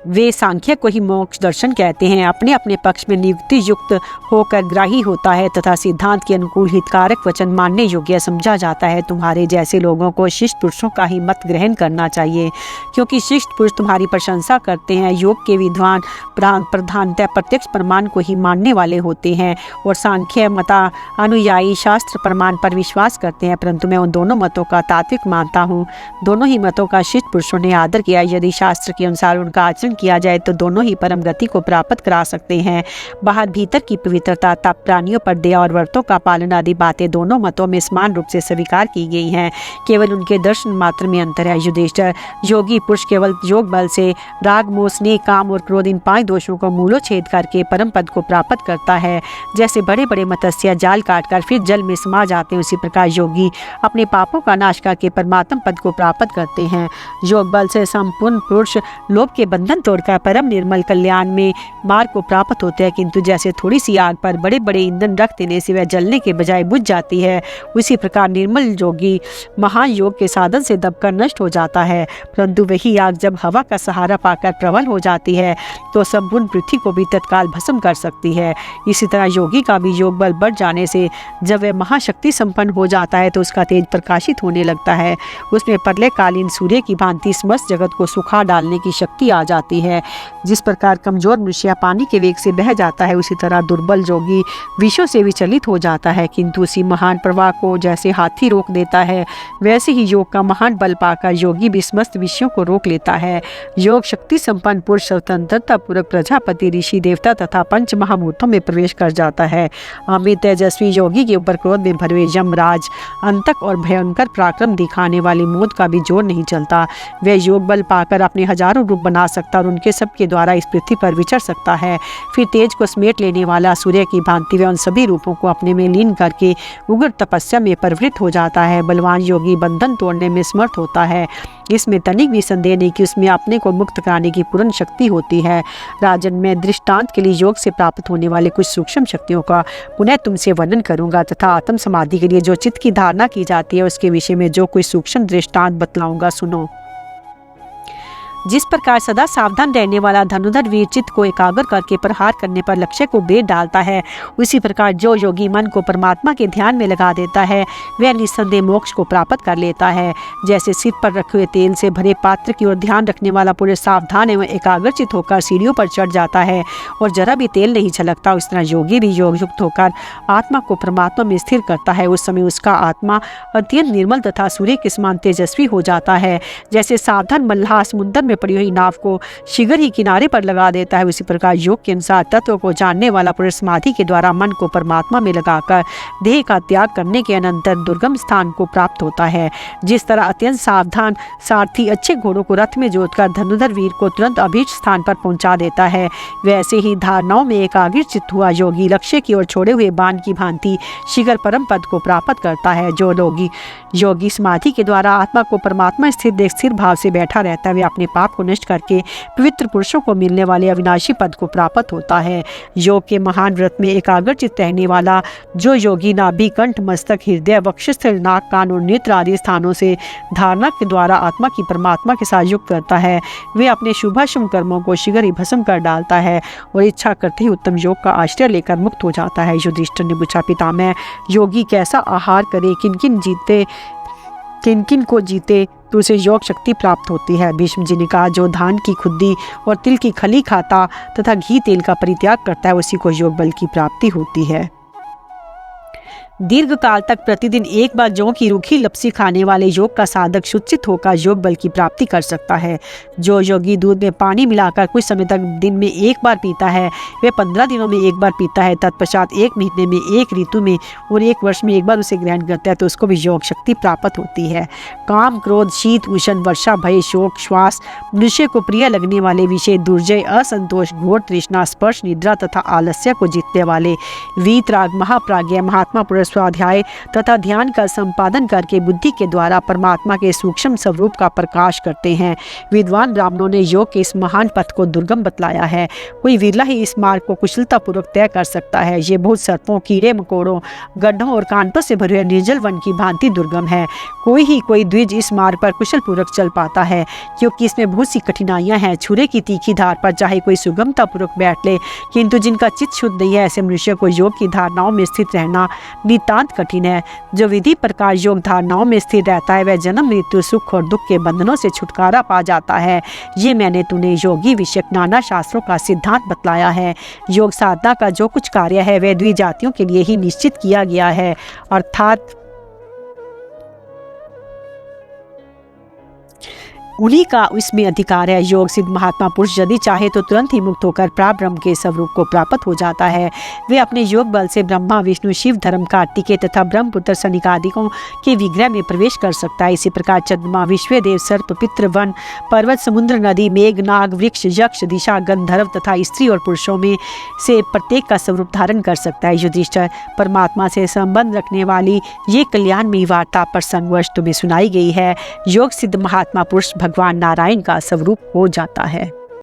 वे सांख्य को ही मोक्ष दर्शन कहते हैं। अपने अपने पक्ष में नियुक्ति युक्त होकर ग्राही होता है तथा सिद्धांत के अनुकूल हितकारक वचन मानने योग्य समझा जाता है। तुम्हारे जैसे लोगों को शिष्ट पुरुषों का ही मत ग्रहण करना चाहिए, क्योंकि शिष्ट पुरुष तुम्हारी प्रशंसा करते हैं। योग के विद्वान प्रधानतः प्रत्यक्ष प्रमाण को ही मानने वाले होते हैं और सांख्य मता अनुयायी शास्त्र प्रमाण पर विश्वास करते हैं। परंतु मैं उन दोनों मतों का तात्विक मानता हूँ। दोनों ही मतों का शिष्ट पुरुषों ने आदर किया। यदि शास्त्र के अनुसार उनका आचरण किया जाए तो दोनों ही परम गति को प्राप्त करा सकते हैं। बाहर भीतर की पवित्रता, तप, प्राणियों पर दया और व्रतों का पालन आदि बातें दोनों मतों में समान रूप से स्वीकार की गई हैं। केवल उनके दर्शन मात्र में अंतर है। युधिष्ठिर, योगी पुरुष केवल योग बल से राग, मोह, स्नेह, काम और क्रोध इन 5 दोषों को मूलोच्छेद करके परम पद को प्राप्त करता है। जैसे बड़े बड़े मत्स्य जाल काटकर फिर जल में समा जाते हैं, उसी प्रकार योगी अपने पापों का नाश करके परमात्म पद को प्राप्त करते हैं। योग बल से संपूर्ण पुरुष लोभ के बंधन तोड़कर परम निर्मल कल्याण में मार्ग को प्राप्त होते हैं। किंतु जैसे थोड़ी सी आग पर बड़े बड़े ईंधन रख देने से वह जलने के बजाय बुझ जाती है, उसी प्रकार निर्मल योगी महायोग के साधन से दबकर नष्ट हो जाता है। परंतु वही आग जब हवा का सहारा पाकर प्रबल हो जाती है तो संपूर्ण पृथ्वी को भी तत्काल भस्म कर सकती है। इसी तरह योगी का भी योग बल बढ़ जाने से जब वह महाशक्ति संपन्न हो जाता है तो उसका तेज प्रकाशित होने लगता है। उसमें प्रलयकालीन सूर्य की भांति समस्त जगत को सुखा डालने की शक्ति आ जाती होती है। जिस प्रकार कमजोर मनुष्य पानी के वेग से बह जाता है, उसी तरह दुर्बल योगी विषयों से विचलित हो जाता है, किंतु उसी महान प्रवाह को जैसे हाथी रोक देता है, वैसे ही योग का महान बल पाकर योगी भी समस्त विषयों को रोक लेता है। योग शक्ति संपन्न पुरुष स्वतंत्रता पूर्वक प्रजापति, ऋषि, देवता तथा पंच महाभूतों में प्रवेश कर जाता है। अमित तेजस्वी योगी के ऊपर क्रोध में भरे यमराज, अंतक और भयंकर पराक्रम दिखाने वाली मौत का भी जोर नहीं चलता। वह योग बल पाकर अपने हजारों रूप बना सकता और उनके सबके द्वारा इस पृथ्वी पर विचर सकता है। फिर तेज को समेट लेने वाला सूर्य की भांति वह उन सभी रूपों को अपने में लीन करके उग्र तपस्या में प्रवृत्त हो जाता है। बलवान योगी बंधन तोड़ने में समर्थ होता है। इसमें तनिक भी संदेह नहीं कि उसमें अपने को मुक्त कराने की पूर्ण शक्ति होती है। राजन, मैं दृष्टांत के लिए योग से प्राप्त होने वाले कुछ सूक्ष्म शक्तियों का पुनः तुमसे वर्णन करूंगा तथा आत्म समाधि के लिए जो चित्त की धारणा की जाती है उसके विषय में जो कुछ सूक्ष्म दृष्टांत बतलाऊंगा, सुनो। जिस प्रकार सदा सावधान रहने वाला धनुधर वीर चित्त को एकाग्र करके प्रहार करने पर लक्ष्य को भेद डालता है, उसी प्रकार जो योगी मन को परमात्मा के ध्यान में लगा देता है वह निस्संदेह मोक्ष को प्राप्त कर लेता है। जैसे सिर पर रखे हुए तेल से भरे पात्र की ओर ध्यान रखने वाला पुरुष सावधान एवं एकाग्रचित होकर सीढ़ियों पर चढ़ जाता है और जरा भी तेल नहीं छलकता, उस तरह योगी भी योग युक्त होकर आत्मा को परमात्मा में स्थिर करता है। उस समय उसका आत्मा अत्यंत निर्मल तथा सूर्य के समान तेजस्वी हो जाता है। जैसे सावधान मल्लाह समुद्र पड़ी हुई नाव को शीघ्र ही किनारे पर लगा देता है, उसी प्रकार योग के अनुसार तत्व को जानने वाला पुरुष समाधि के द्वारा मन को परमात्मा में लगाकर देह का त्याग करने के अनंतर दुर्गम स्थान को प्राप्त होता है। जिस तरह अत्यंत सावधान सारथी अच्छे घोड़ों को रथ में जोतकर धनुधर वीर को तुरंत अभीष्ट स्थान पर पहुंचा देता है, वैसे ही धारणाओं में एकाग्र चित्त हुआ योगी लक्ष्य की ओर छोड़े हुए बाण की भांति शीघ्र परम पद को प्राप्त करता है। जो योगी समाधि के द्वारा आत्मा को परमात्मा स्थिर भाव से बैठा रहता है, वे अपने पाप को नष्ट करके पवित्र पुरुषों को मिलने वाले अविनाशी पद को प्राप्त होता है। योग के महान व्रत में एकाग्रचित रहने वाला जो योगी नाभि, कंठ, मस्तक, हृदय, वक्षस्थल, नाक, कान और नेत्र आदि स्थानों से धारणा के द्वारा आत्मा की परमात्मा के साथ युक्त करता है, वे अपने शुभाशुभ कर्मों को शीघ्र ही भस्म कर डालता है और इच्छा करते ही उत्तम योग का आश्रय लेकर मुक्त हो जाता है। युधिष्ठिर ने पूछा, पितामह, योगी कैसा आहार करे, किन किन को जीते तो उसे योग शक्ति प्राप्त होती है? भीष्म जी ने कहा, जो धान की खुद्दी और तिल की खली खाता तथा घी तेल का परित्याग करता है उसी को योग बल की प्राप्ति होती है। दीर्घ काल तक प्रतिदिन एक बार जौ की रूखी लपसी खाने वाले योग का साधक सुचित होकर योग बल की प्राप्ति कर सकता है। जो योगी दूध में पानी मिलाकर कुछ समय तक दिन में एक बार पीता है, वह 15 दिनों में एक बार पीता है, तत्पश्चात 1 महीने में, 1 ऋतु में और 1 वर्ष में एक बार उसे ग्रहण करता है तो उसको भी योग शक्ति प्राप्त होती है। काम, क्रोध, शीत, उष्ण, वर्षा, भय, शोक, श्वास, मनुष्य को प्रिय लगने वाले विषय, दुर्जय, असंतोष, घोर तृष्णा, स्पर्श, निद्रा तथा आलस्य को जीतने वाले वीतराग, महाप्राज्ञ, महात्मा पुरुष स्वाध्याय तथा ध्यान का संपादन करके बुद्धि के द्वारा परमात्मा के सूक्ष्म स्वरूप का प्रकाश करते हैं। विद्वान ब्राह्मणों ने योग के इस महान पथ को दुर्गम बतलाया है। कोई विरला ही इस मार्ग को कुशलता पूर्वक तय कर सकता है। ये बहुत सर्पों, कीड़े मकोड़ों, गड्ढों और कांटों से भरे हुए निर्जल वन की भांति दुर्गम है। कोई द्विज इस मार्ग पर कुशल पूर्वक चल पाता है, क्योंकि इसमें बहुत सी कठिनाइयां हैं। छुरे की तीखी धार पर चाहे कोई सुगमता पूर्वक बैठ ले, किंतु जिनका चित्त शुद्ध नहीं है, ऐसे मनुष्य को योग की धारणाओं में स्थित रहना नितांत कठिन है। जो विधि प्रकार योग धारणाओं में स्थिर रहता है, वह जन्म, मृत्यु, सुख और दुख के बंधनों से छुटकारा पा जाता है। ये मैंने तूने योगी विषयक नाना शास्त्रों का सिद्धांत बतलाया है। योग साधना का जो कुछ कार्य है वह द्विजातियों के लिए ही निश्चित किया गया है, अर्थात उन्हीं का उसमें अधिकार है। योग सिद्ध महात्मा पुरुष यदि चाहे तो तुरंत ही मुक्त होकर प्राब्रह्म के स्वरूप को प्राप्त हो जाता है। वे अपने योग बल से ब्रह्मा, विष्णु, शिव, धर्म, कार्तिकेय तथा ब्रह्मपुत्र सनिकादिकों के विग्रह में प्रवेश कर सकता है। इसी प्रकार चंद्रमा, विश्वदेव, सर्प, पितृ, वन, पर्वत, समुद्र, नदी, मेघ, नाग, वृक्ष, यक्ष, दिशा, गंधर्व तथा स्त्री और पुरुषों में से प्रत्येक का स्वरूप धारण कर सकता है। युधिष्ठिर, परमात्मा से संबंध रखने वाली ये कल्याणमयी वार्ता प्रसंगवश तुम्हें सुनाई गई है। योग सिद्ध महात्मा पुरुष भगवान नारायण का स्वरूप हो जाता है।